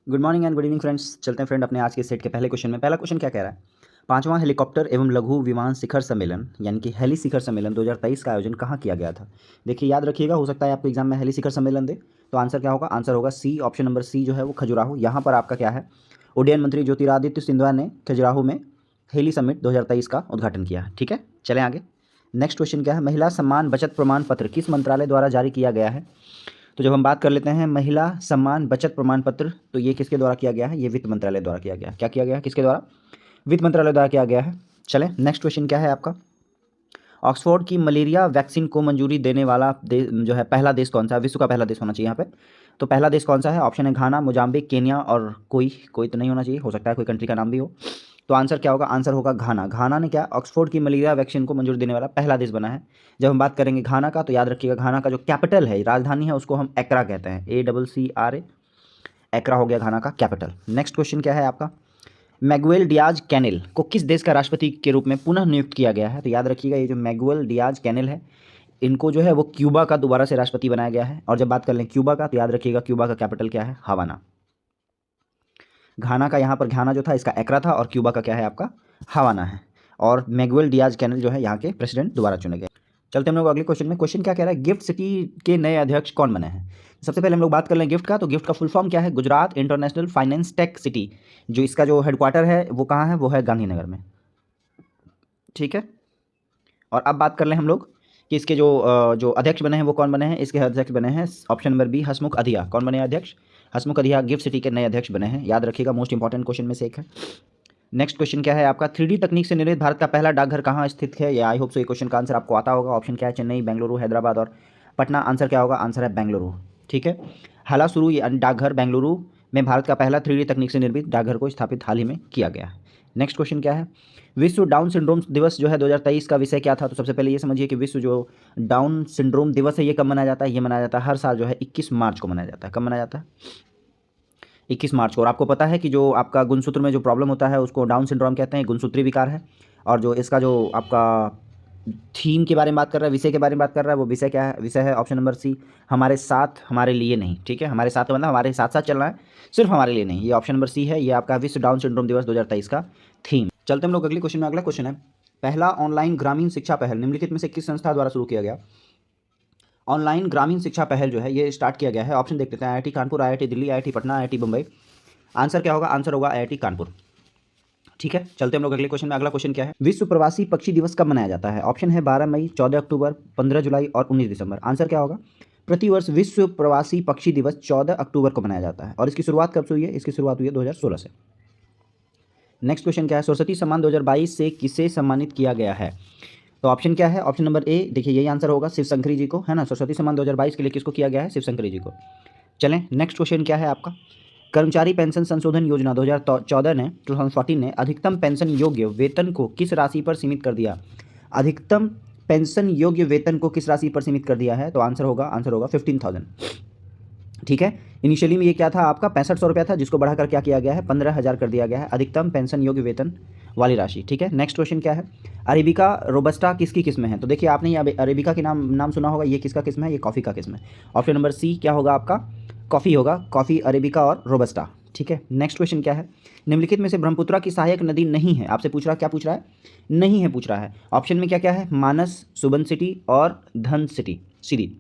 Good morning and good evening friends. चलते हैं friend अपने आज के सेट के पहले क्वेश्चन में। पहला क्वेश्चन क्या कह रहा है, पांचवां हेलीकॉप्टर एवं लघु विमान शिखर सम्मेलन यानी कि हेली शिखर सम्मेलन 2023 का आयोजन कहाँ किया गया था। देखिए याद रखिएगा, हो सकता है आपको एग्जाम में हेली शिखर सम्मेलन दे, तो आंसर क्या होगा, आंसर होगा सी, ऑप्शन नंबर सी जो है वो खजुराहो। यहाँ पर आपका क्या है, उड्डयन मंत्री ज्योतिरादित्य सिंधिया ने खजुराहो में हेली समिट 2023 का उद्घाटन किया। ठीक है, चलें आगे। नेक्स्ट क्वेश्चन क्या है, महिला सम्मान बचत प्रमाण पत्र किस मंत्रालय द्वारा जारी किया गया है। तो जब हम बात कर लेते हैं महिला सम्मान बचत प्रमाण पत्र, तो ये किसके द्वारा किया गया है, ये वित्त मंत्रालय द्वारा किया गया। क्या किया गया है, किसके द्वारा, वित्त मंत्रालय द्वारा किया गया है। चलें नेक्स्ट क्वेश्चन क्या है आपका, ऑक्सफोर्ड की मलेरिया वैक्सीन को मंजूरी देने वाला जो है पहला देश कौन सा है, विश्व का पहला देश होना चाहिए यहाँ पे। तो पहला देश कौन सा है, ऑप्शन है घाना, मोजाम्बिक, केन्या और कोई तो नहीं होना चाहिए, हो सकता है कोई कंट्री का नाम भी हो। तो आंसर क्या होगा, आंसर होगा घाना। घाना ने क्या, ऑक्सफोर्ड की मलेरिया वैक्सीन को मंजूरी देने वाला पहला देश बना है। जब हम बात करेंगे घाना का, तो याद रखिएगा घाना का जो कैपिटल है, राजधानी है, उसको हम एक्रा कहते हैं, ACCRA, एक्रा हो गया घाना का कैपिटल। नेक्स्ट क्वेश्चन क्या है आपका, मैगुएल डियाज कैनेल को किस देश का राष्ट्रपति के रूप में पुनः नियुक्त किया गया है। तो याद रखिएगा ये जो मैगुएल डियाज कैनेल है, इनको जो है वो क्यूबा का दोबारा से राष्ट्रपति बनाया गया है। और जब बात कर लें क्यूबा का, तो याद रखिएगा क्यूबा का कैपिटल क्या है, हवाना। घाना का यहाँ पर घाना जो था इसका एक्रा था, और क्यूबा का क्या है आपका हवाना है। और मैगुएल डियाज कैनेल जो है यहाँ के प्रेसिडेंट दोबारा चुने गए। चलते हम लोग अगले क्वेश्चन में। क्वेश्चन क्या कह रहा है, गिफ्ट सिटी के नए अध्यक्ष कौन बने हैं। सबसे पहले हम लोग बात कर लें गिफ्ट का, तो गिफ्ट का फुल फॉर्म क्या है, Gujarat international finance tech city. जो इसका जो हेडक्वार्टर है वो कहाँ है, वो है गांधीनगर में। ठीक है, और अब बात कर लें हम लोग कि इसके जो अध्यक्ष बने हैं वो कौन बने हैं। इसके अध्यक्ष बने हैं ऑप्शन नंबर बी, हसमुख अधिया। कौन बने हैं अध्यक्ष, हसमुख अधिया गिफ्ट सिटी के नए अध्यक्ष बने हैं। याद रखिएगा, मोस्ट इंपॉर्टेंट क्वेश्चन में से एक है। नेक्स्ट क्वेश्चन क्या है आपका, 3D तकनीक से निर्मित भारत का पहला डाकघर कहाँ स्थित है। या आई होप सो ये क्वेश्चन का आंसर आपको आता होगा। ऑप्शन क्या है, चेन्नई, बेंगलुरु, हैदराबाद और पटना। आंसर क्या होगा, आंसर है बेंगलुरु। ठीक है, हलासुरु ये डाकघर बेंगलुरु में भारत का पहला 3D तकनीक से निर्मित डाकघर को स्थापित हाल ही में किया गया है। नेक्स्ट क्वेश्चन क्या है, विश्व डाउन सिंड्रोम दिवस जो है 2023 का विषय क्या था। तो सबसे पहले ये समझिए कि विश्व जो डाउन सिंड्रोम दिवस है ये कब मनाया जाता है, ये मनाया जाता है हर साल जो है 21 मार्च को मनाया जाता है। कब मनाया जाता है, 21 मार्च को। और आपको पता है कि जो आपका गुणसूत्र में जो प्रॉब्लम होता है उसको डाउन सिंड्रोम कहते हैं, गुणसूत्री विकार है। और जो इसका जो आपका थीम के बारे में बात कर रहा है, विषय के बारे में बात कर रहा है, वो विषय क्या है, विषय है ऑप्शन नंबर सी, हमारे साथ हमारे लिए नहीं। ठीक है, हमारे साथ का मतलब हमारे साथ साथ चलना है, सिर्फ हमारे लिए नहीं। ये ऑप्शन नंबर सी है, ये आपका विश्व डाउन सिंड्रोम दिवस 2023 का थीम। चलते हम लोग अगले क्वेश्चन में। अगला क्वेश्चन है, पहला ऑनलाइन ग्रामीण शिक्षा पहल निम्नलिखित में से किस संस्था द्वारा शुरू किया गया। ऑनलाइन ग्रामीण शिक्षा पहल जो है ये स्टार्ट किया गया है। ऑप्शन देख लेते हैं, IIT Kanpur, IIT Delhi, IIT Patna, IIT Bombay. Answer क्या होगा, आंसर होगा IIT कानपुर। ठीक है, चलते हम लोग अगले क्वेश्चन में। अगला क्वेश्चन क्या है, विश्व प्रवासी पक्षी दिवस कब मनाया जाता है। ऑप्शन है 12 मई, 14 अक्टूबर, 15 जुलाई और 19 दिसंबर। आंसर क्या होगा, प्रतिवर्ष विश्व प्रवासी पक्षी दिवस 14 अक्टूबर को मनाया जाता है। और इसकी शुरुआत कब से हुई है, इसकी शुरुआत हुई है 2016 से। नेक्स्ट क्वेश्चन क्या है, सरस्वती सम्मान 2022 से किसे सम्मानित किया गया है। तो ऑप्शन क्या है, ऑप्शन नंबर ए, देखिए यही आंसर होगा, शिव शंकरी जी को, है ना। सरस्वती सम्मान 2022 के लिए किसको किया गया है, शिव शंकरी जी को। चलें नेक्स्ट क्वेश्चन क्या है आपका, कर्मचारी पेंशन संशोधन योजना 2014 ने 2014 ने अधिकतम पेंशन योग्य वेतन को किस राशि पर सीमित कर दिया। अधिकतम पेंशन योग्य वेतन को किस राशि पर सीमित कर दिया है। तो आंसर होगा 15,000। ठीक है, इनिशियली में ये क्या था आपका 6500 रुपया था, जिसको बढ़ाकर क्या किया गया है, 15,000 कर दिया गया है, अधिकतम पेंशन योग्य वेतन वाली राशि। ठीक है, नेक्स्ट क्वेश्चन क्या है, अरेबिका रोबस्टा किसकी किस्म है। तो देखिए आपने ये अरेबिका के नाम सुना होगा, ये किसका किस्म है, ये कॉफ़ी का किस्म है। ऑप्शन नंबर सी क्या होगा आपका, कॉफ़ी होगा, कॉफ़ी, अरेबिका और रोबस्टा। ठीक है, नेक्स्ट क्वेश्चन क्या है, निम्नलिखित में से ब्रह्मपुत्रा की सहायक नदी नहीं है। आपसे पूछ रहा, क्या पूछ रहा है, नहीं है पूछ रहा है। ऑप्शन में क्या क्या है, मानस, सुबनसिटी और धन सिटी सीरी।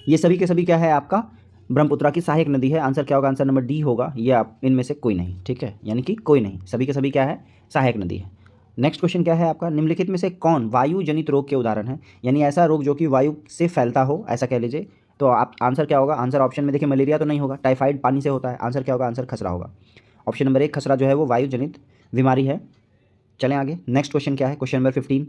ये सभी के सभी क्या है आपका ब्रह्मपुत्रा की सहायक नदी है। आंसर क्या होगा, आंसर नंबर डी होगा, ये आप इनमें से कोई नहीं। ठीक है, यानी कि कोई नहीं, सभी के सभी क्या है, सहायक नदी है। नेक्स्ट क्वेश्चन क्या है आपका, निम्नलिखित में से कौन वायु जनित रोग के उदाहरण है, यानी ऐसा रोग जो कि वायु से फैलता हो, ऐसा कह लीजिए। तो आप आंसर क्या होगा, आंसर ऑप्शन में देखिए मलेरिया तो नहीं होगा, टाइफाइड पानी से होता है। आंसर क्या होगा, आंसर खसरा होगा। ऑप्शन नंबर 1 खसरा जो है वो वायु जनित बीमारी है। चलें आगे, नेक्स्ट क्वेश्चन क्या है, क्वेश्चन नंबर 15,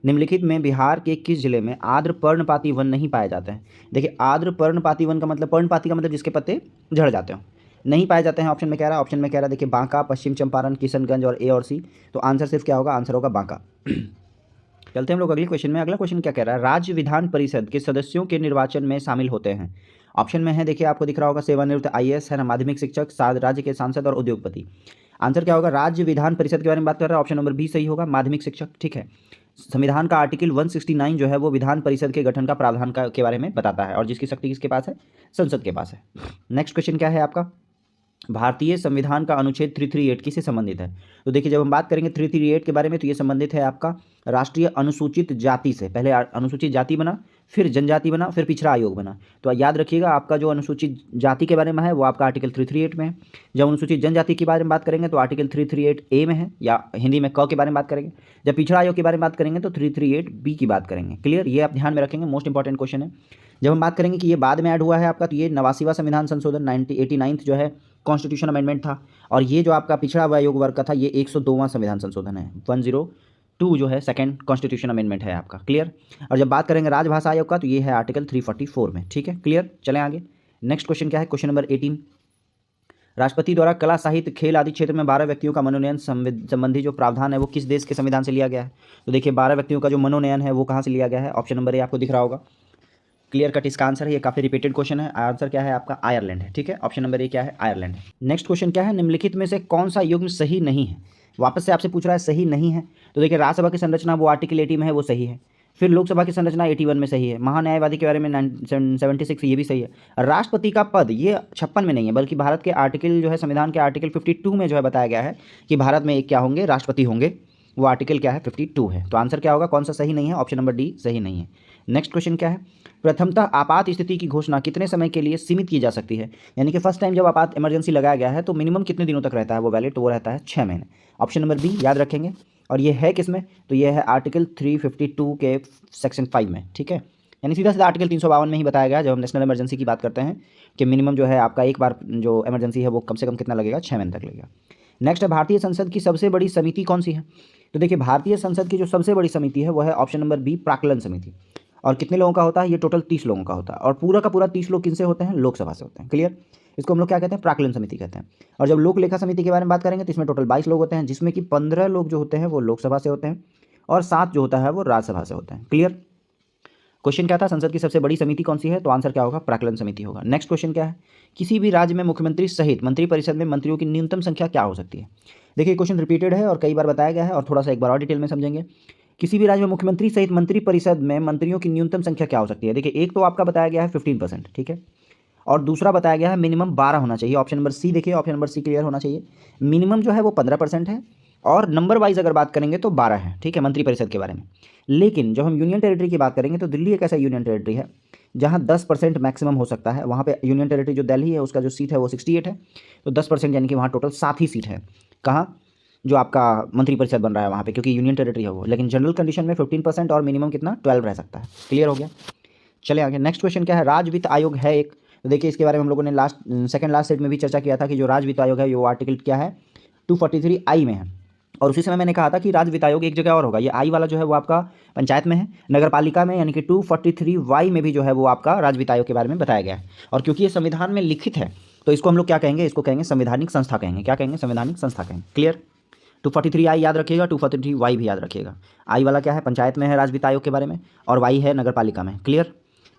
निम्नलिखित में बिहार के किस जिले में आर्द्र पर्णपाती वन नहीं पाए जाते हैं। देखिए आर्द्र पर्णपाती वन का मतलब, पर्णपाती का मतलब जिसके पत्ते झड़ जाते हो, नहीं पाए जाते हैं। ऑप्शन में कह रहा है, ऑप्शन में कह रहा है देखिए बांका, पश्चिम चंपारण, किशनगंज और ए और सी। तो आंसर सिर्फ क्या होगा, आंसर होगा बांका। चलते हैं हम लोग अगले क्वेश्चन में। अगला क्वेश्चन क्या कह रहा है, राज्य विधान परिषद के सदस्यों के निर्वाचन में शामिल होते हैं। ऑप्शन में है देखिए आपको दिख रहा होगा, सेवानिवृत्त IAS है ना, माध्यमिक शिक्षक, राज्य के सांसद और उद्योगपति। आंसर क्या होगा, राज्य विधान परिषद के बारे में बात कर रहा है, ऑप्शन नंबर बी सही होगा, माध्यमिक शिक्षक। ठीक है, संविधान का आर्टिकल 169 जो है वो विधान परिषद के गठन का प्रावधान के बारे में बताता है, और जिसकी शक्ति किसके पास है, संसद के पास है। नेक्स्ट क्वेश्चन क्या है आपका, भारतीय संविधान का अनुच्छेद 338 किससे संबंधित है? तो देखिए जब हम बात करेंगे 338 के बारे में तो ये संबंधित है आपका राष्ट्रीय अनुसूचित जाति से। पहले अनुसूचित जाति बना, फिर जनजाति बना, फिर पिछड़ा आयोग बना। तो याद रखिएगा आपका जो अनुसूचित जाति के बारे में है वो आपका आर्टिकल 338 में है। जब अनुसूचित जनजाति के बारे में बात करेंगे तो आर्टिकल 338A में है, या हिंदी में क के बारे में बात करेंगे। जब पिछड़ा आयोग के बारे में बात करेंगे तो 338B की बात करेंगे। क्लियर, ये आप ध्यान में रखेंगे, मोस्ट इंपॉर्टेंट क्वेश्चन है। जब हम बात करेंगे कि ये बाद में ऐड हुआ है आपका, तो ये 89वां संविधान संशोधन 89th जो है कॉन्स्टिट्यूशन अमेंडमेंट था। और ये जो आपका पिछड़ा आयोग वर्ग का था ये 102वां संविधान संशोधन है, 102 जो है सेकंड कॉन्स्टिट्यूशन अमेंडमेंट है आपका। क्लियर। और जब बात करेंगे राजभाषा आयोग का तो ये है आर्टिकल 344 में। ठीक है, क्लियर। चलें आगे। नेक्स्ट क्वेश्चन क्या है? क्वेश्चन नंबर 18, राष्ट्रपति द्वारा कला, साहित्य, खेल आदि क्षेत्र में 12 व्यक्तियों का मनोनयन संबंधी जो प्रावधान है वो किस देश के संविधान से लिया गया है? तो देखिए 12 व्यक्तियों का जो मनोनयन है वो कहाँ से लिया गया है? ऑप्शन नंबर ए आपको दिख रहा होगा। क्लियर कट इसका आंसर है। ये काफी रिपीटेड क्वेश्चन है। आंसर क्या है आपका? आयरलैंड है। ठीक है, ऑप्शन नंबर ए क्या है? आयरलैंड है। नेक्स्ट क्वेश्चन क्या है? निम्नलिखित में से कौन सा युग्म सही नहीं है? वापस से आपसे पूछ रहा है सही नहीं है। तो देखिए राज्यसभा की संरचना वो आर्टिकल 80 में है, वो सही है। फिर लोकसभा की संरचना 81 में सही है। महान्यायवादी के बारे में 76 ये भी सही है। राष्ट्रपति का पद ये 56 में नहीं है, बल्कि भारत के आर्टिकल जो है संविधान के आर्टिकल 52 में जो है बताया गया है कि भारत में एक क्या होंगे? राष्ट्रपति होंगे। वो आर्टिकल क्या है? 52 है। तो आंसर क्या होगा? कौन सा सही नहीं है? ऑप्शन नंबर डी सही नहीं है। नेक्स्ट क्वेश्चन क्या है? प्रथमतः आपात स्थिति की घोषणा कितने समय के लिए सीमित की जा सकती है? यानी कि फर्स्ट टाइम जब आपात इमरजेंसी लगाया गया है तो मिनिमम कितने दिनों तक रहता है वो वैलिड? तो वो रहता है 6 महीने। ऑप्शन नंबर बी याद रखेंगे। और ये है किसमें? तो ये है आर्टिकल 352 के सेक्शन 5 में। ठीक है, यानी सीधा सीधा आर्टिकल 352 में ही बताया गया जब हम नेशनल इमरजेंसी की बात करते हैं कि मिनिमम जो है आपका एक बार जो इमरजेंसी है वो कम से कम कितना लगेगा? 6 महीने तक लगेगा। नेक्स्ट है भारतीय संसद की सबसे बड़ी समिति कौन सी है? तो देखिए भारतीय संसद की जो सबसे बड़ी समिति है वो है ऑप्शन नंबर बी प्राक्कलन समिति। और कितने लोगों का होता है? ये टोटल 30 लोगों का होता है। और पूरा का पूरा 30 लोग किनसे होते हैं? लोकसभा से होते हैं। क्लियर, इसको हम लोग क्या कहते हैं? प्राक्कलन समिति कहते हैं। और जब लोक लेखा समिति के बारे में बात करेंगे तो इसमें टोटल 22 लोग होते हैं, जिसमें कि 15 लोग जो होते हैं वो लोकसभा से होते हैं और 7 जो होता है वो राज्यसभा से होते हैं। क्लियर। क्वेश्चन क्या था? संसद की सबसे बड़ी समिति कौन सी है? तो आंसर क्या होगा? प्राक्कलन समिति होगा। नेक्स्ट क्वेश्चन क्या है? किसी भी राज्य में मुख्यमंत्री सहित मंत्रिपरिषद में मंत्रियों की न्यूनतम संख्या क्या हो सकती है? देखिए क्वेश्चन रिपीटेड है और कई बार बताया गया है और थोड़ा सा एक बार और डिटेल में समझेंगे। किसी भी राज्य में मुख्यमंत्री सहित मंत्रिपरिषद में मंत्रियों की न्यूनतम संख्या क्या हो सकती है? देखिए एक तो आपका बताया गया है 15%, ठीक है, और दूसरा बताया गया है मिनिमम 12 होना चाहिए। ऑप्शन नंबर सी देखिए, ऑप्शन नंबर सी क्लियर होना चाहिए। मिनिमम जो है वो 15% है और नंबर वाइज अगर बात करेंगे तो 12 है। ठीक है, मंत्रिपरिषद के बारे में। लेकिन जब हम यूनियन टेरिटरी की बात करेंगे तो दिल्ली एक ऐसा यूनियन टेरिटरी है जहाँ 10% मैक्सिमम हो सकता है। वहाँ पे यूनियन टेरिटरी जो दिल्ली है उसका जो सीट है वो 68 है, तो 10% यानी कि वहाँ टोटल 7 ही सीट है। कहाँ? जो आपका मंत्रिपरिषद बन रहा है वहाँ पे, क्योंकि यूनियन टेरिटरी है वो। लेकिन जनरल कंडीशन में 15% और मिनिमम कितना? 12 रह सकता है। क्लियर हो गया। चले आगे। नेक्स्ट क्वेश्चन क्या है? राज्य वित्त आयोग है एक। तो देखिए इसके बारे में हम लोगों ने सेकंड लास्ट सेट में भी चर्चा किया था कि जो राज्य वित्त आयोग है वो आर्टिकल क्या है? 243 में है। और उसी समय मैंने कहा था कि राज्य वित्त आयोग एक जगह और होगा। ये आई वाला जो है वो आपका पंचायत में है, नगर पालिका में, यानी कि 243 में भी जो है वो आपका राज्य वित्त आयोग के बारे में बताया गया है। और क्योंकि ये संविधान में लिखित है तो इसको हम लोग क्या कहेंगे? इसको कहेंगे संवैधानिक संस्था कहेंगे। क्या कहेंगे? संवैधानिक संस्था कहेंगे। क्लियर। 243 याद रखिएगा, 243 भी याद रखिएगा। आई वाला क्या है? पंचायत में है राज्य वित्त आयोग के बारे में, और वाई है नगर पालिका में। क्लियर।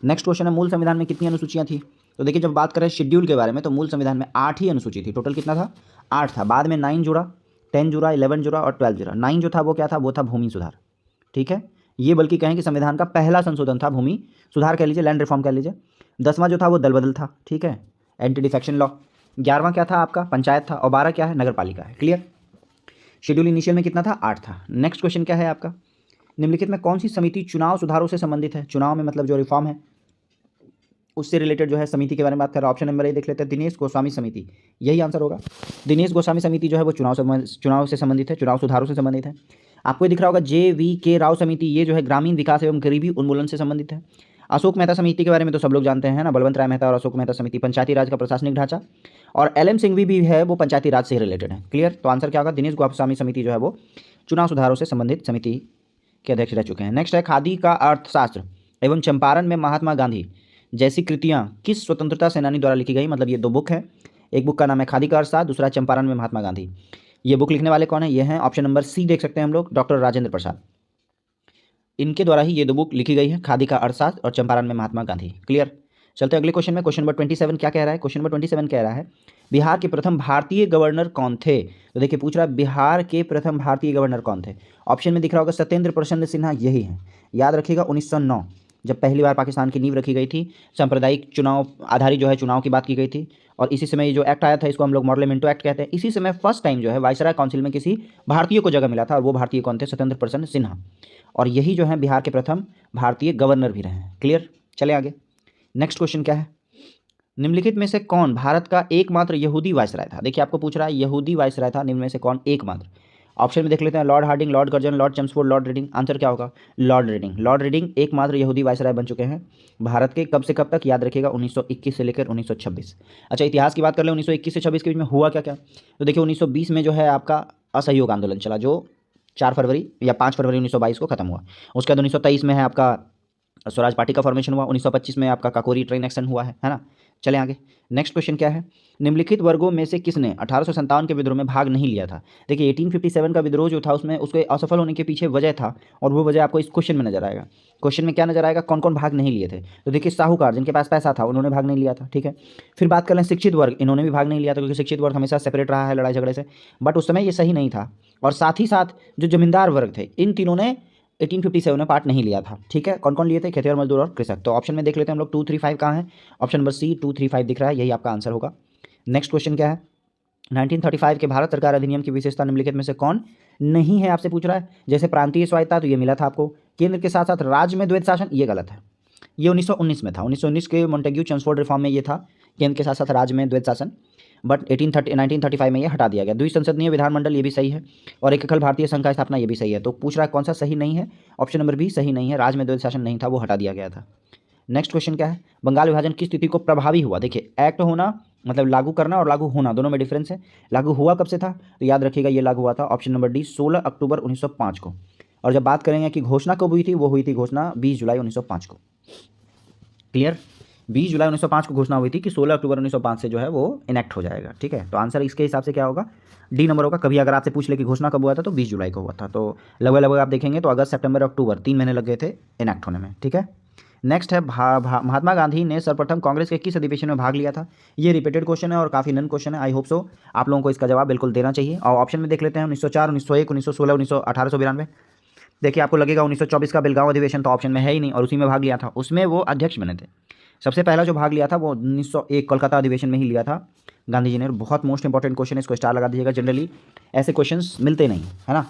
नेक्स्ट क्वेश्चन है मूल संविधान में कितनी अनुसूचियाँ थी? तो देखिए जब बात करें शेड्यूल के बारे में तो मूल संविधान में 8 ही अनुसूची थी। टोटल कितना था? 8 था। बाद में 9 जुड़ा, 10 जुड़ा, 11 जुड़ा और 12 जुड़ा। 9 जो था वो क्या था? वो था भूमि सुधार। ठीक है, ये बल्कि कहें कि संविधान का पहला संशोधन था, भूमि सुधार कह लीजिए, लैंड रिफॉर्म कह लीजिए। 10वां जो था वो दल बदल था। ठीक है, एंटी डिफेक्शन लॉ। 11वां क्या था आपका? पंचायत था। और 12 क्या है? नगर पालिका है। क्लियर। शेड्यूल इनिशियल में कितना था? 8 था। नेक्स्ट क्वेश्चन क्या है आपका? निम्नलिखित में कौन सी समिति चुनाव सुधारों से संबंधित है? चुनाव में मतलब जो रिफॉर्म है उससे रिलेटेड जो है समिति के बारे में बात कर रहा है। ऑप्शन नंबर ए देख लेते हैं, दिनेश गोस्वामी समिति। यही आंसर होगा। दिनेश गोस्वामी समिति जो है वो चुनाव से संबंधित है, चुनाव सुधारों से संबंधित है। आपको ये दिख रहा होगा JVK राव समिति, ये जो है ग्रामीण विकास एवं गरीबी उन्मूलन से संबंधित है। अशोक मेहता समिति के बारे में तो सब लोग जानते हैं ना, बलवंत राय मेहता और अशोक मेहता समिति, पंचायती राज का प्रशासनिक ढांचा। और LM सिंघवी भी है, वो पंचायती राज से रिलेटेड है। क्लियर। तो आंसर क्या होगा? दिनेश गोस्वामी समिति जो है वो चुनाव सुधारों से संबंधित समिति के अध्यक्ष रह चुके हैं। नेक्स्ट है खादी का अर्थशास्त्र एवं चंपारण में महात्मा गांधी जैसी कृतियाँ किस स्वतंत्रता सेनानी द्वारा लिखी गई? मतलब ये 2 बुक है। एक बुक का नाम है खादी का अर्थशास्त्र, दूसरा चंपारण में महात्मा गांधी। ये बुक लिखने वाले कौन है? ये हैं ऑप्शन नंबर सी देख सकते हैं हम लोग, डॉक्टर राजेंद्र प्रसाद। इनके द्वारा ही ये 2 बुक लिखी गई है, खादी का अर्थशास्त्र और चंपारण में महात्मा गांधी। क्लियर। चलते अगले क्वेश्चन में। क्वेश्चन नंबर 27 क्या कह रहा है? क्वेश्चन नंबर 27 कह रहा है बिहार के प्रथम भारतीय गवर्नर कौन थे? तो देखिए पूछ रहा है बिहार के प्रथम भारतीय गवर्नर कौन थे? ऑप्शन में दिख रहा होगा सत्येंद्र प्रसन्न सिन्हा, यही है। याद रखिएगा 1909। जब पहली बार पाकिस्तान की नींव रखी गई थी, सांप्रदायिक चुनाव आधारित जो है चुनाव की बात की गई थी, और इसी समय ये जो एक्ट आया था इसको हम लोग मॉडल एक्ट कहते हैं। इसी समय फर्स्ट टाइम जो है वायसराय काउंसिल में किसी भारतीय को जगह मिला था, और वो भारतीय कौन थे? सत्येंद्र प्रसन्न सिन्हा। और यही जो है बिहार के प्रथम भारतीय गवर्नर भी रहे हैं। क्लियर? चले आगे। नेक्स्ट क्वेश्चन क्या है? निम्नलिखित में से कौन भारत का एकमात्र यहूदी वायसराय था? देखिए आपको पूछ रहा है यहूदी वायसराय था, निम्न में से कौन एकमात्र? ऑप्शन में देख लेते हैं, Lord Hardinge, Lord Curzon, Lord Chelmsford, Lord Reading. Answer क्या होगा? Lord reading. लॉर्ड रीडिंग एकमात्र यहूदी वायसराय बन चुके हैं भारत के। कब से कब तक? याद रखिएगा 1921 से लेकर 1926। अच्छा, इतिहास की बात कर ले, 1921 से 26 के बीच में हुआ क्या क्या? तो देखिए 1920 में जो है आपका असहयोग आंदोलन चला, जो 4 फरवरी या 5 फरवरी 1922 को खत्म हुआ। उसके बाद 1923 में है आपका स्वराज पार्टी का फॉर्मेशन हुआ। 1925 में आपका काकोरी ट्रेन एक्शन हुआ है ना। चले आगे। नेक्स्ट क्वेश्चन क्या है? निम्नलिखित वर्गों में से किसने 1857 के विद्रोह में भाग नहीं लिया था? देखिए 1857 का विद्रोह जो था उसमें उसके असफल होने के पीछे वजह था, और वो वजह आपको इस क्वेश्चन में नजर आएगा। क्वेश्चन में क्या नजर आएगा? कौन कौन भाग नहीं लिए थे? तो देखिए साहूकार, जिनके पास पैसा था, उन्होंने भाग नहीं लिया था। ठीक है। फिर बात कर लें शिक्षित वर्ग, इन्होंने भी भाग नहीं लिया था, क्योंकि शिक्षित वर्ग हमेशा सेपरेट रहा है लड़ाई झगड़े से, बट उस समय ये सही नहीं था। और साथ ही साथ जो जमींदार वर्ग थे, इन तीनों ने 1857 में पार्ट नहीं लिया था। ठीक है। कौन कौन लिए थे? खेतिहर मजदूर और कृषक। तो ऑप्शन में देख लेते हैं हम लोग 2, 3, 5 कहाँ है? ऑप्शन नंबर सी 2, 3, 5 दिख रहा है, यही आपका आंसर होगा। नेक्स्ट क्वेश्चन क्या है? 1935 के भारत सरकार अधिनियम की विशेषता निम्नलिखित में से कौन नहीं है? आपसे पूछ रहा है। जैसे प्रांतीय स्वायत्ता, तो ये मिला था आपको। केंद्र के साथ साथ राज्य में द्वैध शासन, ये गलत है, ये 1919 में था। 1919 के मोंटेग्यू चेम्सफोर्ड रिफॉर्म में ये था, केंद्र के साथ साथ राज्य में द्वैध शासन, बट 1935 में ये हटा दिया गया। द्विसंसदीय विधानमंडल, ये भी सही है, और एक अखिल भारतीय संघ का स्थापना, ये भी सही है। तो पूछ रहा है कौन सा सही नहीं है? ऑप्शन नंबर बी सही नहीं है, राज्य में द्वैध शासन नहीं था, वो हटा दिया गया था। नेक्स्ट क्वेश्चन क्या है? बंगाल विभाजन किस तिथि को प्रभावी हुआ? देखिए एक्ट होना मतलब लागू करना और लागू होना दोनों में डिफरेंस है। लागू हुआ कब से था? तो याद रखिएगा ये लागू हुआ था ऑप्शन नंबर डी 16 अक्टूबर 1905 को। और जब बात करेंगे कि घोषणा कब हुई थी, वो हुई थी घोषणा 20 जुलाई 1905 को। क्लियर? 20 जुलाई 1905 को घोषणा हुई थी कि 16 अक्टूबर 1905 से जो है वो इनेक्ट हो जाएगा। ठीक है। तो आंसर इसके हिसाब से क्या होगा? डी नंबर होगा। कभी अगर आपसे पूछ ले कि घोषणा कब हुआ था, तो 20 जुलाई को हुआ था। तो लगभग लगभग आप देखेंगे तो अगस्त, सितंबर, अक्टूबर 3 महीने लग गए थे इनेक्ट होने में। ठीक है। नेक्स्ट है महात्मा गांधी ने सर्वप्रथम कांग्रेस के किस अधिवेशन में भाग लिया था? ये रिपीटेड क्वेश्चन है और काफ़ी नन क्वेश्चन है। आई होप सो आप लोगों को इसका जवाब बिल्कुल देना चाहिए। और ऑप्शन में देख लेते हैं 1904, 1901, 1916, 1892। देखिए आपको लगेगा 1924 का बेलगांव अधिवेशन तो ऑप्शन में है ही नहीं, और उसी में भाग लिया था। उसमें वो अध्यक्ष बने थे। सबसे पहला जो भाग लिया था वो 1901 कोलकाता अधिवेशन में ही लिया था गांधी जी ने। बहुत मोस्ट इंपॉर्टेंट क्वेश्चन है, इसको स्टार लगा दीजिएगा। जनरली ऐसे क्वेश्चंस मिलते नहीं है ना।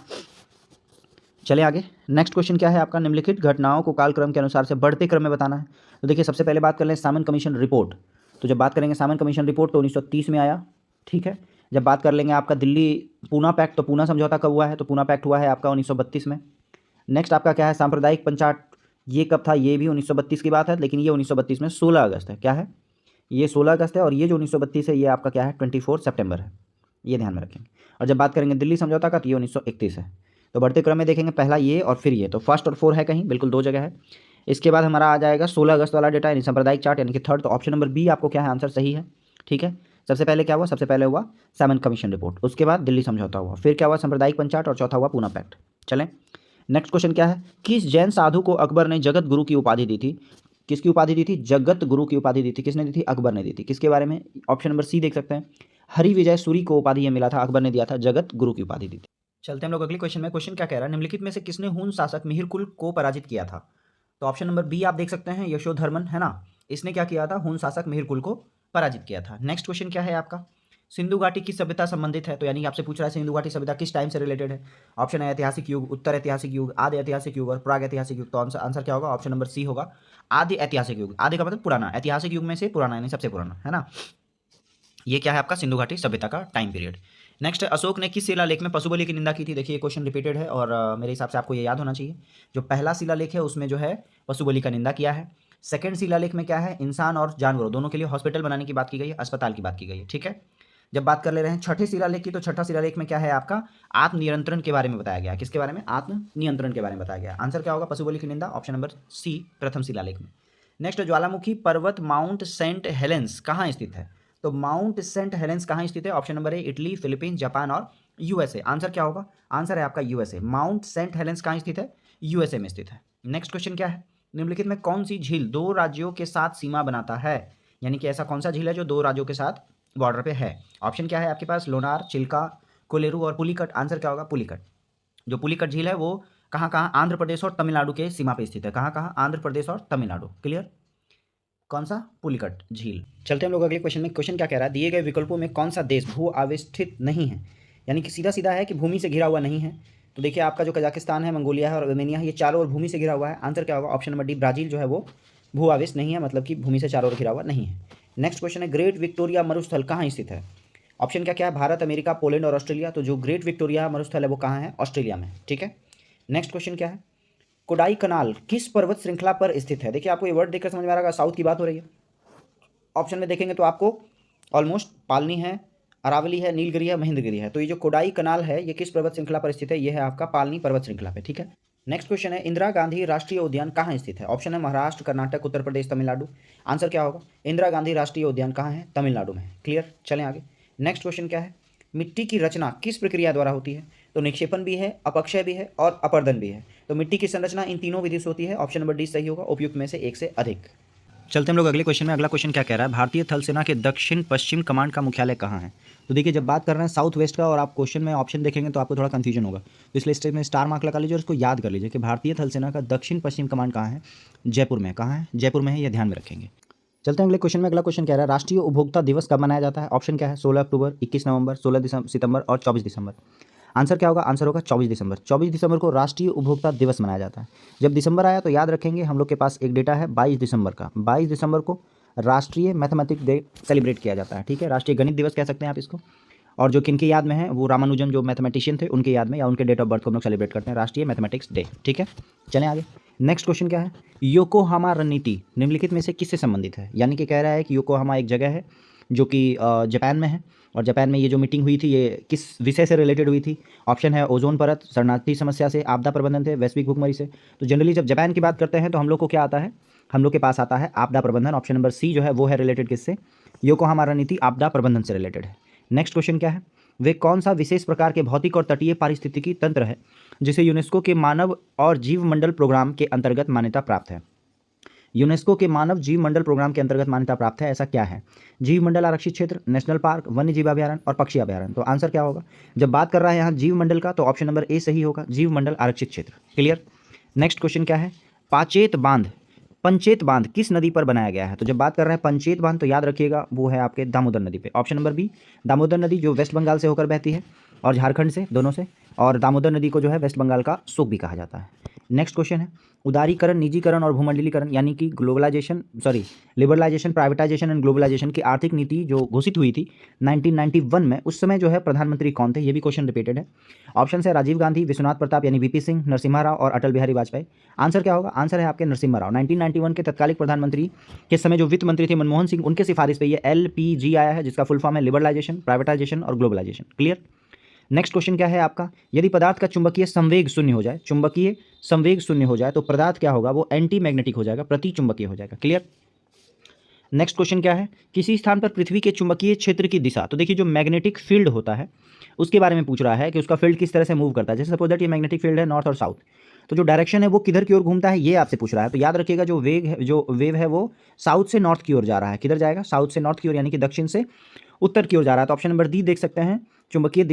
चलिए आगे। नेक्स्ट क्वेश्चन क्या है आपका? निम्नलिखित घटनाओं को कालक्रम के अनुसार से बढ़ते क्रम में बताना है। तो देखिए सबसे पहले बात कर लें सामन कमीशन रिपोर्ट। तो जब बात करेंगे सामन कमीशन रिपोर्ट तो 1930 में आया। ठीक है। जब बात कर लेंगे आपका दिल्ली पूना पैक्ट, तो पूना समझौता कब हुआ है? तो पूना पैक्ट हुआ है आपका 1932 में। नेक्स्ट आपका क्या है? सांप्रदायिक पंचायत, ये कब था? ये भी 1932 की बात है, लेकिन ये 1932 में 16 अगस्त है। क्या है? ये 16 अगस्त है, और ये जो 1932 है ये आपका क्या है? 24 सितंबर है। ये ध्यान में रखेंगे। और जब बात करेंगे दिल्ली समझौता का, तो ये 1931 है। तो बढ़ते क्रम में देखेंगे पहला ये और फिर ये, तो फर्स्ट और 4 है कहीं, बिल्कुल 2 जगह है। इसके बाद हमारा आ जाएगा 16 अगस्त वाला डेटा, यानी सांप्रदायिक चार्ट, यानी कि थर्ड। तो ऑप्शन नंबर बी आपको क्या है? आंसर सही है। ठीक है। सबसे पहले क्या हुआ? सबसे पहले हुआ सामन कमीशन रिपोर्ट, उसके बाद दिल्ली समझौता हुआ, फिर क्या हुआ? सांप्रदायिक पंचायत, और चौथा हुआ पूना पैक्ट। चलें। नेक्स्ट क्वेश्चन क्या है? किस जैन साधु को अकबर ने जगत गुरु की उपाधि दी थी? किसकी उपाधि दी थी? जगत गुरु की उपाधि दी थी। किसने दी थी? अकबर ने दी थी। किसके बारे में? ऑप्शन नंबर सी देख सकते हैं, हरि विजय सूरी को उपाधि ये मिला था, अकबर ने दिया था, जगत गुरु की उपाधि दी थी। चलते हम लोग अगले क्वेश्चन में। क्वेश्चन क्या कह रहा है? निम्नलिखित में से किसने हून शासक मिहिरकुल को पराजित किया था? तो ऑप्शन नंबर बी आप देख सकते हैं, यशोधर्मन, है ना। इसने क्या किया था? हून शासक मिहिरकुल को पराजित किया था। नेक्स्ट क्वेश्चन क्या है आपका? सिंधु घाटी की सभ्यता संबंधित है, तो यानी आपसे पूछ रहा है सिंधु घाटी सभ्यता किस टाइम से रिलेटेड है? ऑप्शन है ऐतिहासिक युग, उत्तर ऐतिहासिक युग, आदि ऐतिहासिक युग और प्राग ऐतिहासिक युग। तो आंसर क्या होगा? ऑप्शन नंबर सी होगा, आदि ऐतिहासिक युग। आदि का मतलब पुराना, ऐतिहासिक युग में से पुराना यानी सबसे पुराना, है ना। ये क्या है आपका? सिंधु घाटी सभ्यता का टाइम पीरियड। नेक्स्ट, अशोक ने किस शिलालेख में पशु बलि की निंदा की थी? देखिए ये क्वेश्चन रिपीटेड है, और मेरे हिसाब से आपको ये याद होना चाहिए। जो पहला शिलालेख है उसमें जो है पशु बलि का निंदा किया है। सेकंड शिलालेख में क्या है? इंसान और जानवरों दोनों के लिए हॉस्पिटल बनाने की बात की गई है, अस्पताल की बात की गई है। ठीक है। जब बात कर ले रहे हैं छठे शिलालेख की, तो छठा शिलालेख में क्या है आपका? आत्मनियंत्रण के बारे में बताया गया। किसके बारे में? आत्मनियंत्रण के बारे में बताया गया। आंसर क्या होगा? पशु बलि की निंदा, ऑप्शन नंबर सी प्रथम शिलालेख में। नेक्स्ट, ज्वालामुखी पर्वत माउंट सेंट हेलेंस कहाँ स्थित है? तो माउंट सेंट हेलेंस कहाँ स्थित है? ऑप्शन नंबर ए इटली, फिलीपींस, जापान और यूएसए। आंसर क्या होगा? आंसर है आपका यूएसए। माउंट सेंट हेलेंस कहाँ स्थित है? यूएसए में स्थित है। नेक्स्ट क्वेश्चन क्या है? निम्नलिखित में कौन सी झील 2 राज्यों के साथ सीमा बनाता है? यानी कि ऐसा कौन सा झील है जो 2 राज्यों के साथ बॉर्डर पे है? ऑप्शन क्या है आपके पास? लोनार, चिल्का, कोलेरू और पुलिकट। आंसर क्या होगा? पुलिकट। जो पुलिकट झील है वो कहाँ कहाँ? आंध्र प्रदेश और तमिलनाडु के सीमा पे स्थित है। कहाँ कहाँ? आंध्र प्रदेश और तमिलनाडु। क्लियर? कौन सा? पुलिकट झील। चलते हम लोग अगले क्वेश्चन में। क्वेश्चन क्या कह रहा है? दिए गए विकल्पों में कौन सा देश भू आविष्ठित नहीं है, यानी कि सीधा सीधा है कि भूमि से घिरा हुआ नहीं है। तो देखिए आपका जो कजाकिस्तान है, मंगोलिया है और अर्मेनिया है, ये चारों ओर भूमि से घिरा हुआ है। आंसर क्या होगा? ऑप्शन नंबर डी, ब्राजील जो है वो भू आविष्ट नहीं है, मतलब कि भूमि से चारों ओर घिरा हुआ नहीं है। नेक्स्ट क्वेश्चन है, ग्रेट विक्टोरिया मरुस्थल कहाँ स्थित है? ऑप्शन क्या क्या है? भारत, अमेरिका, पोलैंड और ऑस्ट्रेलिया। तो जो ग्रेट विक्टोरिया मरुस्थल है वो कहाँ है? ऑस्ट्रेलिया में। ठीक है। नेक्स्ट क्वेश्चन क्या है? कोडाई कनाल किस पर्वत श्रृंखला पर स्थित है? देखिए आपको ये वर्ड देखकर समझ में आ रहा है साउथ की बात हो रही है। ऑप्शन में देखेंगे तो आपको ऑलमोस्ट पालनी है, अरावली है, नीलगिरी है, महेंद्रगिरी है। तो ये जो कोडाई कनाल है ये किस पर्वत श्रृंखला पर स्थित है? ये है आपका पालनी पर्वत श्रृंखला पे। ठीक है। नेक्स्ट क्वेश्चन है, इंदिरा गांधी राष्ट्रीय उद्यान कहाँ स्थित है? ऑप्शन है महाराष्ट्र, कर्नाटक, उत्तर प्रदेश, तमिलनाडु। आंसर क्या होगा? इंदिरा गांधी राष्ट्रीय उद्यान कहाँ है? तमिलनाडु में। क्लियर? चलें आगे। नेक्स्ट क्वेश्चन क्या है? मिट्टी की रचना किस प्रक्रिया द्वारा होती है? तो निक्षेपण भी है, अपक्षय भी है और अपर्दन भी है। तो मिट्टी की संरचना इन तीनों विधि से होती है। ऑप्शन नंबर डी सही होगा, उपयुक्त में से एक से अधिक। चलते हम लोग अगले क्वेश्चन में। अगला क्वेश्चन क्या कह रहा है? भारतीय थल सेना के दक्षिण पश्चिम कमांड का मुख्यालय कहाँ है? तो देखिए जब बात कर रहे हैं साउथ वेस्ट का और आप क्वेश्चन में ऑप्शन देखेंगे तो आपको थोड़ा कंफ्यूजन होगा, तो इसलिए स्टेप में स्टार मार्क लगा लीजिए और इसको याद कर लीजिए कि भारतीय थल सेना का दक्षिण पश्चिम कमांड कहाँ है? जयपुर में। कहाँ है? जयपुर में है, यह ध्यान में रखेंगे। चलते हैं अगले क्वेश्चन में। अगला क्वेश्चन कह रहा है, राष्ट्रीय उपभोक्ता दिवस कब मनाया जाता है? ऑप्शन क्या है? 16 अक्टूबर, 21 नवंबर, 16 सितंबर और 24 दिसंबर। आंसर क्या होगा? आंसर होगा 24 दिसंबर। 24 दिसंबर को राष्ट्रीय उपभोक्ता दिवस मनाया जाता है। जब दिसंबर आया तो याद रखेंगे हम लोग के पास एक डेटा है 22 दिसंबर का। 22 दिसंबर को राष्ट्रीय मैथमेटिक्स डे सेलिब्रेट किया जाता है। ठीक है, राष्ट्रीय गणित दिवस कह सकते हैं आप इसको। और जो किनके याद में है, वो रामानुजन जो मैथमेटिशियन थे उनके याद में या उनके डेट ऑफ बर्थ को हम लोग सेलिब्रेट करते हैं, राष्ट्रीय मैथमेटिक्स डे। ठीक है, चलें आगे। नेक्स्ट क्वेश्चन क्या है? योकोहामा रणनीति निम्नलिखित में से किससे संबंधित है? यानी कि कह रहा है कि योकोहामा एक जगह है जो कि जापान में है, और जापान में ये जो मीटिंग हुई थी ये किस विषय से रिलेटेड हुई थी? ऑप्शन है ओजोन परत, शरणार्थी समस्या से, आपदा प्रबंधन से, वैश्विक भुखमरी से। तो जनरली जब जापान की बात करते हैं तो हम लोग को क्या आता है? हम लोग के पास आता है आपदा प्रबंधन। ऑप्शन नंबर सी जो है वो है रिलेटेड किससे? योकोहामा रणनीति आपदा प्रबंधन से रिलेटेड है। नेक्स्ट क्वेश्चन क्या है? वे कौन सा विशेष प्रकार के भौतिक और तटीय पारिस्थितिकी तंत्र है जिसे यूनेस्को के मानव और जीव मंडल प्रोग्राम के अंतर्गत मान्यता प्राप्त है? यूनेस्को के मानव जीव मंडल प्रोग्राम के अंतर्गत मान्यता प्राप्त है, ऐसा क्या है? जीव मंडल आरक्षित क्षेत्र, नेशनल पार्क, वन्य जीव अभ्यारण्य और पक्षी अभ्यारण्य। तो आंसर क्या होगा? जब बात कर रहा है यहाँ जीव मंडल का तो ऑप्शन नंबर ए सही होगा, जीव मंडल आरक्षित क्षेत्र। क्लियर? नेक्स्ट क्वेश्चन क्या है? पंचेत बांध किस नदी पर बनाया गया है? तो जब बात कर रहे हैं पंचेत बांध तो याद रखिएगा वो है आपके दामोदर नदी पे। ऑप्शन नंबर बी, दामोदर नदी जो वेस्ट बंगाल से होकर बहती है और झारखंड से, दोनों से। और दामोदर नदी को जो है वेस्ट बंगाल का शोक भी कहा जाता है। नेक्स्ट क्वेश्चन है, उदारीकरण, निजीकरण और भूमंडलीकरण यानी कि लिबरलाइजेशन, प्राइवेटाइजेशन एंड ग्लोबलाइजेशन की आर्थिक नीति जो घोषित हुई थी 1991 में, उस समय जो है प्रधानमंत्री कौन थे? ये भी क्वेश्चन रिपीटेड है। ऑप्शन है राजीव गांधी, विश्वनाथ प्रताप यानी वीपी सिंह, नरसिम्हा राव और अटल बिहारी वाजपेयी। आंसर क्या होगा? आंसर है आपके नरसिम्हा राव। 1991 के तत्कालिक प्रधानमंत्री के समय जो वित्त मंत्री थे मनमोहन सिंह, उनके सिफारिश पे ये LPG आया है, जिसका फुल फॉर्म है लिबरलाइजेशन, प्राइवेटाइजेशन और ग्लोबलाइजेशन। क्लियर? नेक्स्ट क्वेश्चन क्या है आपका? यदि पदार्थ का चुंबकीय संवेग शून्य हो जाए, तो पदार्थ क्या होगा? वो एंटी मैग्नेटिक हो जाएगा, प्रति चुंबकीय हो जाएगा। क्लियर? नेक्स्ट क्वेश्चन क्या है? किसी स्थान पर पृथ्वी के चुंबकीय क्षेत्र की दिशा। तो देखिए जो मैग्नेटिक फील्ड होता है उसके बारे में पूछ रहा है कि उसका फील्ड किस तरह से मूव करता है। जैसे सपोज दैट ये मैग्नेटिक फील्ड है नॉर्थ और साउथ, तो जो डायरेक्शन है वो किधर की ओर घूमता है ये आपसे पूछ रहा है। तो याद रखिएगा जो वेव है वो साउथ से नॉर्थ की ओर जा रहा है। किधर जाएगा? साउथ से नॉर्थ की ओर, यानी कि दक्षिण से उत्तर की ओर जा रहा है। तो ऑप्शन नंबर डी देख सकते हैं, चुंबकीय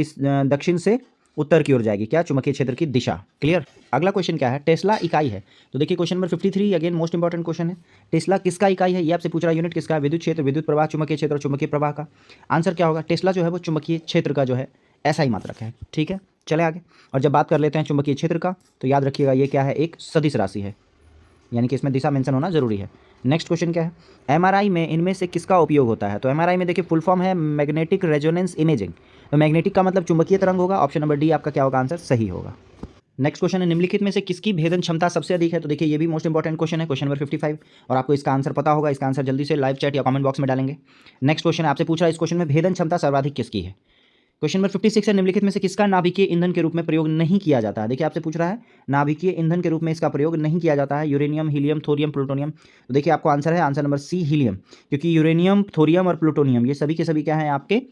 दक्षिण से उत्तर की ओर जाएगी क्या? चुंबकीय क्षेत्र की दिशा। क्लियर? अगला क्वेश्चन क्या है? टेस्ला इकाई है। तो देखिए question number 53 again most important question है। टेस्ला किसका इकाई है ये आपसे पूछ रहा है। यूनिट किसका है? विद्युत क्षेत्र, विद्युत प्रवाह, चुंबकीय क्षेत्र और चुंबकीय प्रवाह का। आंसर क्या होगा? टेस्ला जो है वो चुंबकीय क्षेत्र का जो है SI मात्रक है। ठीक है, चले आगे। और जब बात कर लेते हैं चुंबकीय क्षेत्र का तो याद रखिएगा ये क्या है? एक सदिश राशि है, यानी कि इसमें दिशा मेंशन होना जरूरी है। नेक्स्ट क्वेश्चन क्या है? MRI में इनमें से किसका उपयोग होता है? तो MRI में देखिए फुल फॉर्म है मैग्नेटिक रेजोनेंस इमेजिंग। तो मैग्नेटिक का मतलब चुंबकीय तरंग होगा। ऑप्शन नंबर डी आपका क्या होगा? आंसर सही होगा। नेक्स्ट क्वेश्चन है, निम्नलिखित में से किसकी भेदन क्षमता सबसे अधिक है? तो देखिए ये भी मोस्ट इंपॉर्टेंट क्वेश्चन है, क्वेश्चन नंबर 55, और आपको इसका आंसर पता होगा। इसका आंसर जल्दी से लाइव चैट या कमेंट बॉक्स में डालेंगे। नेक्स्ट क्वेश्चन आपसे पूछ रहा है इस क्वेश्चन में भेदन क्षमता सर्वाधिक किसकी है? क्वेश्चन नंबर 56 है, निम्नलिखित में से किसका नाभिकीय ईंधन के रूप में प्रयोग नहीं किया जाता है? देखिए आपसे पूछ रहा है नाभिकीय ईंधन के रूप में इसका प्रयोग नहीं किया जाता है। Uranium, helium, thorium, plutonium. तो देखिए आपको आंसर है, आंसर नंबर सी हीलियम, क्योंकि यूरेनियम, थोरियम और प्लूटोनियम ये सभी के सभी क्या है? आपके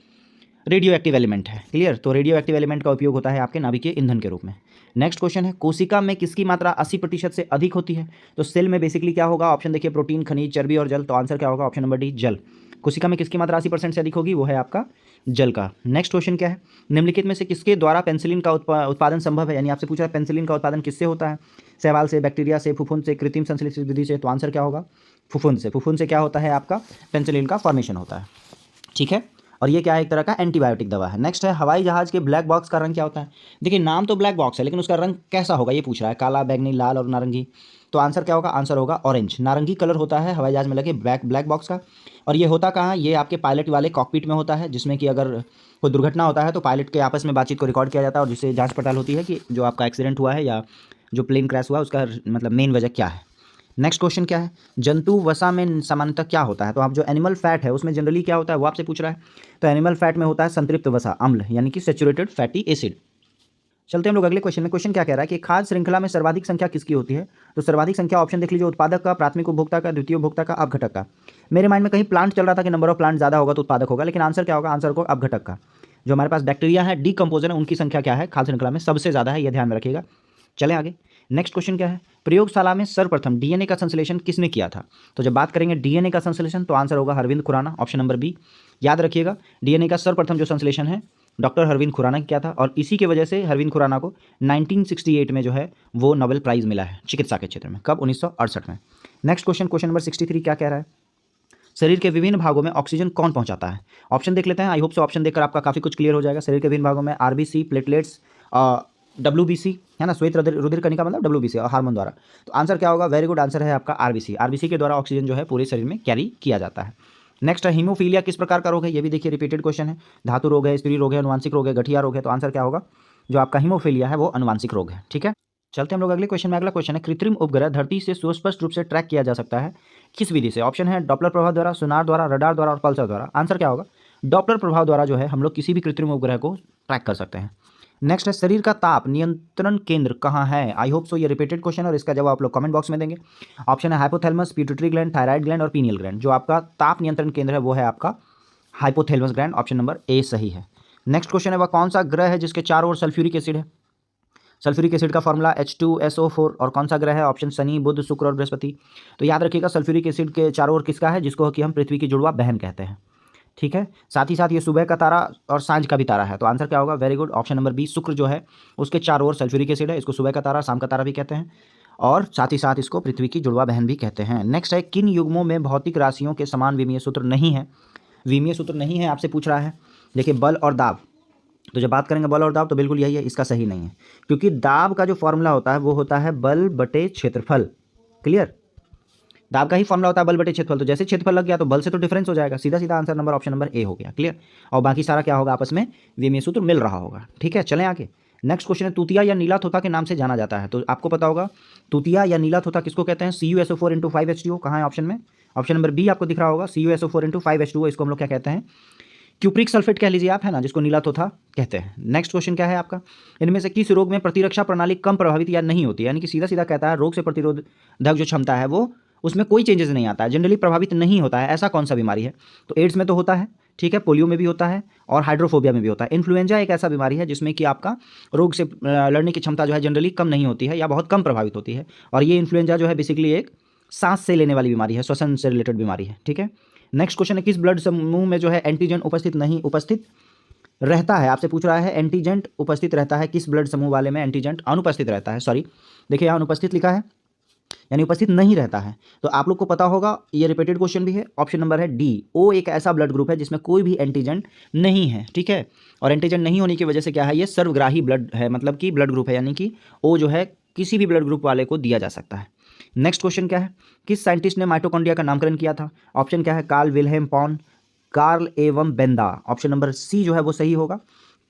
रेडियो एक्टिव एलिमेंट है। क्लियर? तो रेडियो एक्टिव एलिमेंट का उपयोग होता है आपके नाभिकीय ईंधन के रूप में। नेक्स्ट क्वेश्चन है, कोशिका में किसकी मात्रा 80% से अधिक होती है? तो सेल में बेसिकली क्या होगा? ऑप्शन देखिए प्रोटीन, खनिज, चर्बी और जल। तो आंसर क्या होगा? ऑप्शन नंबर डी जल। कोशिका में किसकी मात्रा 80% से अधिक होगी? वो है आपका जल का। नेक्स्ट क्वेश्चन क्या है, निम्नलिखित में से किसके द्वारा पेनिसिलिन का उत्पादन संभव है, यानी आपसे पूछा है पेनिसिलिन का उत्पादन किससे होता है, शैवाल से, बैक्टीरिया से, फफूंद से, कृत्रिम संश्लेषण विधि से। तो आंसर क्या होगा, फफूंद से। फफूंद से क्या होता है आपका, पेनिसिलिन का फॉर्मेशन होता है, ठीक है। और ये क्या है, एक तरह का एंटीबायोटिक दवा है। नेक्स्ट है, हवाई जहाज के ब्लैक बॉक्स का रंग क्या होता है। देखिए नाम तो ब्लैक बॉक्स है, लेकिन उसका रंग कैसा होगा ये पूछ रहा है, काला, बैंगनी, लाल और नारंगी। तो आंसर क्या होगा, आंसर होगा ऑरेंज। नारंगी कलर होता है हवाई जहाज में लगे ब्लैक बॉक्स का। और ये होता कहाँ, ये आपके पायलट वाले कॉकपिट में होता है, जिसमें कि अगर कोई दुर्घटना होता है तो पायलट के आपस में बातचीत को रिकॉर्ड किया जाता है, और जिससे जांच पड़ताल होती है कि जो आपका एक्सीडेंट हुआ है या जो प्लेन क्रैश हुआ उसका मतलब मेन वजह क्या है। नेक्स्ट क्वेश्चन क्या है, जंतु वसा में सामान्यतः क्या होता है। तो आप जो एनिमल फैट है उसमें जनरली क्या होता है वो आपसे पूछ रहा है। तो एनिमल फैट में होता है संतृप्त वसा, अम्ल, यानी कि सैचुरेटेड फैटी एसिड। चलते हैं हम लोग अगले क्वेश्चन में। क्वेश्चन क्या कह रहा है कि खाद्य श्रृंखला में सर्वाधिक संख्या किसकी होती है। तो सर्वाधिक संख्या ऑप्शन देख लीजिए, उत्पादक का, प्राथमिक उपभोक्ता का, द्वितीय उपभोक्ता का, अपघटक का। मेरे माइंड में कहीं प्लांट चल रहा था कि नंबर ऑफ प्लांट ज़्यादा होगा तो उत्पादक होगा, लेकिन आंसर क्या होगा, आंसर को अपघटक का। जो हमारे पास बैक्टीरिया है, डीकम्पोजर है, उनकी संख्या क्या है खाद्य श्रृंखला में सबसे ज़्यादा है, यह ध्यान में रखिएगा। चलें आगे। नेक्स्ट क्वेश्चन क्या है, प्रयोगशाला में सर्वप्रथम डीएनए का संश्लेषण किसने किया था। तो जब बात करेंगे डीएनए का संश्लेषण तो आंसर होगा Harvind Khurana, option number B. याद रखिएगा डीएनए का सर्वप्रथम जो संश्लेषण है डॉक्टर हरविंद खुराना ने किया था, और इसी की वजह से हरविंद खुराना को 1968 में जो है वो नोबेल प्राइज मिला है चिकित्सा के क्षेत्र में। कब, 1968 में। नेक्स्ट क्वेश्चन, क्वेश्चन नंबर 63 क्या कह रहा है, शरीर के विभिन्न भागों में ऑक्सीजन कौन पहुंचाता है। ऑप्शन देख लेते हैं, आई होप सो ऑप्शन देखकर आपका काफी कुछ क्लियर हो जाएगा। शरीर के विभिन्न भागों में आरबीसी, प्लेटलेट्स, WBC है ना, श्वेत रुधिर कणिका मतलब WBC, और हार्मोन द्वारा। तो आंसर क्या होगा, वेरी गुड आंसर है आपका आरबीसी। आरबीसी के द्वारा ऑक्सीजन जो है पूरे शरीर में कैरी किया जाता है। नेक्स्ट है, हीमोफीलिया किस प्रकार का रोग है। ये भी देखिए रिपीटेड क्वेश्चन है। धातु रोग है, स्त्री रोग है, अनुवांशिक रोग है, गठिया रोग है। तो आंसर क्या होगा, जो आपका हीमोफीलिया है वो अनुवांशिक रोग है, ठीक है। चलते हम लोग अगले क्वेश्चन में। अगला क्वेश्चन है, कृत्रिम उपग्रह धरती से सुस्पष्ट रूप से ट्रैक किया जा सकता है किस विधि से। ऑप्शन है डॉपलर प्रभाव द्वारा, सोनार द्वारा, रडार द्वारा और पल्सर द्वारा। आंसर क्या होगा, डॉपलर प्रभाव द्वारा जो है हम लोग किसी भी कृत्रिम उपग्रह को ट्रैक कर सकते हैं। नेक्स्ट है, शरीर का ताप नियंत्रण केंद्र कहाँ है। आई होप सो ये रिपीटेड क्वेश्चन है और इसका जवाब आप लोग कमेंट बॉक्स में देंगे। ऑप्शन है hypothalamus, pituitary gland, thyroid gland और पीनियल ग्लैंड। जो आपका ताप नियंत्रण केंद्र है वो है आपका हाइपोथैलेमस ग्लैंड, ऑप्शन नंबर ए सही है। नेक्स्ट क्वेश्चन है, वह कौन सा ग्रह है जिसके चारों ओर सल्फ्यूरिक एसिड है। सल्फ्यूरिक एसिड का फॉर्मूला H2SO4, और कौन सा ग्रह है, ऑप्शन शनि, बुध, शुक्र और बृहस्पति। तो याद रखिएगा सल्फ्यूरिक एसिड के चारों ओर किसका है, जिसको कि हम पृथ्वी की जुड़वा बहन कहते हैं, ठीक है। साथ ही साथ ये सुबह का तारा और सांझ का भी तारा है। तो आंसर क्या होगा, very good, option number B, शुक्र जो है उसके चारों ओर सल्फ्यूरिक एसिड है। इसको सुबह का तारा, शाम का तारा भी कहते हैं, और साथ ही साथ इसको पृथ्वी की जुड़वा बहन भी कहते हैं। नेक्स्ट है, किन युग्मों में भौतिक राशियों के समान विमीय सूत्र नहीं है। विमीय सूत्र नहीं है आपसे पूछ रहा है। देखिए बल और दाब, तो जब बात करेंगे बल और दाब तो बिल्कुल यही है, इसका सही नहीं है, क्योंकि दाब का जो फॉर्मूला होता है वो होता है बल बटे क्षेत्रफल। क्लियर, दाब का ही फॉर्मूला होता है बल बटे क्षेत्रफल। तो जैसे क्षेत्रफल लग गया तो बल से तो डिफरेंस हो जाएगा, सीधा सीधा आंसर नंबर ऑप्शन नंबर ए हो गया। क्लियर, और बाकी सारा क्या होगा, आपस में विमीय सूत्र मिल रहा होगा, ठीक है। चलें आगे। नेक्स्ट क्वेश्चन है, तूतिया या नीला थोथा के नाम से जाना जाता है। तो आपको पता होगा तूतिया या नीला थोथा किसको कहते हैं, CuSO4 × 5H2O। कहाँ है ऑप्शन में, ऑप्शन नंबर बी आपको दिख रहा होगा, CuSO4 × 5H2O। इसको हम लोग क्या कहते हैं, क्यूप्रिक सल्फेट कह लीजिए आप, है ना, जिसको नीला थोथा कहते हैं। नेक्स्ट क्वेश्चन क्या है आपका, इनमें से किस रोग में प्रतिरक्षा प्रणाली कम प्रभावित या नहीं होती है। यानी कि सीधा सीधा कहता है रोग से प्रतिरोधक जो क्षमता है वो उसमें कोई चेंजेस नहीं आता है, जनरली प्रभावित नहीं होता है। ऐसा कौन सा बीमारी है, तो एड्स में तो होता है, ठीक है, पोलियो में भी होता है और हाइड्रोफोबिया में भी होता है। इन्फ्लुएंजा एक ऐसा बीमारी है जिसमें कि आपका रोग से लड़ने की क्षमता जो है जनरली कम नहीं होती है या बहुत कम प्रभावित होती है। और ये इन्फ्लुएंजा जो है बेसिकली एक सांस से लेने वाली बीमारी है, श्वसन से रिलेटेड बीमारी है, ठीक है। नेक्स्ट क्वेश्चन है, किस ब्लड समूह में जो है एंटीजन उपस्थित रहता है। आपसे पूछ रहा है एंटीजन उपस्थित रहता है किस ब्लड समूह वाले में एंटीजन अनुपस्थित रहता है। सॉरी, देखिए यहाँ अनुपस्थित लिखा है यानी उपस्थित नहीं रहता है। तो आप लोग को पता होगा ये रिपीटेड क्वेश्चन भी है, ऑप्शन नंबर है डी, ओ एक ऐसा ब्लड ग्रुप है जिसमें कोई भी एंटीजन नहीं है, ठीक है। और एंटीजन नहीं होने की वजह से क्या है, ये सर्वग्राही ब्लड है, मतलब कि ब्लड ग्रुप है, यानी कि ओ जो है किसी भी ब्लड ग्रुप वाले को दिया जा सकता है। नेक्स्ट क्वेश्चन क्या है, किस साइंटिस्ट ने माइटोकॉन्ड्रिया का नामकरण किया था। ऑप्शन क्या है, कार्ल विल्हेम पॉन, कार्ल एवं बेंदा। ऑप्शन नंबर सी जो है वो सही होगा।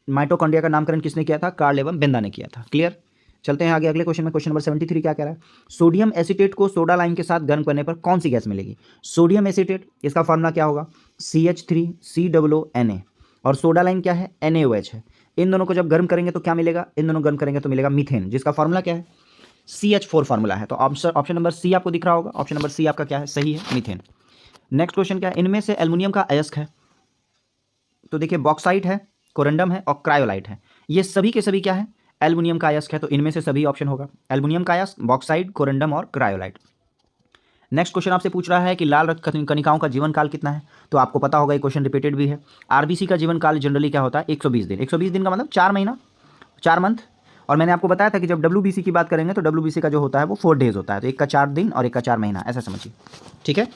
माइटोकॉन्ड्रिया का नामकरण किसने किया था, कार्ल एवं बेंदा ने किया था। क्लियर, चलते हैं आगे अगले क्वेश्चन में। क्वेश्चन नंबर 73 क्या कह रहा है, सोडियम एसीटेट को सोडा लाइम के साथ गर्म करने पर कौन सी गैस मिलेगी। सोडियम एसीटेट, इसका फॉर्मूला क्या होगा, CH3COONA, और सोडा लाइम क्या है, NaOH है। इन दोनों को जब गर्म करेंगे तो क्या मिलेगा, इन दोनों गर्म करेंगे तो मिलेगा मीथेन, जिसका फॉर्मूला क्या है, CH4 फॉर्मूला है। तो ऑप्शन नंबर सी आपको दिख रहा होगा, ऑप्शन नंबर सी आपका क्या है, सही है, मीथेन। नेक्स्ट क्वेश्चन क्या है, इनमें से एल्युमिनियम का अयस्क है। तो देखिए बॉक्साइट है, कोरंडम है और क्रायोलाइट है, ये सभी के सभी क्या है, एल्युमिनियम का अयस्क है। तो इनमें से सभी ऑप्शन होगा, एल्युमिनियम का अयस्क, बॉक्साइट, कोरंडम और क्रायोलाइट। नेक्स्ट क्वेश्चन आपसे पूछ रहा है कि लाल रक्त कणिकाओं का जीवन काल कितना है। तो आपको पता होगा ये क्वेश्चन रिपीटेड भी है। आरबीसी का जीवन काल जनरली क्या होता है, 120 दिन। 120 दिन का मतलब 4 महीना, 4 मंथ। और मैंने आपको बताया था कि जब डब्ल्यूबीसी की बात करेंगे तो डब्ल्यूबीसी का जो होता है वो 4 डेज होता है। तो एक का 4 दिन और एक का 4 महीना, ऐसा समझिए, ठीक है।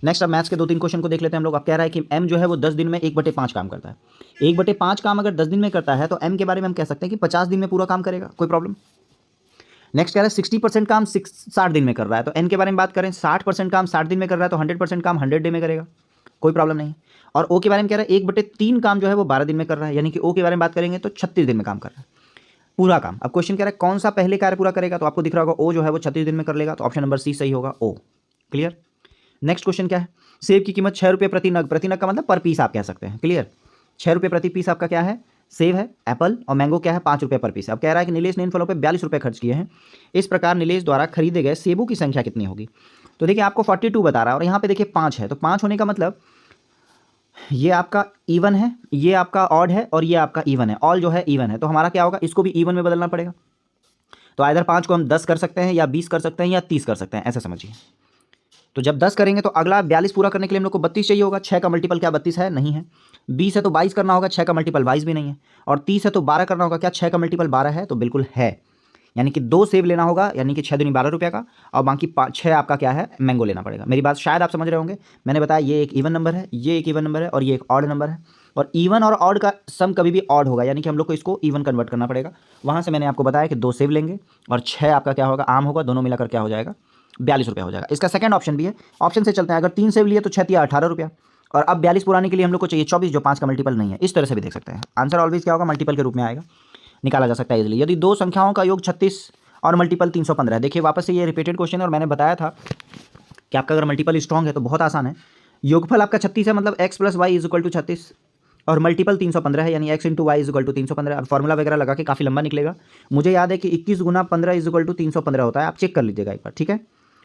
नेक्स्ट अब मैथ्स के 2-3 क्वेश्चन को देख लेते हैं हम लोग। अब कह रहा है कि एम जो है वो 10 दिन में 1/5 काम करता है। 1/5 काम अगर 10 दिन में करता है तो एम के बारे में हम कह सकते हैं कि 50 दिन में पूरा काम करेगा, कोई प्रॉब्लम। नेक्स्ट कह रहा है 60% काम 60 दिन में कर रहा है। तो एन के बारे में बात करें, 60% काम 60 दिन में कर रहा है तो 100% काम 100 डे में करेगा, कोई प्रॉब्लम नहीं। और ओ के बारे में कह रहा है 1/3 काम जो है वो 12 दिन में कर रहा है, यानी कि ओ के बारे में बात करेंगे तो 36 दिन में काम कर रहा है पूरा काम। अब क्वेश्चन कह रहा है कौन सा पहले कार्य पूरा करेगा, तो आपको दिख रहा होगा ओ जो है वो 36 दिन में कर लेगा, तो ऑप्शन नंबर सी सही होगा, ओ। क्लियर। नेक्स्ट क्वेश्चन क्या है, सेब की कीमत 6 रुपये प्रति नग, प्रति नग का मतलब पर पीस आप कह सकते हैं। क्लियर, 6 रुपये प्रति पीस आपका क्या है, सेब है, एप्पल, और मैंगो क्या है 5 रुपये पर पीस। अब कह रहा है कि नीलेश ने इन फलों पर 42 रुपये खर्च किए हैं। इस प्रकार नीलेश द्वारा खरीदे गए सेबों की संख्या कितनी होगी। तो देखिए आपको 42 बता रहा है और यहाँ पे देखिए 5 है, तो 5 होने का मतलब ये आपका इवन है, ये आपका ऑड है और ये आपका इवन है। ऑल जो है इवन है, तो हमारा क्या होगा, इसको भी इवन में बदलना पड़ेगा। तो इधर 5 को हम 10 कर सकते हैं या 20 कर सकते हैं या 30 कर सकते हैं, ऐसा समझिए। तो जब 10 करेंगे तो अगला 42 पूरा करने के लिए हम लोग को 32 चाहिए होगा। 6 का मल्टीपल क्या 32 है, नहीं है। 20 है तो 22 करना होगा, 6 का मल्टीपल 22 भी नहीं है। और 30 है तो 12 करना होगा, क्या 6 का मल्टीपल 12 है, तो बिल्कुल है। यानी कि 2 सेब लेना होगा, यानी कि 6 दूनी 12 रुपये का, और बाकी 6 आपका क्या है, मैंगो लेना पड़ेगा। मेरी बात शायद आप समझ रहे होंगे। मैंने बताया ये एक इवन नंबर है, ये एक इवन नंबर है और ये एक ऑड नंबर है। और इवन और ऑड का सम कभी भी ऑड होगा, यानी कि हम लोग को इसको इवन कन्वर्ट करना पड़ेगा। वहाँ से मैंने आपको बताया कि 2 सेब लेंगे और 6 आपका क्या होगा, आम होगा, दोनों मिलाकर क्या हो जाएगा, 42 रुपये हो जाएगा। इसका सेकंड ऑप्शन भी है, ऑप्शन से चलते हैं। अगर 3 सेब लिए तो 6 या 18 रुपया, और अब 42 पुराने के लिए हम लोग को चाहिए 24, जो 5 का मल्टीपल नहीं है। इस तरह से भी देख सकते हैं। आंसर ऑलवेज क्या होगा, मल्टीपल के रूप में आएगा, निकाला जा सकता है इजीली। यदि दो संख्याओं का योग 36 और मल्टीपल 315 है। देखिए वापस से ये रिपीटेड क्वेश्चन है और मैंने बताया था कि आपका अगर मल्टीपल स्ट्रॉन्ग है तो बहुत आसान है। योगफल आपका 36 है, मतलब x + y = 36, और मल्टीपल 315 है, यानी x × y = 315। और फॉर्मूला वगैरह लगा के काफ़ी लंबा निकलेगा। मुझे याद है कि 21 × 15 = 315 होता है, आप चेक कर लीजिएगा एक बार, ठीक है।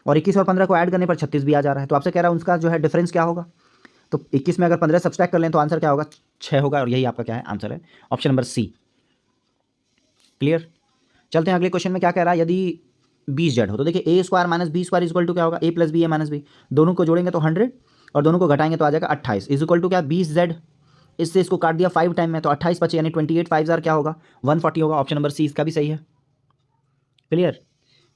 और 21 और 15 को ऐड करने पर 36 भी आ जा रहा है। तो आपसे कह रहा है उसका जो है डिफरेंस क्या होगा। तो 21 में अगर 15 सब्सट्रैक्ट कर लें तो आंसर क्या होगा, 6 होगा, और यही आपका क्या है, आंसर है, ऑप्शन नंबर सी। क्लियर। चलते हैं अगले क्वेश्चन में। क्या कह रहा है, यदि 20z हो तो देखिए a² - b² = क्या होगा, a + b a - b। दोनों को जोड़ेंगे तो 100 और दोनों को घटाएंगे तो आ जाएगा 28 = क्या, 20z। इससे इसको काट दिया 5 टाइम में तो 28 बचे, यानी 28 5 क्या होगा, 140 होगा। ऑप्शन नंबर सी इसका भी सही है। क्लियर।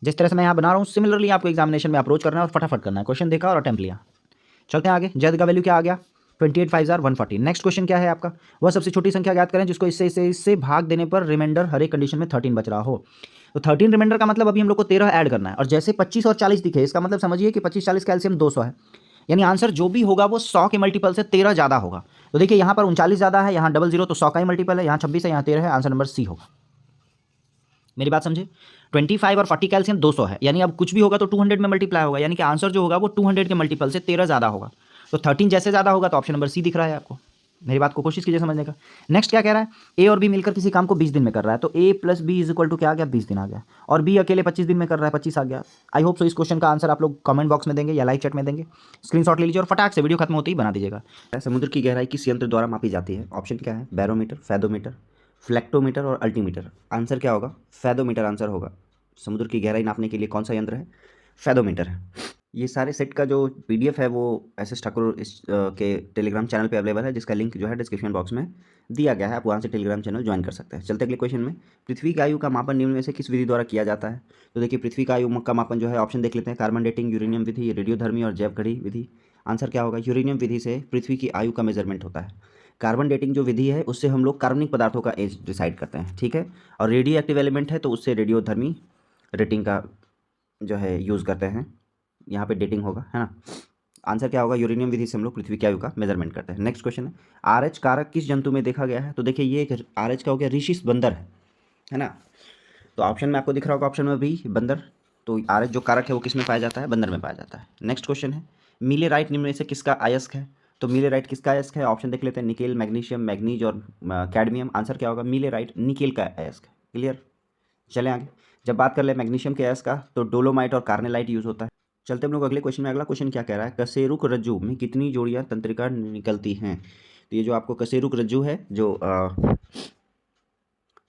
जिस तरह से मैं यहाँ बना रहा हूँ सिमिलरली आपको एग्जामिनेशन में अप्रोच करना है और फटाफट करना है। क्वेश्चन देखा और अटेम्प्ट लिया। चलते हैं आगे। z का वैल्यू क्या आ गया, 28 5 140। नेक्स्ट क्वेश्चन क्या है आपका, वह सबसे छोटी संख्या ज्ञात करें जिसको इससे भाग देने पर रिमाइंडर हर एक कंडीशन में 13 बच रहा हो। तो 13 रिमाइंडर का मतलब अभी हम लोग को 13 ऐड करना है, और जैसे 25 और 40 दिखे, इसका मतलब समझिए कि 25 40 का एलसीएम 200 है, यानी आंसर जो भी होगा वो 100 के मल्टीपल से 13 ज़्यादा होगा। तो देखिए यहाँ पर 39 ज़्यादा है, यहाँ 00 तो 100 का ही मल्टीपल है, यहाँ 26 है, यहाँ 13 है, आंसर नंबर सी होगा। मेरी बात समझे। 25 और 40 का एलसीएम 200 है, यानी अब कुछ भी होगा तो 200 में मल्टीप्लाई होगा, यानी कि आंसर जो होगा वो 200 के मल्टीपल से 13 ज़्यादा होगा। तो 13 जैसे ज़्यादा होगा तो ऑप्शन नंबर सी दिख रहा है आपको। मेरी बात को कोशिश कीजिए समझने का। नेक्स्ट क्या कह रहा है, ए और बी मिलकर किसी काम को 20 दिन में कर रहा है, तो a + b = क्या आ गया, 20 दिन आ गया, और बी अकेले 25 दिन में कर रहा है, 25 आ गया। आई होप सो इस क्वेश्चन का आंसर आप लोग कमेंट बॉक्स में देंगे या लाइव चैट में देंगे। स्क्रीनशॉट ले लीजिए और फटाक से वीडियो खत्म होते ही बना दीजिएगा। समुद्र की गहराई किस यंत्र द्वारा मापी जाती है। ऑप्शन क्या है, बैरोमीटर, फैदोमीटर, फ्लैक्टोमीटर और अल्टीमीटर। आंसर क्या होगा, फैदोमीटर आंसर होगा। समुद्र की गहराई नापने के लिए कौन सा यंत्र है, फैदोमीटर है। ये सारे सेट का जो PDF है वो एस ठाकुर के टेलीग्राम चैनल पे अवेलेबल है, जिसका लिंक जो है डिस्क्रिप्शन बॉक्स में दिया गया है, आप वहाँ से टेलीग्राम चैनल ज्वाइन कर सकते हैं। चलते अगले क्वेश्चन में। पृथ्वी की आयु का मापन निम्न में से किस विधि द्वारा किया जाता है। तो देखिए पृथ्वी का आयु का मापन जो है, ऑप्शन देख लेते हैं, कार्बन डेटिंग, यूरेनियम विधि, रेडियोधर्मी और जैव घड़ी विधि। आंसर क्या होगा, यूरेनियम विधि से पृथ्वी की आयु का मेजरमेंट होता है। कार्बन डेटिंग जो विधि है उससे हम लोग कार्बनिक पदार्थों का एज डिसाइड करते हैं, ठीक है। और रेडियो एक्टिव एलिमेंट है तो उससे रेडियोधर्मी रेटिंग का जो है यूज़ करते हैं, यहाँ पे डेटिंग होगा, है ना। आंसर क्या होगा, यूरेनियम विधि से हम लोग पृथ्वी की आयु का मेजरमेंट करते हैं। नेक्स्ट क्वेश्चन है, RH कारक किस जंतु में देखा गया है। तो देखिए ये एक RH का हो गया, ऋषिस बंदर है ना। तो ऑप्शन में आपको दिख रहा होगा, ऑप्शन में भी बंदर। तो RH जो कारक है वो किस में पाया जाता है, बंदर में पाया जाता है। नेक्स्ट क्वेश्चन है, मीलेराइट निम्न में से किसका अयस्क है। तो मीलेराइट किसका अयस्क है, ऑप्शन देख लेते हैं, निकेल, मैग्नीशियम, मैग्नीज और कैडमियम। आंसर क्या होगा, मीलेराइट निकेल का अयस्क है। क्लियर। चलें आगे। जब बात कर ले मैग्नीशियम के अयस्क का तो डोलोमाइट और कार्नेलाइट यूज़ होता है। चलते हम लोग अगले क्वेश्चन में। अगला क्वेश्चन क्या कह रहा है, कशेरुक रज्जु में कितनी जोड़ियां तंत्रिका निकलती हैं। तो ये जो आपको कशेरुक रज्जु है जो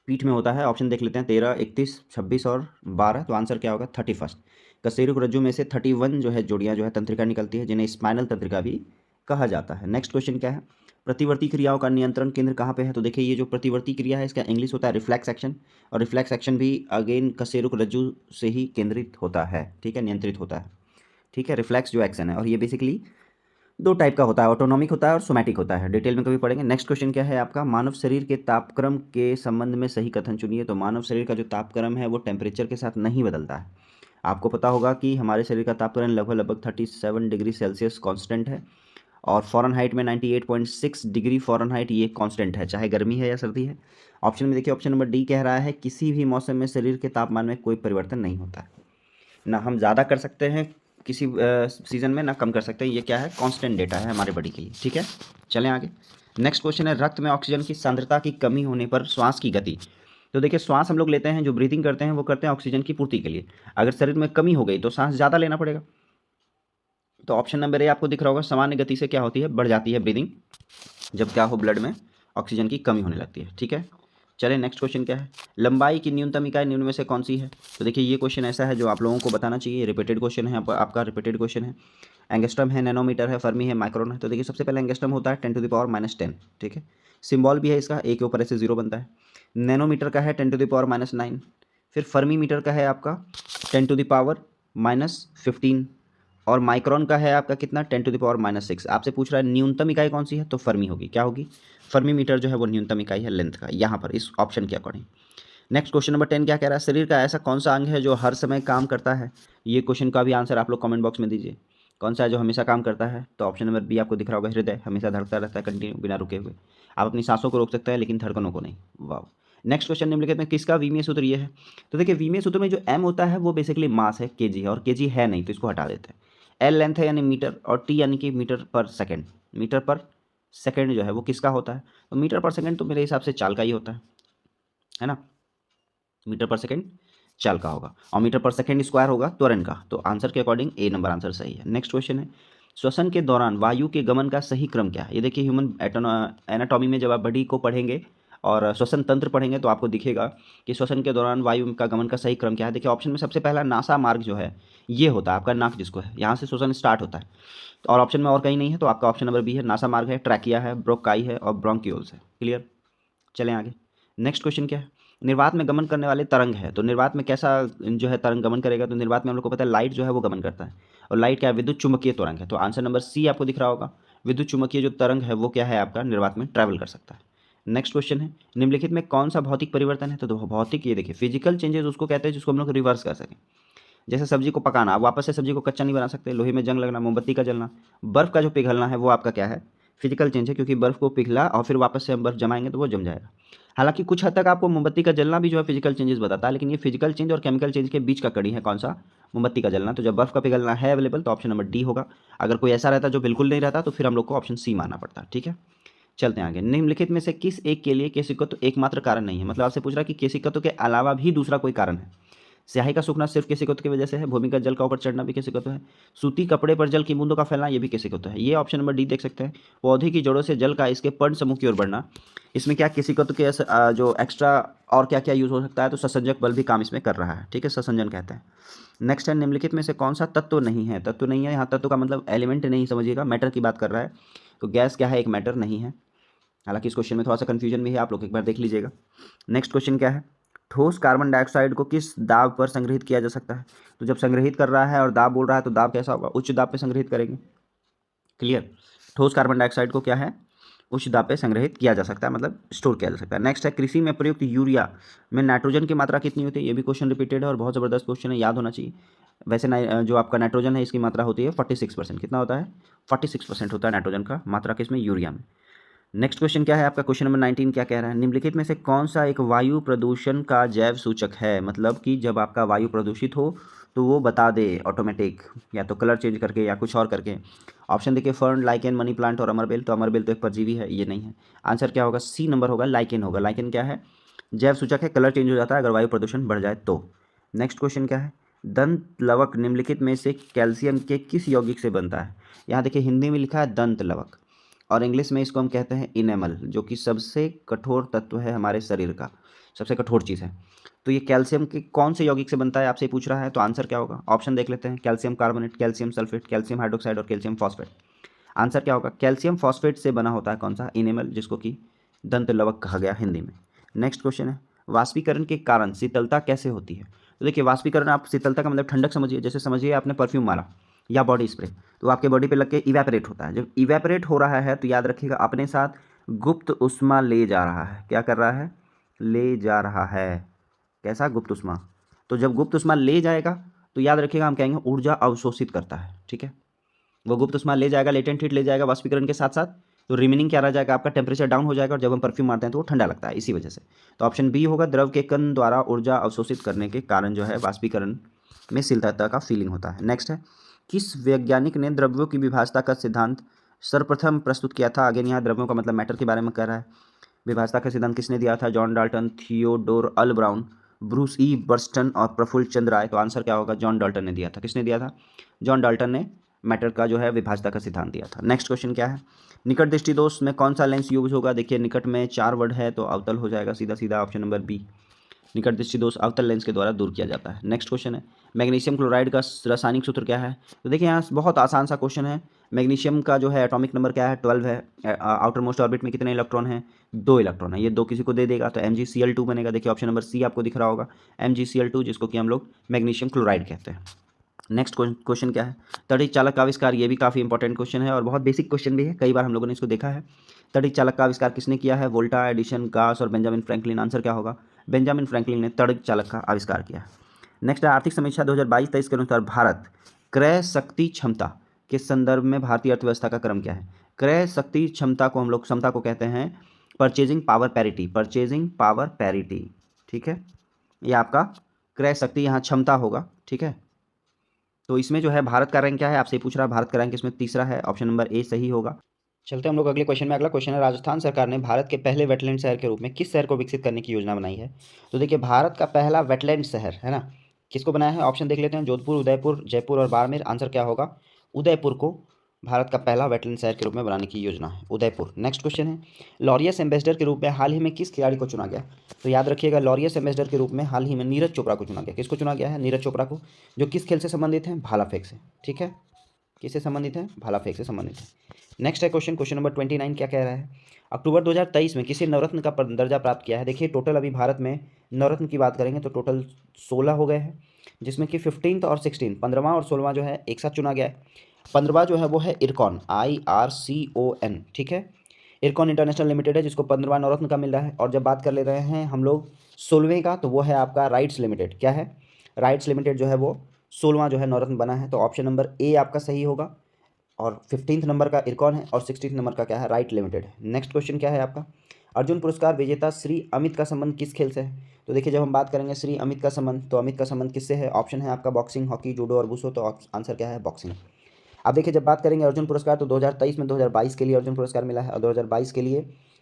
पीठ में होता है, ऑप्शन देख लेते हैं, 13, 31, 26 और 12। तो आंसर क्या होगा, 31। कशेरुक रज्जु में से 31 जो है जोड़ियाँ जो है तंत्रिका निकलती है, जिन्हें स्पाइनल तंत्रिका भी कहा जाता है। नेक्स्ट क्वेश्चन क्या है, प्रतिवर्ती क्रियाओं का नियंत्रण केंद्र कहाँ पे है? तो देखिए ये जो प्रतिवर्ती क्रिया है इसका इंग्लिश होता है रिफ्लेक्स एक्शन, और रिफ्लेक्स एक्शन भी अगेन कशेरुक रज्जु से ही केंद्रित होता है, ठीक है, नियंत्रित होता है, ठीक है, रिफ्लेक्स जो एक्शन है। और ये बेसिकली दो टाइप का होता है, ऑटोनॉमिक होता है और सोमैटिक होता है, डिटेल में कभी पढ़ेंगे। नेक्स्ट क्वेश्चन क्या है आपका, मानव शरीर के तापक्रम के संबंध में सही कथन चुनिए। तो मानव शरीर का जो तापक्रम है वो टेम्परेचर के साथ नहीं बदलता है। आपको पता होगा कि हमारे शरीर का तापक्रम लगभग 37 डिग्री सेल्सियस कांस्टेंट है, और फ़ारेनहाइट में 98.6 डिग्री फ़ारेनहाइट ये कांस्टेंट है, चाहे गर्मी है या सर्दी है। ऑप्शन में देखिए, ऑप्शन नंबर डी कह रहा है किसी भी मौसम में शरीर के तापमान में कोई परिवर्तन नहीं होता है, ना हम ज़्यादा कर सकते हैं किसी सीज़न में, ना कम कर सकते हैं। ये क्या है, कांस्टेंट डेटा है हमारे बॉडी के लिए, ठीक है। चलें आगे। नेक्स्ट क्वेश्चन है, रक्त में ऑक्सीजन की सांद्रता की कमी होने पर श्वास की गति। तो देखिए श्वास हम लोग लेते हैं, जो ब्रीथिंग करते हैं वो करते हैं ऑक्सीजन की पूर्ति के लिए। अगर शरीर में कमी हो गई तो सांस ज़्यादा लेना पड़ेगा। तो ऑप्शन नंबर ए आपको दिख रहा होगा, सामान्य गति से क्या होती है, बढ़ जाती है ब्रीदिंग, जब क्या हो, ब्लड में ऑक्सीजन की कमी होने लगती है, ठीक है। चलिए नेक्स्ट क्वेश्चन क्या है, लंबाई की न्यूनतम इकाई निम्न में से कौन सी है? तो देखिए ये क्वेश्चन ऐसा है जो आप लोगों को बताना चाहिए, रिपीटेड क्वेश्चन है, आपका रिपीटेड क्वेश्चन है। एंगस्ट्रम है, नैनोमीटर है, फर्मी है, माइक्रोन है। तो देखिए सबसे पहले एंगस्ट्रम होता है 10⁻⁻10, ठीक है। सिंबल भी है इसका, ए के ऊपर ऐसे 0 बनता है। नैनोमीटर का है 10⁻⁹। फिर फर्मी मीटर का है आपका 10⁻⁻15, और माइक्रोन का है आपका कितना, 10⁻⁻6। आपसे पूछ रहा है न्यूनतम इकाई कौन सी है, तो फर्मी होगी, क्या होगी, फर्मी मीटर जो है वो न्यूनतम इकाई है लेंथ का, यहाँ पर इस ऑप्शन के अकॉर्डिंग। नेक्स्ट क्वेश्चन नंबर 10 क्या कह रहा है, शरीर का ऐसा कौन सा अंग है जो हर समय काम करता है? ये क्वेश्चन का भी आंसर आप लोग कमेंट बॉक्स में दीजिए, कौन सा है जो हमेशा काम करता है? तो ऑप्शन नंबर बी आपको दिख रहा होगा, हृदय, हमेशा धड़कता रहता है कंटिन्यू बिना रुके हुए। आप अपनी सांसों को रोक सकते हैं लेकिन धड़कनों को नहीं। वाह। नेक्स्ट क्वेश्चन निम्नलिखित में किसका वीमीय सूत्र ये है? तो देखिए वीमीय सूत्र में जो एम होता है वो बेसिकली मास है, केजी है, और केजी है नहीं तो इसको हटा देते हैं। एल लेंथ है यानी मीटर, और टी यानी कि मीटर पर सेकेंड। मीटर पर सेकेंड जो है वो किसका होता है? तो मीटर पर सेकेंड तो मेरे हिसाब से चाल का ही होता है ना। मीटर पर सेकेंड चाल का होगा, और मीटर पर सेकेंड स्क्वायर होगा त्वरण का। तो आंसर के अकॉर्डिंग ए नंबर आंसर सही है। नेक्स्ट क्वेश्चन है, श्वसन के दौरान वायु के गमन का सही क्रम क्या है? ये देखिए ह्यूमन एनाटॉमी में जब आप बॉडी को पढ़ेंगे और श्वसन तंत्र पढ़ेंगे तो आपको दिखेगा कि श्वसन के दौरान वायु का गमन का सही क्रम क्या है। देखिए ऑप्शन में सबसे पहला नासा मार्ग जो है ये होता है आपका, नाक जिसको है, यहाँ से श्वसन स्टार्ट होता है, और ऑप्शन में और कहीं नहीं है, तो आपका ऑप्शन नंबर बी है, नासा मार्ग है, ट्रैकिया है, ब्रोकाई है, और ब्रोंक्यूल्स है। क्लियर। चलें आगे। नेक्स्ट क्वेश्चन क्या है, निर्वात में गमन करने वाले तरंग है। तो निर्वात में कैसा जो है तरंग गमन करेगा? तो निर्वात में हम लोग को पता है लाइट जो है वो गमन करता है, और लाइट क्या है, विद्युत चुम्बकीय तरंग है। तो आंसर नंबर सी आपको दिख रहा होगा, विद्युत चुम्बकीय जो तरंग है वो क्या है आपका, निर्वात में ट्रैवल कर सकता है। नेक्स्ट क्वेश्चन है, निम्नलिखित में कौन सा भौतिक परिवर्तन है? तो भौतिक, ये देखिए फिजिकल चेंजेस उसको कहते हैं जिसको हम लोग रिवर्स कर सकें। जैसे सब्जी को पकाना, आप वापस से सब्जी को कच्चा नहीं बना सकते, लोहे में जंग लगना, मोमबत्ती का जलना, बर्फ़ का जो पिघलना है वो आपका क्या है, फिजिकल चेंज है, क्योंकि बर्फ़ को पिघला और फिर वापस से हम बर्फ़ जमाएंगे तो वो जम जाएगा। हालांकि कुछ हद तक आपको मोमबत्ती का जलना भी जो है फिजिकल चेंजेस बताता है, लेकिन ये फिजिकल चेंज और केमिकल चेंज के बीच का कड़ी है कौन सा, मोमबत्ती का जलना। तो जब बर्फ़ का पिघलना है अवेलेबल तो ऑप्शन नंबर डी होगा। अगर कोई ऐसा रहता जो बिल्कुल नहीं रहता तो फिर हम लोग को ऑप्शन सी मानना पड़ता, ठीक है। चलते हैं आगे। निम्नलिखित में से किस एक के लिए केशिकत्व एकमात्र कारण नहीं है? मतलब आपसे पूछ रहा है कि केशिकत्व के अलावा भी दूसरा कोई कारण है। स्याही का सूखना सिर्फ केशिकत्व की वजह से है, भूमिगत जल का ऊपर चढ़ना भी केशिकत्व है, सूती कपड़े पर जल की बूंदों का फैलना ये भी केशिकत्व है। ये ऑप्शन नंबर डी देख सकते हैं, पौधे की जड़ों से जल का इसके पर्ण समूह की ओर बढ़ना, इसमें क्या केशिकत्व के जो एक्स्ट्रा और क्या क्या यूज हो सकता है? तो ससंजक बल भी काम इसमें कर रहा है, ठीक है, ससंजन कहते हैं। नेक्स्ट है, निम्नलिखित में से कौन सा तत्व नहीं है? तत्व नहीं है, यहाँ तत्व का मतलब एलिमेंट नहीं समझिएगा, मैटर की बात कर रहा है। तो गैस क्या है, एक मैटर नहीं है। हालांकि इस क्वेश्चन में थोड़ा सा कन्फ्यूजन भी है, आप लोग एक बार देख लीजिएगा। नेक्स्ट क्वेश्चन क्या है, ठोस कार्बन डाइऑक्साइड को किस दाब पर संग्रहित किया जा सकता है? तो जब संग्रहित कर रहा है और दाब बोल रहा है तो दाब कैसा होगा, उच्च दाब पे संग्रहित करेंगे। क्लियर। ठोस कार्बन डाइऑक्साइड को क्या है, उच्च दाब पे संग्रहित किया जा सकता है, मतलब स्टोर किया जा सकता है। नेक्स्ट है, कृषि में प्रयुक्त यूरिया में नाइट्रोजन की मात्रा कितनी होती है? ये भी क्वेश्चन रिपीटेड है और बहुत ज़बरदस्त क्वेश्चन है, याद होना चाहिए। वैसे जो आपका नाइट्रोजन है इसकी मात्रा होती है 46%। कितना होता है, 46% होता है नाइट्रोजन का मात्रा किसमें, यूरिया में। नेक्स्ट क्वेश्चन क्या है आपका, क्वेश्चन नंबर 19 क्या कह रहा है, निम्नलिखित में से कौन सा एक वायु प्रदूषण का जैव सूचक है? मतलब कि जब आपका वायु प्रदूषित हो तो वो बता दे ऑटोमेटिक, या तो कलर चेंज करके या कुछ और करके। ऑप्शन देखिए, फर्न, लाइकेन, मनी प्लांट और अमरबेल। तो अमरबेल तो एक परजीवी है, ये नहीं है। आंसर क्या होगा, सी नंबर होगा, लाइकेन होगा। लाइकेन क्या है, जैव सूचक है, कलर चेंज हो जाता है अगर वायु प्रदूषण बढ़ जाए तो। नेक्स्ट क्वेश्चन क्या है, दंत लवक निम्नलिखित में से कैल्शियम के किस यौगिक से बनता है? यहाँ देखिए हिंदी में लिखा है दंत लवक, और इंग्लिश में इसको हम कहते हैं इनेमल, जो कि सबसे कठोर तत्व है हमारे शरीर का, सबसे कठोर चीज़ है। तो ये कैल्शियम के कौन से यौगिक से बनता है आपसे पूछ रहा है, तो आंसर क्या होगा? ऑप्शन देख लेते हैं, calcium carbonate, calcium sulphate, calcium hydroxide और कैल्शियम फॉस्फेट। आंसर क्या होगा? कैल्शियम फॉस्फेट से बना होता है कौन सा? इनेमल, जिसको कि दंत लवक कहा गया हिंदी में। नेक्स्ट क्वेश्चन है, वाष्पीकरण के कारण शीतलता कैसे होती है? तो देखिए, वाष्पीकरण, आप शीतलता का मतलब ठंडक समझिए, जैसे समझिए आपने परफ्यूम मारा या बॉडी स्प्रे, तो आपके बॉडी पे लग के इवेपोरेट होता है। जब इवेपोरेट हो रहा है तो याद रखिएगा अपने साथ गुप्त उष्मा ले जा रहा है। क्या कर रहा है? ले जा रहा है। कैसा? गुप्त उष्मा। तो जब गुप्त उष्मा ले जाएगा तो याद रखिएगा हम कहेंगे ऊर्जा अवशोषित करता है। ठीक है, वो गुप्त उष्मा ले जाएगा, लेटेंट हीट ले जाएगा वाष्पीकरण के साथ साथ, तो रिमेनिंग क्या रह जाएगा? आपका टेम्परेचर डाउन हो जाएगा और जब हम परफ्यूम मारते हैं तो वो ठंडा लगता है, इसी वजह से। तो ऑप्शन बी होगा, द्रव के कण द्वारा ऊर्जा अवशोषित करने के कारण जो है वाष्पीकरण में शीतलता का फीलिंग होता है। नेक्स्ट है, किस वैज्ञानिक ने द्रव्यों की विभाजता का सिद्धांत सर्वप्रथम प्रस्तुत किया था? अगेन यहाँ द्रव्यों का मतलब मैटर के बारे में कह रहा है। विभाजता का सिद्धांत किसने दिया था? जॉन डाल्टन, थियोडोर अल ब्राउन, ब्रूस ई बर्स्टन और प्रफुल्ल चंद्र राय। तो आंसर क्या होगा? जॉन डाल्टन ने दिया था। किसने दिया था? जॉन डाल्टन ने मैटर का जो है विभाजता का सिद्धांत दिया था। नेक्स्ट क्वेश्चन क्या है, निकट दृष्टि दोष में कौन सा लेंस यूज होगा? देखिए, निकट में 4 वर्ड है तो अवतल हो जाएगा सीधा सीधा, ऑप्शन नंबर बी। निकट दृष्टि दोष अवतल लेंस के द्वारा दूर किया जाता है। नेक्स्ट क्वेश्चन है, मैग्नीशियम क्लोराइड का रासायनिक सूत्र क्या है? तो देखिए यहाँ बहुत आसान सा क्वेश्चन है। मैग्नीशियम का जो है एटॉमिक नंबर क्या है? 12 है। आउटर मोस्ट ऑर्बिट में कितने इलेक्ट्रॉन हैं? 2 इलेक्ट्रॉन है। ये 2 किसी को दे देगा तो MgCl2 बनेगा। देखिए ऑप्शन नंबर सी आपको दिख रहा होगा, MgCl2, जिसको कि हम लोग मैग्नीशियम क्लोराइड कहते हैं। नेक्स्ट क्वेश्चन क्या है, तड़ित चालक का आविष्कार। ये भी काफ़ी इंपॉर्टेंट क्वेश्चन है और बहुत बेसिक क्वेश्चन भी है, कई बार हम लोगों ने इसको देखा है। तड़ित चालक का आविष्कार किसने किया है? वोल्टा, एडिसन, गास और बेंजामिन फ्रैंकलिन। आंसर क्या होगा? बेंजामिन फ्रैंकलिन ने तड़ित चालक का आविष्कार किया है। नेक्स्ट है, आर्थिक समीक्षा 2022-23 के अनुसार भारत क्रय शक्ति क्षमता के संदर्भ में भारतीय अर्थव्यवस्था का क्रम क्या है? क्रय शक्ति क्षमता को हम लोग क्षमता को कहते हैं purchasing power parity, purchasing power parity. ठीक है, ये आपका क्रय शक्ति यहाँ क्षमता होगा। ठीक है, तो इसमें जो है भारत का रैंक क्या है आपसे पूछ रहा है। भारत का रैंक इसमें तीसरा है, ऑप्शन नंबर ए सही होगा। चलते हम लोग अगले क्वेश्चन में। अगला क्वेश्चन है, राजस्थान सरकार ने भारत के पहले वेटलैंड शहर के रूप में किस शहर को विकसित करने की योजना बनाई है? तो देखिए, भारत का पहला वेटलैंड शहर है ना, किसको बनाया है? ऑप्शन देख लेते हैं, जोधपुर, उदयपुर, जयपुर और बाड़मेर। आंसर क्या होगा? उदयपुर को भारत का पहला वेटलैंड शहर के रूप में बनाने की योजना है, उदयपुर। नेक्स्ट क्वेश्चन है, लॉरियस एम्बेसडर के रूप में हाल ही में किस खिलाड़ी को चुना गया? तो याद रखिएगा, लॉरियस एम्बेसडर के रूप में हाल ही में नीरज चोपड़ा को चुना गया। किसको चुना गया है? नीरज चोपड़ा को, जो किस खेल से संबंधित हैं? भाला फेंक से। ठीक है, किससे संबंधित है? भाला फेंक से संबंधित है। नेक्स्ट है क्वेश्चन नंबर 29 क्या कह रहा है, अक्टूबर 2023 में किसी नवरत्न का दर्जा प्राप्त किया है? देखिए, टोटल अभी भारत में नवरत्न की बात करेंगे तो टोटल 16 हो गए हैं, जिसमें कि 15 और 16, 15वां और 16वां जो है एक साथ चुना गया है। 15वां जो है वो है इरकॉन, IRCON। ठीक है, इरकॉन इंटरनेशनल लिमिटेड है, जिसको 15वां नवरत्न का मिल रहा है। और जब बात कर ले रहे हैं हम लोग 16वें का, तो वो है आपका राइट्स लिमिटेड। क्या है? राइट्स लिमिटेड जो है वो 16वां जो है नवरत्न बना है। तो ऑप्शन नंबर ए आपका सही होगा। और 15th नंबर का इरकॉन है और 16th नंबर का क्या है? राइट लिमिटेड है। नेक्स्ट क्वेश्चन क्या है आपका, अर्जुन पुरस्कार विजेता श्री अमित का संबंध किस खेल से है? तो देखिए, जब हम बात करेंगे श्री अमित का संबंध, तो अमित का संबंध किससे है? ऑप्शन है आपका बॉक्सिंग, हॉकी, जूडो और वुशु। तो आंसर क्या है? बॉक्सिंग। अब देखिए, जब बात करेंगे अर्जुन पुरस्कार, तो 2023 में 2022 के लिए अर्जुन पुरस्कार मिला है और 2022 के लिए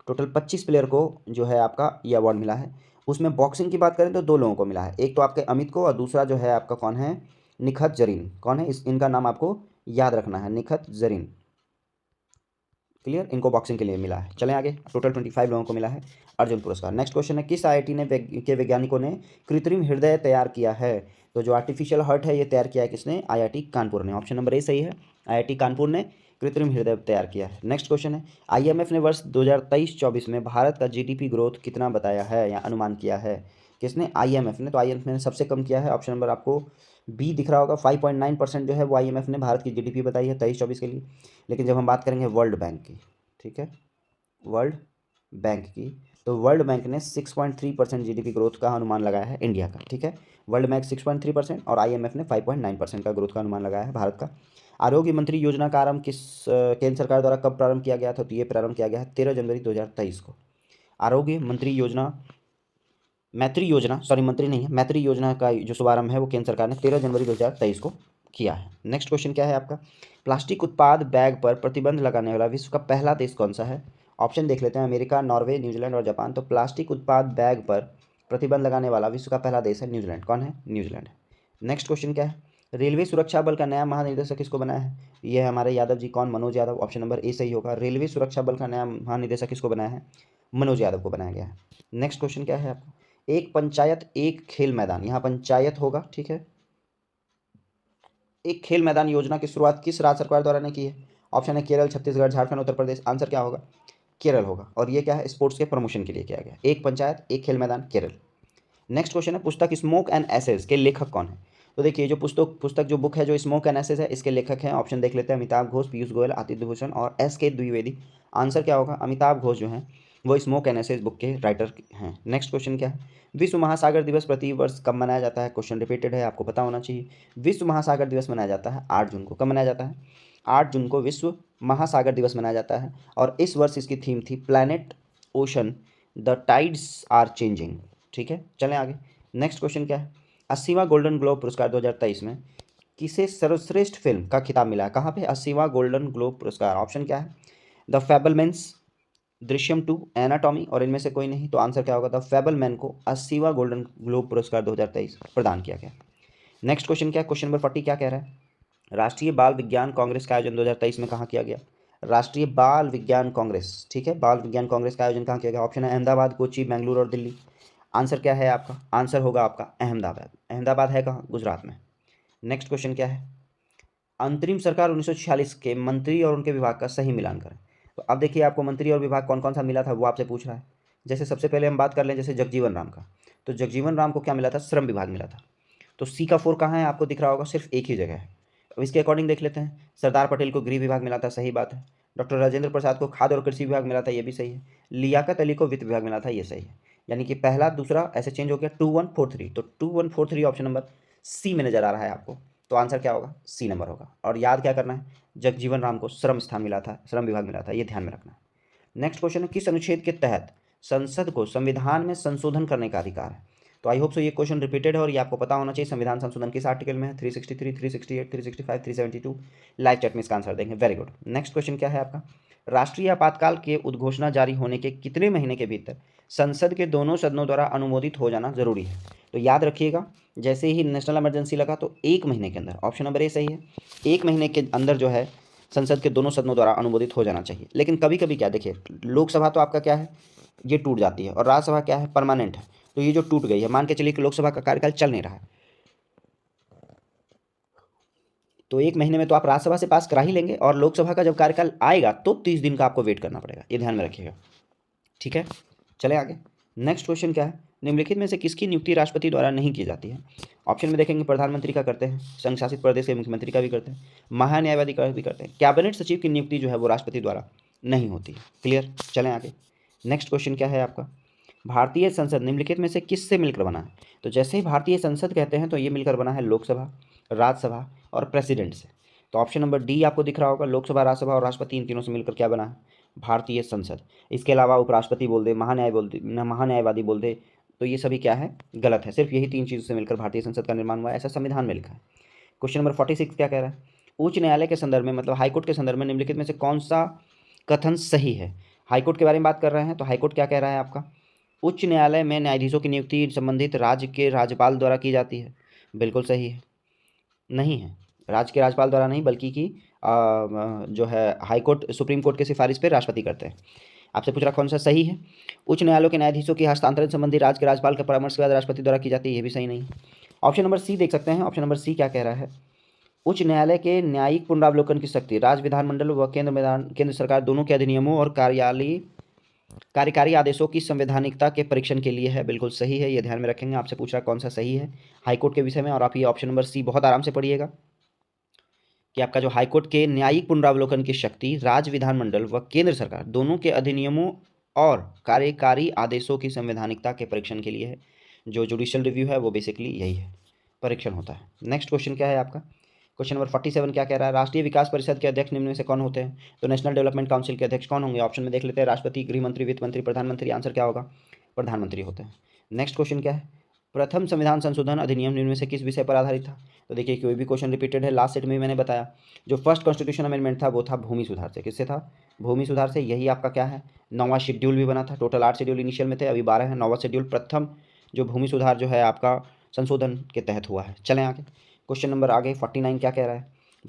टोटल 25 प्लेयर को जो है आपका ये अवार्ड मिला है। उसमें बॉक्सिंग की बात करें तो 2 लोगों को मिला है, एक तो आपके अमित को और दूसरा जो है आपका कौन है? निखत जरीन। कौन है? इनका नाम आपको याद रखना है, निखत जरीन। क्लियर, इनको बॉक्सिंग के लिए मिला है। चलें आगे, टोटल 25 लोगों को मिला है अर्जुन पुरस्कार। नेक्स्ट क्वेश्चन है, किस IIT ने के वैज्ञानिकों ने कृत्रिम हृदय तैयार किया है? तो जो आर्टिफिशियल हार्ट है ये तैयार किया है किसने? IIT कानपुर ने। ऑप्शन नंबर ए सही है, IIT कानपुर ने कृत्रिम हृदय तैयार किया है। नेक्स्ट क्वेश्चन है, IMF ने वर्ष 2023-24 में भारत का GDP ग्रोथ कितना बताया है या अनुमान किया है? किसने? IMF ने। तो IMF ने सबसे कम किया है, ऑप्शन नंबर आपको बी दिख रहा होगा। 5.9% जो है वो IMF ने भारत की GDP बताई है 23-24 के लिए। लेकिन जब हम बात करेंगे वर्ल्ड बैंक की, ठीक है, वर्ल्ड बैंक की, तो वर्ल्ड बैंक ने 6.3% GDP ग्रोथ का अनुमान लगाया है इंडिया का। ठीक है, वर्ल्ड बैंक 6.3% और IMF ने 5.9% का ग्रोथ का अनुमान लगाया है भारत का। आरोग्य मंत्री योजना का आरंभ किस केंद्र सरकार द्वारा कब प्रारंभ किया गया था? तो ये प्रारंभ किया गया है 13 जनवरी 2023 को। आरोग्य मंत्री योजना, मैत्री योजना, सॉरी मंत्री नहीं है, मैत्री योजना का जो शुभारंभ है वो केंद्र सरकार ने 13 जनवरी 2023 को किया है। नेक्स्ट क्वेश्चन क्या है आपका, प्लास्टिक उत्पाद बैग पर प्रतिबंध लगाने वाला विश्व का पहला देश कौन सा है? ऑप्शन देख लेते हैं, अमेरिका, नॉर्वे, न्यूजीलैंड और जापान। तो प्लास्टिक उत्पाद बैग पर प्रतिबंध लगाने वाला विश्व का पहला देश है न्यूजीलैंड। कौन है? न्यूजीलैंड। नेक्स्ट क्वेश्चन क्या है, रेलवे सुरक्षा बल का नया महानिदेशक किसको बनाया है? ये है हमारे यादव जी। कौन? मनोज यादव। ऑप्शन नंबर ए सही होगा। रेलवे सुरक्षा बल का नया महानिदेशक किसको बनाया है? मनोज यादव को बनाया गया है। नेक्स्ट क्वेश्चन क्या है आपका? एक पंचायत एक खेल मैदान, यहाँ पंचायत होगा, ठीक है। एक खेल मैदान योजना की शुरुआत किस राज्य सरकार द्वारा ने की है? ऑप्शन है केरल, छत्तीसगढ़, झारखंड, उत्तर प्रदेश। आंसर क्या होगा? केरल होगा। और ये क्या है? स्पोर्ट्स के प्रमोशन के लिए किया गया। एक पंचायत एक खेल मैदान, केरल। नेक्स्ट क्वेश्चन है पुस्तक स्मोक एंड एसेस के लेखक कौन है? तो देखिए जो पुस्तक जो बुक है जो स्मोक एंड एसेस है, इसके लेखक हैं, ऑप्शन देख लेते हैं, अमिताभ घोष, पीयूष गोयल, आदित्य भूषण और S.K. द्विवेदी। आंसर क्या होगा? अमिताभ घोष जो हैं वो स्मोक एंड एसेस बुक के राइटर हैं। नेक्स्ट क्वेश्चन क्या है? विश्व महासागर दिवस प्रति वर्ष कब मनाया जाता है? क्वेश्चन रिपीटेड है, आपको पता होना चाहिए। विश्व महासागर दिवस मनाया जाता है 8 जून को। कब मनाया जाता है? 8 जून को विश्व महासागर दिवस मनाया जाता है। और इस वर्ष इसकी थीम थी planet ocean the tides are changing. ठीक है, चलें आगे। नेक्स्ट क्वेश्चन क्या है? 80वां गोल्डन ग्लोब पुरस्कार 2023 में किसे सर्वश्रेष्ठ फिल्म का खिताब मिला है? कहाँ पे? 80वां गोल्डन ग्लोब पुरस्कार। ऑप्शन क्या है? द फैबलमैन्स, दृश्यम 2, एनाटॉमी और इनमें से कोई नहीं। तो आंसर क्या होगा? द फैबलमैन को 80वां गोल्डन ग्लोब पुरस्कार 2023 प्रदान किया गया। नेक्स्ट क्वेश्चन क्या है? क्वेश्चन नंबर 40 क्या कह रहा है? राष्ट्रीय बाल विज्ञान कांग्रेस का आयोजन 2023 में कहाँ किया गया? राष्ट्रीय बाल विज्ञान कांग्रेस, ठीक है, बाल विज्ञान कांग्रेस का आयोजन कहाँ किया गया? ऑप्शन है अहमदाबाद, कोची, बेंगलुरु और दिल्ली। आंसर क्या है आपका? आंसर होगा आपका अहमदाबाद। अहमदाबाद है कहाँ? गुजरात में। नेक्स्ट क्वेश्चन क्या है? अंतरिम सरकार 1946 के मंत्री और उनके विभाग का सही मिलान करें। तो अब देखिए आपको मंत्री और विभाग कौन कौन सा मिला था वो आपसे पूछ रहा है। जैसे सबसे पहले हम बात कर लें जैसे जगजीवन राम का, तो जगजीवन राम को क्या मिला था? श्रम विभाग मिला था। तो C का 4 कहाँ है? आपको दिख रहा होगा, सिर्फ एक ही जगह है। अब इसके अकॉर्डिंग देख लेते हैं। सरदार पटेल को गृह विभाग मिला था, सही बात है। डॉक्टर राजेंद्र प्रसाद को खाद्य और कृषि विभाग मिला था, ये भी सही है। लियाकत अली को वित्त विभाग मिला था, ये सही है। यानी कि पहला दूसरा ऐसे चेंज हो गया। 2143, तो 2143 ऑप्शन नंबर C में नजर आ रहा है आपको। तो आंसर क्या होगा? C नंबर होगा। और याद क्या करना है? जगजीवन राम को श्रम स्थान मिला था, श्रम विभाग मिला था, ये ध्यान में रखना है। नेक्स्ट क्वेश्चन है किस अनुच्छेद के तहत संसद को संविधान में संशोधन करने का अधिकार है? तो आई होप सो ये क्वेश्चन रिपीटेड है और ये आपको पता होना चाहिए। संविधान संशोधन किस आर्टिकल में है? 363, 368, 365, 372। लाइव चैट में इसका आंसर देंगे। Very good. नेक्स्ट क्वेश्चन क्या है आपका? राष्ट्रीय आपातकाल के उद्घोषणा जारी होने के कितने महीने के भीतर संसद के दोनों सदनों द्वारा अनुमोदित हो जाना जरूरी है? तो याद रखिएगा, जैसे ही नेशनल इमरजेंसी लगा तो 1 महीने के अंदर, ऑप्शन नंबर ए सही है, 1 महीने के अंदर जो है संसद के दोनों सदनों द्वारा अनुमोदित हो जाना चाहिए। लेकिन कभी कभी क्या, देखिए लोकसभा तो आपका क्या है, ये टूट जाती है और राज्यसभा क्या है, परमानेंट है। तो ये जो टूट गई है, मान के चलिए कि लोकसभा का कार्यकाल चल नहीं रहा है, तो 1 महीने में तो आप राज्यसभा से पास करा ही लेंगे और लोकसभा का जब कार्यकाल आएगा तो 30 दिन का आपको वेट करना पड़ेगा, ये ध्यान में रखिएगा। ठीक है, चले आगे। नेक्स्ट क्वेश्चन क्या है? निम्नलिखित में से किसकी नियुक्ति राष्ट्रपति द्वारा नहीं की जाती है? ऑप्शन में देखेंगे प्रधानमंत्री का करते हैं, संघ शासित प्रदेश के मुख्यमंत्री का भी करते हैं, महान्यायवादी का भी करते हैं, कैबिनेट सचिव की नियुक्ति जो है वो राष्ट्रपति द्वारा नहीं होती। क्लियर, चलें आगे। नेक्स्ट क्वेश्चन क्या है आपका? भारतीय संसद निम्नलिखित में से किससे मिलकर बना है? तो जैसे ही भारतीय संसद कहते हैं तो ये मिलकर बना है लोकसभा, राज्यसभा और प्रेसिडेंट से। तो ऑप्शन नंबर डी आपको दिख रहा होगा, लोकसभा, राज्यसभा और राष्ट्रपति, इन तीनों से मिलकर क्या बना है? भारतीय संसद। इसके अलावा उपराष्ट्रपति बोल दे, महान्यायवादी बोल दे, तो ये सभी क्या है? गलत है। सिर्फ यही 3 चीज़ों से मिलकर भारतीय संसद का निर्माण हुआ है, ऐसा संविधान में लिखा है। क्वेश्चन नंबर 46 क्या कह रहा है? उच्च न्यायालय के संदर्भ में, मतलब हाईकोर्ट के संदर्भ में निम्नलिखित में से कौन सा कथन सही है? हाईकोर्ट के बारे में बात कर रहे हैं, तो हाईकोर्ट क्या कह रहा है आपका? उच्च न्यायालय में न्यायाधीशों की नियुक्ति संबंधित राज्य के राज्यपाल द्वारा की जाती है। बिल्कुल सही है, नहीं है, राज्य के राज्यपाल द्वारा नहीं, बल्कि कि जो है हाईकोर्ट, सुप्रीम कोर्ट के सिफारिश पे राष्ट्रपति करते हैं। आपसे पूछ रहा कौन सा सही है? उच्च न्यायालयों के न्यायाधीशों की हस्तांतरण संबंधी राज्य के राज्यपाल के परामर्श के बाद राष्ट्रपति द्वारा की जाती है, ये भी सही नहीं। ऑप्शन नंबर सी देख सकते हैं। ऑप्शन नंबर सी क्या कह रहा है? उच्च न्यायालय के न्यायिक पुनरावलोकन की शक्ति राज्य विधानमंडल व केंद्र सरकार दोनों के अधिनियमों और कार्यकारी आदेशों की संवैधानिकता के परीक्षण के लिए है। बिल्कुल सही है, ये ध्यान में रखेंगे। आपसे पूछ रहा कौन सा सही है हाईकोर्ट के विषय में, और आप ये ऑप्शन नंबर सी बहुत आराम से पढ़िएगा कि आपका जो हाईकोर्ट के न्यायिक पुनरावलोकन की शक्ति राज्य विधानमंडल व केंद्र सरकार दोनों के अधिनियमों और कार्यकारी आदेशों की संवैधानिकता के परीक्षण के लिए है। जो जुडिशियल रिव्यू है वो बेसिकली यही है, परीक्षण होता है। नेक्स्ट क्वेश्चन क्या है आपका? क्वेश्चन नंबर 47 क्या कह रहा है? राष्ट्रीय विकास परिषद के अध्यक्ष निम्न में से कौन होते हैं? तो नेशनल डेवलपमेंट काउंसिल के अध्यक्ष कौन होंगे? ऑप्शन में देख लेते हैं, राष्ट्रपति, गृह मंत्री, वित्त मंत्री, प्रधानमंत्री। आंसर क्या होगा? प्रधानमंत्री होते हैं। नेक्स्ट क्वेश्चन क्या है? प्रथम संविधान संशोधन अधिनियम निम्न में से किस विषय पर आधारित था? तो देखिए कोई भी क्वेश्चन रिपीटेड है, लास्ट सेट में भी मैंने बताया। जो फर्स्ट कॉन्स्टिट्यूशन अमेंडमेंट था वो था भूमि सुधार से। किससे था? भूमि सुधार से। यही आपका क्या है? 9वां शेड्यूल भी बना था। टोटल 8 शेड्यूल इनिशियल में थे, अभी 12 है। 9वां शेड्यूल प्रथम जो भूमि सुधार जो है आपका संशोधन के तहत हुआ है। चलें आगे। क्वेश्चन नंबर आगे 49 क्या कह रहा है,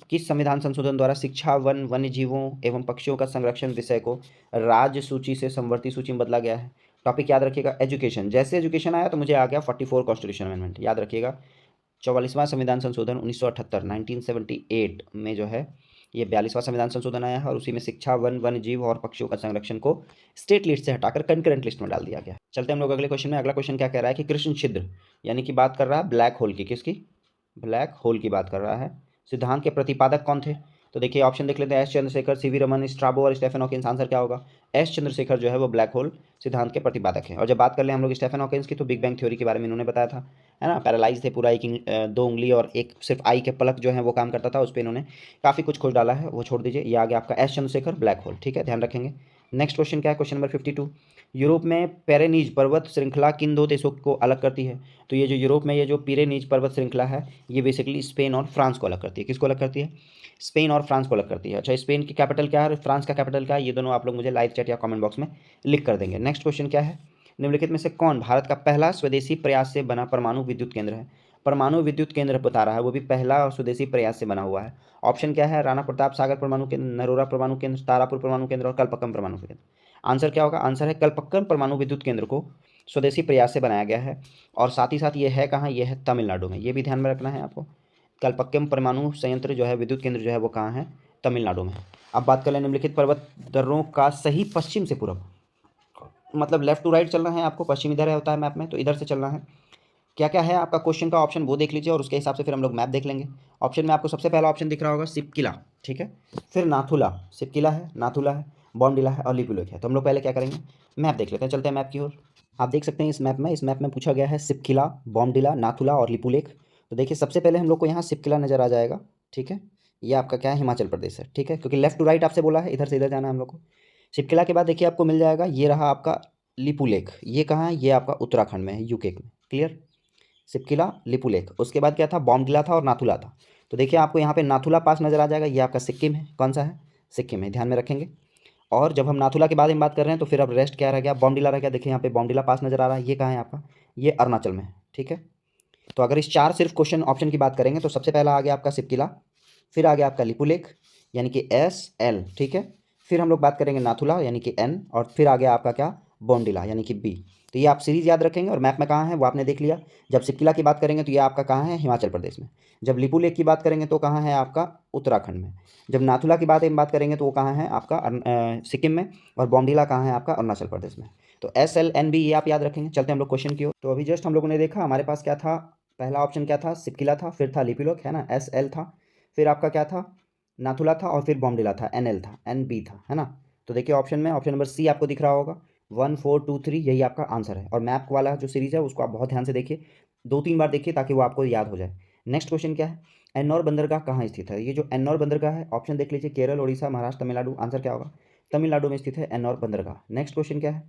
किस संविधान संशोधन द्वारा शिक्षा, वन, वन्य जीवों एवं पक्षियों का संरक्षण विषय को राज्य सूची से समवर्ती सूची में बदला गया है। टॉपिक याद रखिएगा एजुकेशन, जैसे एजुकेशन आया तो मुझे आ गया 44 कॉन्स्टिट्यूशन अमेंडमेंट, याद रखिएगा 44वां संविधान संशोधन 1978 1978 में जो है ये 42वां संविधान संशोधन आया है और उसी में शिक्षा, वन, वन्य जीव और पक्षियों का संरक्षण को स्टेट लिस्ट से हटाकर कंकरेंट लिस्ट में डाल दिया गया। चलते हैं हम लोग अगले क्वेश्चन में। अगला क्वेश्चन क्या कह रहा है कि कृष्ण छिद्र यानी कि बात कर रहा है ब्लैक होल की, किसकी, ब्लैक होल की बात कर रहा है, सिद्धांत के प्रतिपादक कौन थे। तो देखिए ऑप्शन देख लेते हैं, एस चंद्रशेखर, सीवी रमन, स्ट्राबो और स्टेफन हॉकिंस। आंसर क्या होगा, एस चंद्रशेखर जो है वो ब्लैक होल सिद्धांत के प्रतिपादक हैं। और जब बात कर ले हम लोग स्टेफन हॉकिंस की, तो बिग बैंग थ्योरी के बारे में इन्होंने बताया था, है ना, पैरालाइज थे पूरा, एक 2 उंगली और एक सिर्फ आई के पलक जो है वो काम करता था, उस पर इन्होंने काफ़ी कुछ खोज डाला है, वो छोड़ दीजिए। ये आ गया आपका एस चंद्रशेखर ब्लैक होल, ठीक है, ध्यान रखेंगे। नेक्स्ट क्वेश्चन क्या है, क्वेश्चन नंबर 52, यूरोप में पेरेनीज पर्वत श्रृंखला किन 2 देशों को अलग करती है। तो ये जो यूरोप में ये जो पिरेनीज पर्वत श्रृंखला है, ये बेसिकली स्पेन और फ्रांस को अलग करती है। किसको अलग करती है, स्पेन और फ्रांस को अलग करती है। अच्छा, स्पेन की कैपिटल क्या है और फ्रांस का कैपिटल क्या है, ये दोनों आप लोग मुझे लाइव चैट या कमेंट बॉक्स में लिख कर देंगे। नेक्स्ट क्वेश्चन क्या है, निम्नलिखित में से कौन भारत का पहला स्वदेशी प्रयास से बना परमाणु विद्युत केंद्र है। परमाणु विद्युत केंद्र बता रहा है, वो भी पहला और स्वदेशी प्रयास से बना हुआ है। ऑप्शन क्या है, राणा प्रताप सागर परमाणु केंद्र, नरोरा परमाणु केंद्र, तारापुर परमाणु केंद्र और कलपक्कम परमाणु केंद्र। आंसर क्या होगा, आंसर है कलपक्कम परमाणु विद्युत केंद्र को स्वदेशी प्रयास से बनाया गया है। और साथ ही साथ ये है कहाँ, ये है तमिलनाडु में, ये भी ध्यान में रखना है आपको। कलपक्कम परमाणु संयंत्र जो है, विद्युत केंद्र जो है वो कहाँ है, तमिलनाडु में। अब बात कर लें निम्नलिखित पर्वत दर्रों का सही पश्चिम से पूर्व, मतलब लेफ्ट टू राइट चलना है आपको, पश्चिम इधर है होता है मैप में, तो इधर से चलना है। क्या क्या है आपका क्वेश्चन का ऑप्शन वो देख लीजिए और उसके हिसाब से फिर हम लोग मैप देख लेंगे। ऑप्शन में आपको सबसे पहला ऑप्शन दिख रहा होगा सिपकिला, ठीक है, फिर नाथुला, सिपकिला है, नाथुला है, बॉमडिला है और लिपुलेख है। तो हम लोग पहले क्या करेंगे, मैप देख लेते हैं, चलते हैं मैप की ओर। आप देख सकते हैं इस मैप में पूछा गया है सिपकिला, बॉमडिला, नाथुला और लिपुलेख। तो देखिए सबसे पहले हम लोग को यहाँ सिपकिला नज़र आ जाएगा, ठीक है, ये आपका क्या है, हिमाचल प्रदेश है, ठीक है, क्योंकि लेफ्ट टू राइट आपसे बोला है, इधर से इधर जाना है हम लोग को। सिपकिला के बाद देखिए आपको मिल जाएगा, ये रहा आपका लिपुलेख, ये कहाँ है, ये आपका उत्तराखंड में है, यूके में, क्लियर। सिपकिला, लिपुलेख, उसके बाद क्या था, बॉमडिला था और नाथुला था। तो देखिए आपको यहाँ पे नाथुला पास नज़र आ जाएगा, ये आपका सिक्किम है, कौन सा है, सिक्किम है, ध्यान में रखेंगे। और जब हम नाथुला के बारे में बात कर रहे हैं तो फिर अब रेस्ट क्या रह गया, बॉमडिला रह गया। देखिए यहाँ पे बॉमडिला पास नज़र आ रहा है, ये कहाँ है आपका, ये अरुणाचल में है, ठीक है। तो अगर इस 4 सिर्फ क्वेश्चन ऑप्शन की बात करेंगे तो सबसे पहला आ गया आपका सिपकिला, फिर आ गया आपका लिपुलेख यानी कि SL, ठीक है, फिर हम लोग बात करेंगे नाथुला यानी कि N, और फिर आ गया आपका क्या, बॉमडिला यानी कि B। तो ये आप सीरीज याद रखेंगे और मैप में कहाँ है वो आपने देख लिया। जब सिपकिला की बात करेंगे तो ये आपका कहाँ है, हिमाचल प्रदेश में। जब लिपुलेख की बात करेंगे तो कहाँ है आपका, उत्तराखंड में। जब नाथुला की बात करेंगे तो वो कहाँ है आपका, सिक्किम में। और बॉमडिला कहाँ है आपका, अरुणाचल प्रदेश में। तो SLNB ये आप याद रखेंगे। चलते हैं हम लोग क्वेश्चन की ओर। तो अभी जस्ट हम लोगों ने देखा हमारे पास क्या था, पहला ऑप्शन क्या था, सिपकिला था, फिर था लिपुलेख, है ना, SL था, फिर आपका क्या था, नाथुला था, और फिर बॉमडिला था, NL था, NB था, है ना। तो देखिए ऑप्शन में ऑप्शन नंबर C आपको दिख रहा होगा, 1 4 2 3, यही आपका आंसर है। और मैप वाला जो सीरीज है उसको आप बहुत ध्यान से देखिए, 2-3 बार देखिए ताकि वो आपको याद हो जाए। नेक्स्ट क्वेश्चन क्या है, एन्नौर बंदरगाह कहाँ स्थित है। ये जो एन्नौर बंदरगाह है, ऑप्शन देख लीजिए, केरल, उड़ीसा, महाराष्ट्र, तमिलनाडु। आंसर क्या होगा, तमिलनाडु में स्थित है एन्नौर बंदरगाह। नेक्स्ट क्वेश्चन क्या है,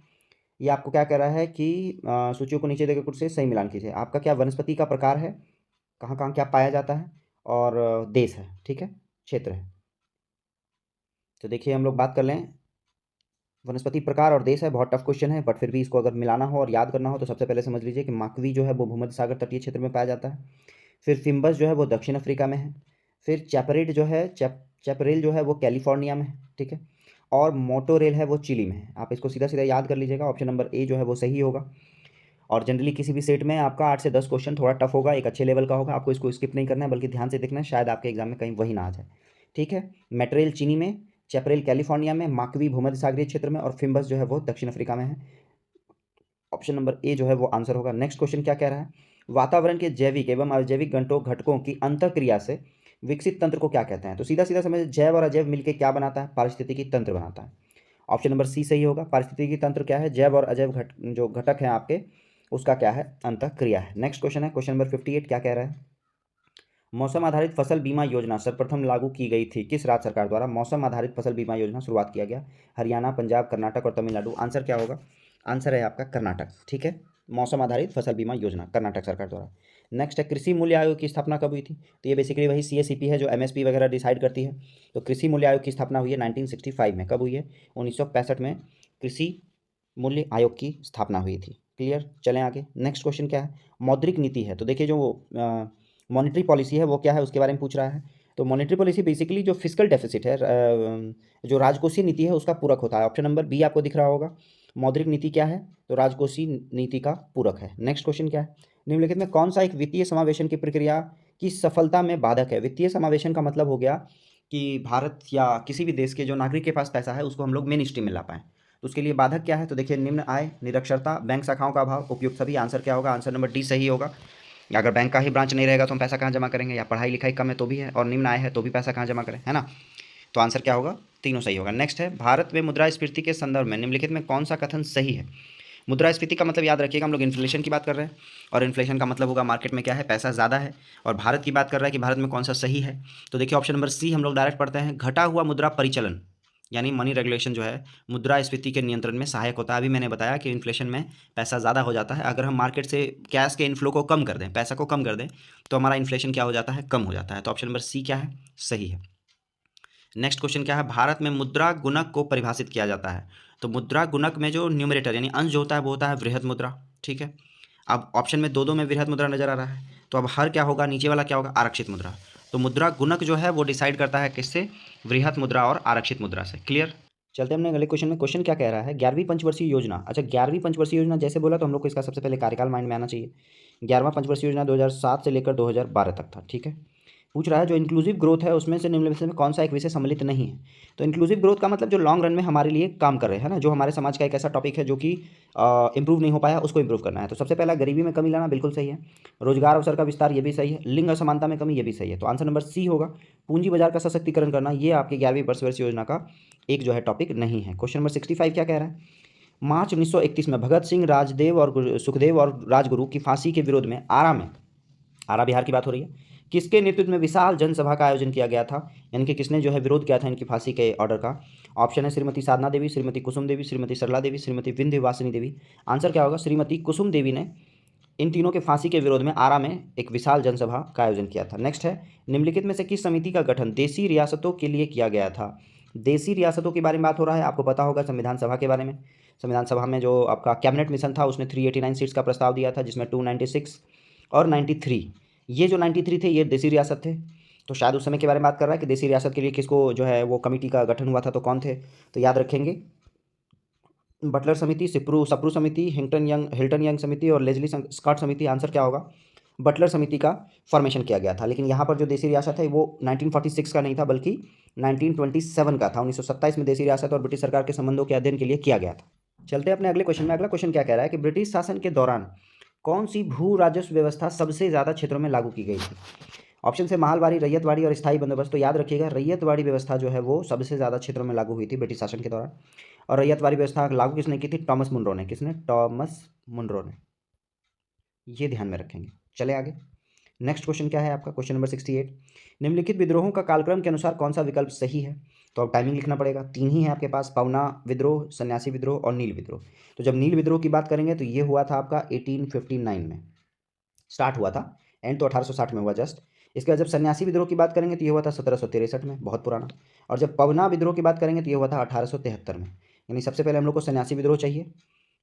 ये आपको क्या कह रहा है कि सूचियों को नीचे देकर कुछ से सही मिलान कीजिए। आपका क्या वनस्पति का प्रकार है, कहाँ कहाँ क्या पाया जाता है, और देश है, ठीक है, क्षेत्र है। तो देखिए हम लोग बात कर लें, वनस्पति प्रकार और देश है, बहुत टफ क्वेश्चन है, बट फिर भी इसको अगर मिलाना हो और याद करना हो तो सबसे पहले समझ लीजिए कि माकवी जो है वो भूमध्य सागर तटीय क्षेत्र में पाया जाता है। फिर फिम्बस जो है वो दक्षिण अफ्रीका में है। फिर चैपरेड जो है चैपरेल जो है वो कैलिफोर्निया में है, ठीक है। और मोटोरेल है वो चिली में है। आप इसको सीधा सीधा याद कर लीजिएगा, ऑप्शन नंबर A जो है वो सही होगा। और जनरली किसी भी सेट में आपका 8 से 10 क्वेश्चन थोड़ा टफ होगा, एक अच्छे लेवल का होगा, आपको इसको स्किप नहीं करना है बल्कि ध्यान से देखना है, शायद आपके एग्जाम में कहीं वही ना आ जाए, ठीक है। मेटेरियल चीनी में, चैपरेल कैलिफोर्निया में, माकवी भूमध्य सागरीय क्षेत्र में, और फिम्बस जो है वो दक्षिण अफ्रीका में है। ऑप्शन नंबर A जो है वो आंसर होगा। नेक्स्ट क्वेश्चन क्या कह रहा है, वातावरण के जैविक एवं अजैविक घटकों की अंतःक्रिया से विकसित तंत्र को क्या कहते हैं। तो सीधा सीधा समझ, जैव और अजैव मिलकर क्या बनाता है, पारिस्थितिकी तंत्र बनाता है। ऑप्शन नंबर C सही होगा। पारिस्थितिकी तंत्र क्या है, जैव और अजैव जो घटक हैं आपके, उसका क्या है, अंतःक्रिया है। नेक्स्ट क्वेश्चन है क्वेश्चन नंबर 58, क्या कह रहा है, मौसम आधारित फसल बीमा योजना सर्वप्रथम लागू की गई थी किस राज्य सरकार द्वारा। मौसम आधारित फसल बीमा योजना शुरुआत किया गया हरियाणा, पंजाब, कर्नाटक और तमिलनाडु। आंसर क्या होगा, आंसर है आपका कर्नाटक, ठीक है। मौसम आधारित फसल बीमा योजना कर्नाटक सरकार द्वारा। नेक्स्ट है, कृषि मूल्य आयोग की स्थापना कब हुई थी। तो ये बेसिकली वही CACP है जो MSP वगैरह डिसाइड करती है। तो कृषि मूल्य आयोग की स्थापना हुई है 1965 में। कब हुई है, 1965 में कृषि मूल्य आयोग की स्थापना हुई थी, क्लियर। चलें आगे। नेक्स्ट क्वेश्चन क्या है, मौद्रिक नीति है। तो देखिए जो मॉनेटरी पॉलिसी है वो क्या है उसके बारे में पूछ रहा है। तो मॉनेटरी पॉलिसी बेसिकली जो फिस्कल डेफिसिट है, जो राजकोषीय नीति है उसका पूरक होता है। ऑप्शन नंबर बी आपको दिख रहा होगा। मौद्रिक नीति क्या है, तो राजकोषीय नीति का पूरक है। नेक्स्ट क्वेश्चन क्या है, निम्नलिखित में कौन सा एक वित्तीय समावेशन की प्रक्रिया की सफलता में बाधक है। वित्तीय समावेशन का मतलब हो गया कि भारत या किसी भी देश के जो नागरिक के पास पैसा है उसको हम लोग मेन स्ट्रीम में ला पाएँ। तो उसके लिए बाधक क्या है, तो देखिए निम्न आय, निरक्षरता, बैंक शाखाओं का अभाव, उपयुक्त सभी। आंसर क्या होगा, आंसर नंबर डी सही होगा। अगर बैंक का ही ब्रांच नहीं रहेगा तो हम पैसा कहाँ जमा करेंगे, या पढ़ाई लिखाई कम है तो भी है, और निम्न आय है तो भी पैसा कहाँ जमा करें, है ना। तो आंसर क्या होगा, तीनों सही होगा। नेक्स्ट है, भारत में मुद्रास्फीति के संदर्भ में निम्नलिखित में कौन सा कथन सही है। मुद्रास्फीति का मतलब याद रखिएगा, हम लोग इन्फ्लेशन की बात कर रहे हैं, और इन्फ्लेशन का मतलब होगा मार्केट में क्या है, पैसा ज़्यादा है। और भारत की बात कर रहा है कि भारत में कौन सा सही है। तो देखिए ऑप्शन नंबर सी हम लोग डायरेक्ट पढ़ते हैं, घटा हुआ मुद्रा परिचलन यानी मनी रेगुलेशन जो है मुद्रास्फीति के नियंत्रण में सहायक होता है। अभी मैंने बताया कि इन्फ्लेशन में पैसा ज़्यादा हो जाता है, अगर हम मार्केट से कैश के इनफ्लो को कम कर दें, पैसा को कम कर दें, तो हमारा इन्फ्लेशन क्या हो जाता है, कम हो जाता है। तो ऑप्शन नंबर सी क्या है, सही है। नेक्स्ट क्वेश्चन क्या है, भारत में मुद्रा गुणक को परिभाषित किया जाता है। तो मुद्रा गुणक में जो न्यूमरेटर यानी अंश जो होता है वो होता है वृहद मुद्रा, ठीक है। अब ऑप्शन में दो में वृहद मुद्रा नजर आ रहा है, तो अब हर क्या होगा, नीचे वाला क्या होगा, आरक्षित मुद्रा। तो मुद्रा गुणक जो है वो डिसाइड करता है किससे, वृहद मुद्रा और आरक्षित मुद्रा से। क्लियर। चलते हैं अपने अगले क्वेश्चन में। क्वेश्चन क्या कह रहा है, 11वीं पंचवर्षीय योजना। अच्छा 11वीं पंचवर्षीय योजना जैसे बोला तो हम लोग को इसका सबसे पहले कार्यकाल माइंड में आना चाहिए। 11वां पंचवर्षीय योजना 2007 से लेकर 2012 तक था, ठीक है। पूछ रहा है जो इंक्लूसिव ग्रोथ है उसमें से निम्नलिखित में कौन सा एक विषय सम्मिलित नहीं है। तो इंक्लूसिव ग्रोथ का मतलब जो लॉन्ग रन में हमारे लिए काम कर रहे हैं ना, जो हमारे समाज का एक ऐसा टॉपिक है जो कि इंप्रूव नहीं हो पाया, उसको इंप्रूव करना है। तो सबसे पहला गरीबी में कमी लाना, बिल्कुल सही है। रोजगार अवसर का विस्तार, ये भी सही है। लिंग असमानता में कमी, ये भी सही है। तो आंसर नंबर सी होगा। पूंजी बाजार का सशक्तिकरण करना, ये आपकी 11वीं पंचवर्षीय योजना का एक जो है टॉपिक नहीं है। क्वेश्चन नंबर 65 क्या कह रहा है, मार्च 1931 में भगत सिंह, राजदेव और सुखदेव और राजगुरु की फांसी के विरोध में आरा बिहार की बात हो रही है, किसके नेतृत्व में विशाल जनसभा का आयोजन किया गया था, यानी कि किसने जो है विरोध किया था इनकी फांसी के ऑर्डर का। ऑप्शन है श्रीमती साधना देवी, श्रीमती कुसुम देवी, श्रीमती सरला देवी, श्रीमती विंध्यवासिनी देवी। आंसर क्या होगा, श्रीमती कुसुम देवी ने इन तीनों के फांसी के विरोध में आरा में एक विशाल जनसभा का आयोजन किया था। नेक्स्ट है, निम्नलिखित में से किस समिति का गठन देशी रियासतों के लिए किया गया था। देशी रियासतों के बारे में बात हो रहा है, आपको पता होगा संविधान सभा के बारे में। संविधान सभा में जो आपका कैबिनेट मिशन था उसने 389 सीट्स का प्रस्ताव दिया था, जिसमें 296 और 93, ये जो 93 थे ये देशी रियासत थे। तो शायद उस समय के बारे में बात कर रहा है कि देशी रियासत के लिए किसको जो है वो कमेटी का गठन हुआ था, तो कौन थे, तो याद रखेंगे बटलर समिति, सप्रू समिति, हिल्टन यंग समिति और लेजली स्कॉट समिति। आंसर क्या होगा, बटलर समिति का फॉर्मेशन किया गया था। लेकिन यहाँ पर जो देशी रियासत है वो 1946 का नहीं था बल्कि 1927 का था। 1927 में देशी रियासत और ब्रिटिश सरकार के संबंधों के अध्ययन के लिए किया गया था। चलते हैं अपने अगले क्वेश्चन में। अगला क्वेश्चन क्या कह रहा है कि ब्रिटिश शासन के दौरान कौन सी भू राजस्व व्यवस्था सबसे ज़्यादा क्षेत्रों में लागू की गई थी। ऑप्शन से माहलवाड़ी, रैयतवाड़ी और स्थायी बंदोबस्त। तो याद रखिएगा रैयतवाड़ी व्यवस्था जो है वो सबसे ज़्यादा क्षेत्रों में लागू हुई थी ब्रिटिश शासन के दौरान। और रैयतवाड़ी व्यवस्था लागू किसने की थी, टॉमस मुनरो ने। किसने, टॉमस मुनरो ने। ये ध्यान में रखेंगे। चले आगे। नेक्स्ट क्वेश्चन क्या है आपका, क्वेश्चन नंबर 68, निम्नलिखित विद्रोहों का कालक्रम के अनुसार कौन सा विकल्प सही है। तो अब टाइमिंग लिखना पड़ेगा, तीन ही है आपके पास, पवना विद्रोह, सन्यासी विद्रोह और नील विद्रोह। तो जब नील विद्रोह की बात करेंगे तो ये हुआ था आपका 1859 में स्टार्ट हुआ था, एंड तो 1860 में हुआ जस्ट। इसके बाद जब सन्यासी विद्रोह की बात करेंगे तो ये हुआ था 1763 में, बहुत पुराना। और जब पवना विद्रोह की बात करेंगे तो ये हुआ था 1873 में। यानी सबसे पहले हम लोग को सन्यासी विद्रोह चाहिए,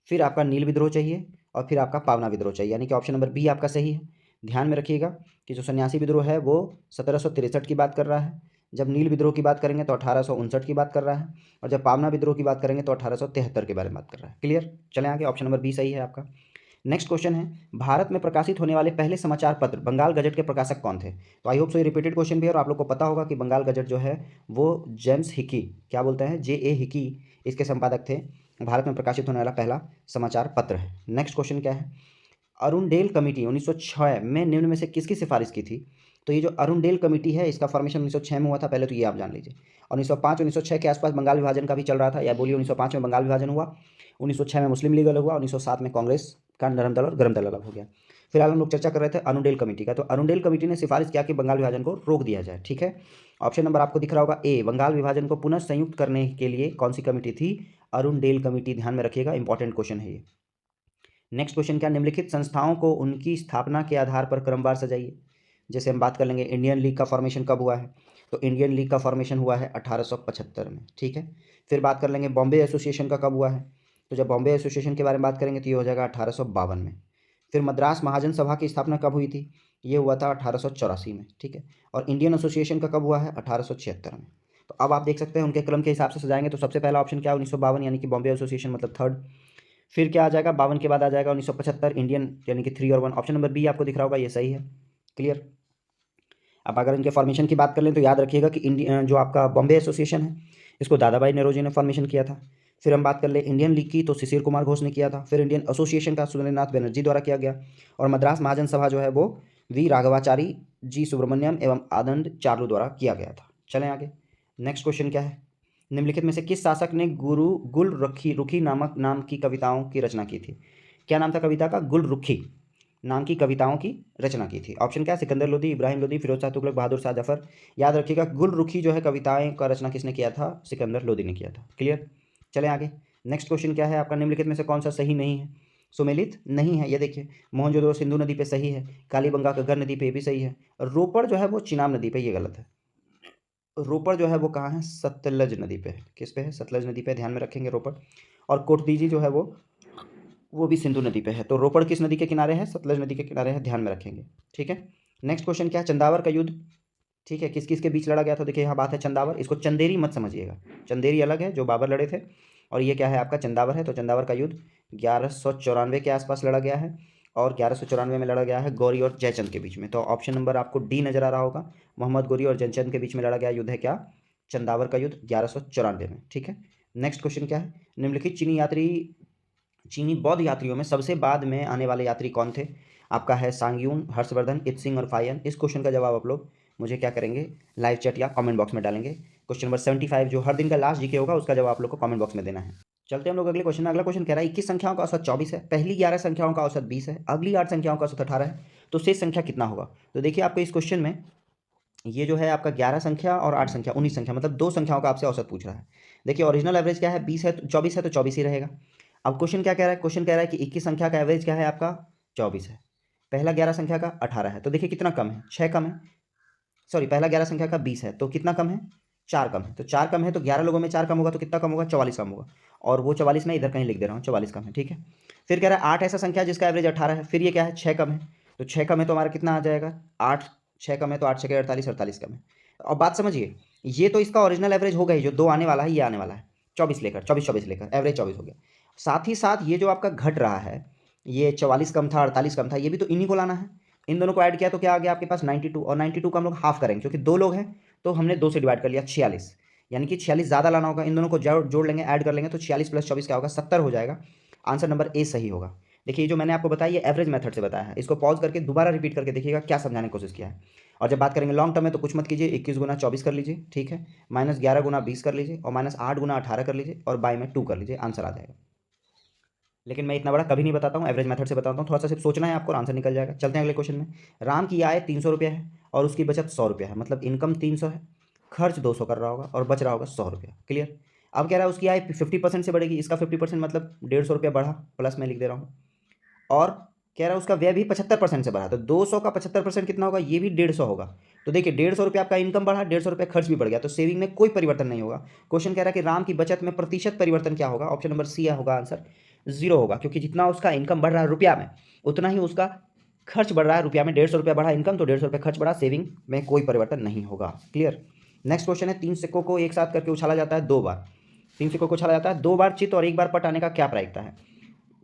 फिर आपका नील विद्रोह चाहिए, और फिर आपका पावना विद्रोह चाहिए। यानी कि ऑप्शन नंबर बी आपका सही है। ध्यान में रखिएगा कि जो सन्यासी विद्रोह है वो 1763 की बात कर रहा है, जब नील विद्रोह की बात करेंगे तो 1859 की बात कर रहा है, और जब पावना विद्रोह की बात करेंगे तो 1873 के बारे में बात कर रहा है। क्लियर। चलें आगे, ऑप्शन नंबर बी सही है आपका। नेक्स्ट क्वेश्चन है, भारत में प्रकाशित होने वाले पहले समाचार पत्र बंगाल गजट के प्रकाशक कौन थे। तो आई होप सो ये रिपीटेड क्वेश्चन भी है, और आप लोग को पता होगा कि बंगाल गजट जो है वो जेम्स हिकी, क्या बोलते हैं, J.A. हिकी, इसके संपादक थे। भारत में प्रकाशित होने वाला पहला समाचार पत्र है। नेक्स्ट क्वेश्चन क्या है, अरुणडेल कमेटी 1906 में निम्न में से किसकी सिफारिश की थी। तो ये जो अरुणडेल कमेटी है इसका फॉर्मेशन 1906 में हुआ था, पहले तो ये आप जान लीजिए। 1905-1906 के आसपास बंगाल विभाजन का भी चल रहा था, या बोलिए 1905 में बंगाल विभाजन हुआ, 1906 में मुस्लिम लीग अलग हुआ, 1907 में कांग्रेस का नरम दल और गरम दल अलग हो गया। फिलहाल हम लोग चर्चा कर रहे थे अरुणडेल कमेटी का। तो अरुणडेल कमेटी ने सिफारिश किया कि बंगाल विभाजन को रोक दिया जाए, ठीक है। ऑप्शन नंबर आपको दिख रहा होगा ए, बंगाल विभाजन को पुनः संयुक्त करने के लिए कौन सी कमेटी थी, अरुणडेल कमेटी। ध्यान में रखिएगा, इंपॉर्टेंट क्वेश्चन है ये। नेक्स्ट क्वेश्चन क्या, निम्नलिखित संस्थाओं को उनकी स्थापना के आधार पर क्रमवार सजाइए। जैसे हम बात कर लेंगे इंडियन लीग का फॉर्मेशन कब हुआ है, तो इंडियन लीग का फॉर्मेशन हुआ है 1875 में, ठीक है। फिर बात कर लेंगे बॉम्बे एसोसिएशन का कब हुआ है, तो जब बॉम्बे एसोसिएशन के बारे में बात करेंगे तो ये हो जाएगा 1852 में। फिर मद्रास महाजन सभा की स्थापना कब हुई थी? ये हुआ था 1884 में, ठीक है। और इंडियन एसोसिएशन का कब हुआ है? 1876 में। तो अब आप देख सकते हैं उनके क्रम के हिसाब से सजाएंगे तो सबसे पहला ऑप्शन क्या है? 1952 यानी कि बॉम्बे एसोसिएशन मतलब थर्ड। फिर क्या आ जाएगा? 52 के बाद आ जाएगा 1975 इंडियन, यानी कि 3 और 1। ऑप्शन नंबर बी आपको दिख रहा होगा, ये सही है। क्लियर। अब अगर इनके फॉर्मेशन की बात कर लें तो याद रखिएगा कि जो आपका बॉम्बे एसोसिएशन है इसको दादा भाई नौरोजी ने फॉर्मेशन किया था। फिर हम बात कर ले इंडियन लीग की तो शिशिर कुमार घोष ने किया था। फिर इंडियन एसोसिएशन का सुरेंद्रनाथ बनर्जी द्वारा किया गया। और मद्रास महाजन सभा जो है वो वी राघवाचारी, जी सुब्रमण्यम एवं आनंद चार्लू द्वारा किया गया था। चलें आगे। नेक्स्ट क्वेश्चन क्या है? निम्नलिखित में से किस शासक ने गुरु गुल रुखी रुखी नामक नाम की कविताओं की रचना की थी? क्या नाम था कविता का? गुल रुखी नाम की कविताओं की रचना की थी। ऑप्शन क्या है? सिकंदर लोदी, इब्राहिम लोदी, फिरोज शाह तुगलक, बहादुर शाह जफर। याद रखिएगा गुल रुखी जो है कविताएं का रचना किसने किया था? सिकंदर लोदी ने किया था। क्लियर। चलें आगे। नेक्स्ट क्वेश्चन क्या है आपका? निम्नलिखित में से कौन सा सही नहीं है? सुमेलित नहीं है, ये देखिए। मोहनजोदड़ो सिंधु नदी पे सही है। कालीबंगा गग्गर नदी पे भी सही है। रोपड़ जो है वो चिनाब नदी पे, ये गलत है। रोपड़ जो है वो कहाँ है? सतलज नदी पे है। किस पे है? सतलज नदी पे, ध्यान में रखेंगे रोपड़। और कोटदीजी जो है वो भी सिंधु नदी पे है। तो रोपड़ किस नदी के किनारे है? सतलज नदी के किनारे है, ध्यान में रखेंगे। ठीक है। नेक्स्ट क्वेश्चन क्या है? चंदावर का युद्ध, ठीक है, किस किस के बीच लड़ा गया था? देखिए यहाँ बात है चंदावर, इसको चंदेरी मत समझिएगा। चंदेरी अलग है जो बाबर लड़े थे, और ये क्या है आपका? चंदावर है। तो चंदावर का युद्ध 1194 के आसपास लड़ा गया है। और 1194 में लड़ा गया है गौरी और जयचंद के बीच में। तो ऑप्शन नंबर आपको डी नजर आ रहा होगा। मोहम्मद गौरी और जयचंद के बीच में लड़ा गया युद्ध है क्या? चंदावर का युद्ध 1194 में। ठीक है। नेक्स्ट क्वेश्चन क्या है? निम्नलिखित चीनी बौद्ध यात्रियों में सबसे बाद में आने वाले यात्री कौन थे? आपका है सांग्यून, हर्षवर्धन, इत्सिंग और फायन। इस क्वेश्चन का जवाब आप लोग मुझे क्या करेंगे? लाइव चैट या कमेंट बॉक्स में डालेंगे। क्वेश्चन नंबर 75 जो हर दिन का लास्ट जीके होगा उसका जवाब आप लोग को कमेंट बॉक्स में देना है। चलते हैं हम लोग अगले क्वेश्चन में। अगला क्वेश्चन कह रहा है 21 संख्याओं का औसत 24 है, पहली 11 संख्याओं का औसत 20 है, अगली 8 संख्याओं का औसत 18 है, तो शेष संख्या कितना होगा? तो देखिए आपको इस क्वेश्चन में ये जो है आपका 11 संख्या और 8 संख्या 19 संख्या, मतलब 2 संख्याओं का आपसे औसत पूछ रहा है। देखिए ओरिजिनल एवरेज क्या है? 20 है, 24 है तो 24 ही रहेगा। अब क्वेश्चन क्या कह रहा है? क्वेश्चन कह रहा है कि 21 संख्या का एवरेज क्या है आपका? 24 है। पहला 11 संख्या का 18 है, तो देखिए कितना कम है? 6 कम है। सॉरी, पहला 11 संख्या का 20 है तो कितना कम है? 4 कम है। तो 4 कम है तो 11 लोगों में 4 कम होगा तो कितना कम होगा? 44 कम होगा। और वो 44 मैं इधर कहीं लिख दे रहा हूँ, 44 कम है। ठीक है। फिर कह रहा है 8 ऐसा संख्या जिसका एवरेज 18 है, फिर ये क्या है? 6 कम है। तो 6 कम है तो हमारा कितना आ जाएगा? 8। 6 कम है तो 8 6 48, 48 कम है। अब बात समझिए, ये तो इसका ओरिजिनल एवरेज होगा ही, जो 2 आने वाला है ये आने वाला है 24 लेकर, 24 लेकर एवरेज 24 हो गया। साथ ही साथ ये जो आपका घट रहा है, ये 44 कम था 48 कम था, ये भी तो इन्हीं को लाना है। इन दोनों को ऐड किया तो क्या आ गया आपके पास? 92। और 92 को हम लोग हाफ करेंगे क्योंकि 2 लोग हैं तो हमने 2 से डिवाइड कर लिया, 46। यानी कि 46 ज़्यादा लाना होगा। इन दोनों को जोड़ लेंगे, ऐड कर लेंगे तो 46 + 24 क्या होगा? 70 हो जाएगा। आंसर नंबर ए सही होगा। देखिए जो मैंने आपको बताया ये एवरेज मेथड से बताया है, इसको पॉज करके दोबारा रिपीट करके देखिएगा क्या समझाने की कोशिश किया है। और जब बात करेंगे लॉन्ग टर्म में तो कुछ मत कीजिए, 21 गुना 24 कर लीजिए, ठीक है, -11 गुना 20 कर लीजिए, और -8 गुना 18 कर लीजिए, और बाई में 2 कर लीजिए, आंसर आ जाएगा। लेकिन मैं इतना बड़ा कभी नहीं बताता हूँ, एवरेज मेथड से बताता हूँ, थोड़ा सा सिर्फ सोचना है आपको और आंसर निकल जाएगा। चलते हैं अगले क्वेश्चन में। राम की आय 300 रुपया है और उसकी बचत 100 रुपया है, मतलब इनकम 300 है, खर्च 200 कर रहा होगा और बच रहा होगा 100 रुपया। क्लियर। अब कह रहा है उसकी आय 50% से बढ़ेगी, इसका 50% मतलब 150 रुपया बढ़ा, प्लस में लिख दे रहा हूँ। और कह रहा है उसका व्यय भी 75% से बढ़ा, तो 200 का 75% कितना होगा? ये भी 150 होगा। तो देखिए 150 रुपया आपका इनकम बढ़ा, 150 रुपया खर्च भी बढ़ गया, तो सेविंग में कोई परिवर्तन नहीं होगा। क्वेश्चन कह रहा है कि राम की बचत में प्रतिशत परिवर्तन क्या होगा? ऑप्शन नंबर सी होगा आंसर, 0 होगा, क्योंकि जितना उसका इनकम बढ़ रहा है रुपया में उतना ही उसका खर्च बढ़ रहा है रुपया में। 150 रुपया बढ़ा इनकम तो 150 रुपया खर्च बढ़ा, सेविंग में कोई परिवर्तन नहीं होगा। क्लियर। नेक्स्ट क्वेश्चन है 3 सिक्कों को एक साथ करके उछाला जाता है 2 बार। 3 सिक्कों को उछाला जाता है 2 बार, चित और 1 बार पट आने का क्या प्रायिकता है?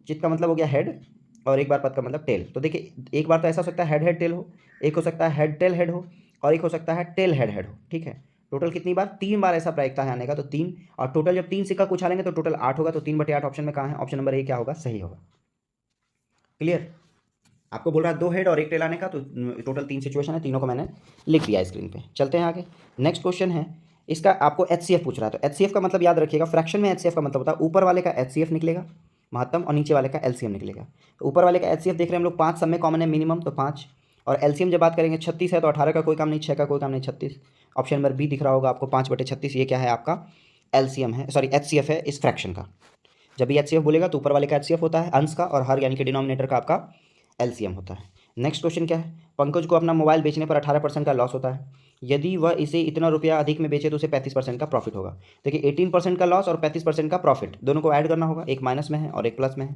चित का मतलब हो गया हेड और 1 बार पद का मतलब टेल। तो देखिए 1 बार तो ऐसा हो सकता है हेड हेड टेल हो, एक हो सकता है हेड टेल हेड हो, और एक हो सकता है टेल हेड हेड हो। ठीक है। टोटल कितनी बार? 3 बार ऐसा प्रायिकता है आने का, तो 3, और टोटल जब 3 सिक्का उछालेंगे तो टोटल 8 होगा, तो 3/8 ऑप्शन में कहाँ है? ऑप्शन नंबर ए क्या होगा? सही होगा। क्लियर। आपको बोल रहा है 2 हेड और 1 टेल आने का, तो टोटल 3 सिचुएशन है, तीनों को मैंने लिख दिया स्क्रीन पे। चलते हैं आगे। नेक्स्ट क्वेश्चन है, इसका आपको एचसीएफ पूछ रहा है, तो एचसीएफ का मतलब याद रखिएगा, फ्रैक्शन में एचसीएफ का मतलब होता है ऊपर वाले का एचसीएफ निकलेगा महत्तम और नीचे वाले का एलसीएम निकलेगा। तो ऊपर वाले का एचसीएफ देख रहे हैं हम लोग, 5 सब में कॉमन है मिनिमम, तो 5, और एलसीएम जब बात करेंगे 36 है तो 18 का कोई काम नहीं, 6 का कोई काम नहीं, 36। ऑप्शन नंबर बी दिख रहा होगा आपको, 5/36, ये क्या है आपका? एलसीएम है, सॉरी एचसीएफ है इस फ्रैक्शन का। जब भी एचसीएफ बोलेगा तो ऊपर वाले का एचसीएफ होता है अंश का, और हर यानी कि डिनोमिनेटर का आपका एलसीएम होता है। नेक्स्ट क्वेश्चन क्या है? पंकज को अपना मोबाइल बेचने पर 18% का लॉस होता है, यदि वह इसे इतना रुपया अधिक में बेचे तो उसे 35% का प्रॉफिट होगा। देखिए 18% का लॉस और 35% का प्रॉफिट दोनों को ऐड करना होगा, एक माइनस में है और एक प्लस में है।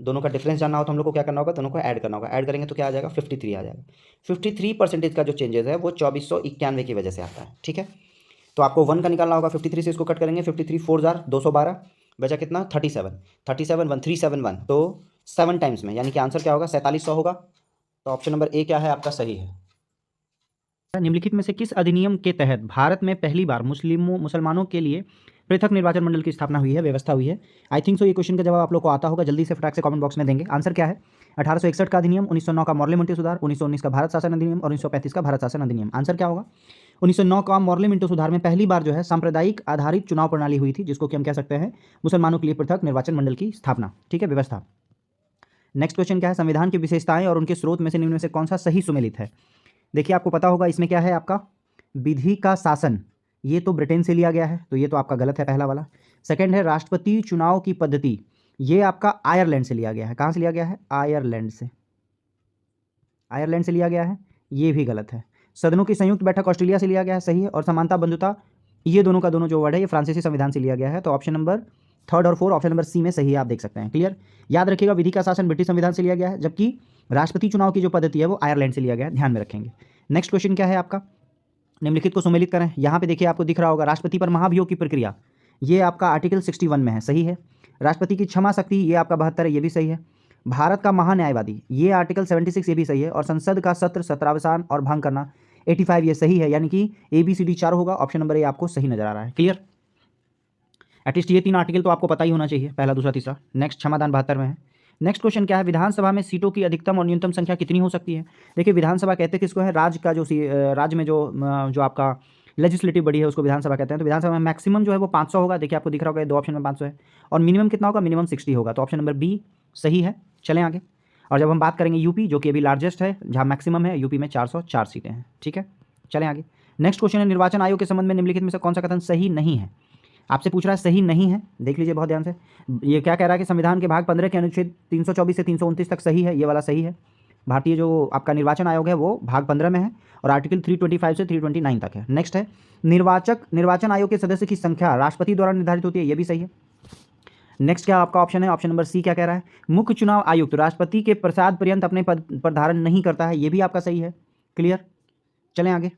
दोनों का डिफरेंस जानना हो तो हम लोग को क्या करना होगा, दोनों को ऐड करना होगा। ऐड करेंगे तो क्या आ जाएगा, 53 आ जाएगा। 53% का जो चेंजेस है वो 2491 की वजह से आता है, ठीक है। तो आपको 1 का निकालना होगा, 53 से इसको कट करेंगे, 53 4 जार 212, बचा कितना 37, 1371, तो 7 टाइम्स में, यानी कि आंसर क्या होगा 4700 होगा। तो ऑप्शन नंबर ए क्या है आपका सही है। निम्नलिखित में से किस अधिनियम के तहत भारत में पहली बार मुसलमानों के लिए पृथक निर्वाचन मंडल की स्थापना हुई है, व्यवस्था हुई है? आई थिंक सो ये क्वेश्चन का जवाब आप लोग को आता होगा, जल्दी से फटाक से कमेंट बॉक्स में देंगे। आंसर क्या है, 1861 का अधिनियम, 1909 का मॉर्ले मिंटो सुधार, 1919 का भारत शासन अधिनियम और 1935 का भारत शासन अधिनियम। आंसर क्या होगा, 1909 का मॉर्ले मिंटो सुधार में पहली बार जो है सांप्रदायिक आधारित चुनाव प्रणाली हुई थी, जिसको कि हम कह सकते हैं मुसलमानों के लिए पृथक निर्वाचन मंडल की स्थापना, ठीक है, व्यवस्था। नेक्स्ट क्वेश्चन क्या है, संविधान की विशेषताएं और उनके स्रोत में से निम्न में से कौन सा सही सुमेलित है? देखिए आपको पता होगा इसमें क्या है आपका, विधि का शासन, ये तो ब्रिटेन से लिया गया है, तो ये तो आपका गलत है पहला वाला। सेकंड है राष्ट्रपति चुनाव की पद्धति, ये आपका आयरलैंड से लिया गया है। कहाँ से लिया गया है, आयरलैंड से, आयरलैंड से लिया गया है, ये भी गलत है। सदनों की संयुक्त बैठक ऑस्ट्रेलिया से लिया गया है, सही है। और समानता बंधुता, ये दोनों का दोनों जो वर्ड है ये फ्रांसीसी संविधान से लिया गया है। तो ऑप्शन नंबर 3 और 4, ऑप्शन नंबर सी में सही है, आप देख सकते हैं। क्लियर, याद रखिएगा विधि का शासन ब्रिटिश संविधान से लिया गया है, जबकि राष्ट्रपति चुनाव की जो पद्धति है वो आयरलैंड से लिया गया है, ध्यान में रखेंगे। नेक्स्ट क्वेश्चन क्या है आपका, निम्नलिखित को सम्मिलित करें। यहाँ पे देखिए आपको दिख रहा होगा राष्ट्रपति पर महाभियोग की प्रक्रिया, ये आपका आर्टिकल 61 में है, सही है। राष्ट्रपति की क्षमा शक्ति, ये आपका 72 है, ये भी सही है। भारत का महान्यायवादी, ये आर्टिकल 76, ये भी सही है। और संसद का सत्र, सत्रावसान और भंग करना 85, ये सही है, यानी कि ABCD 4 होगा। ऑप्शन नंबर ए आपको सही नजर आ रहा है। क्लियर, एटलीस्ट ये 3 आर्टिकल तो आपको पता ही होना चाहिए, पहला दूसरा तीसरा। नेक्स्ट क्षमादान 72 में है। नेक्स्ट क्वेश्चन क्या है, विधानसभा में सीटों की अधिकतम और न्यूनतम संख्या कितनी हो सकती है? देखिए विधानसभा कहते हैं किसको है, राज्य का जो राज्य में जो आपका लेजिस्लेटिव बॉडी है उसको विधानसभा कहते हैं। तो विधानसभा में मैक्सिमम जो है वो 500 होगा, देखिए आपको दिख रहा होगा 2 ऑप्शन में 500 है। और मिनिमम कितना होगा, मिनिमम 60 होगा। तो ऑप्शन नंबर बी सही है। चलें आगे। और जब हम बात करेंगे यूपी, जो कि अभी लार्जेस्ट है, जहाँ मैक्सिमम है, यूपी में 404 सीटें हैं, ठीक है। चलें आगे। नेक्स्ट क्वेश्चन है, निर्वाचन आयोग के संबंध में निम्नलिखित में से कौन सा कथन सही नहीं है? आपसे पूछ रहा है सही नहीं है, देख लीजिए बहुत ध्यान से। ये क्या कह रहा है कि संविधान के भाग 15 के अनुच्छेद 324 से 329 तक सही है, ये वाला सही है। भारतीय जो आपका निर्वाचन आयोग है वो भाग 15 में है और आर्टिकल 325 से 329 तक है। नेक्स्ट है, निर्वाचन आयोग के सदस्य की संख्या राष्ट्रपति द्वारा निर्धारित होती है, ये भी सही है। नेक्स्ट क्या आपका ऑप्शन है, ऑप्शन नंबर सी क्या कह रहा है, मुख्य चुनाव आयुक्त राष्ट्रपति के प्रसाद पर्यंत अपने पद पर धारण नहीं करता है, ये भी आपका सही है। क्लियर, चलें आगे।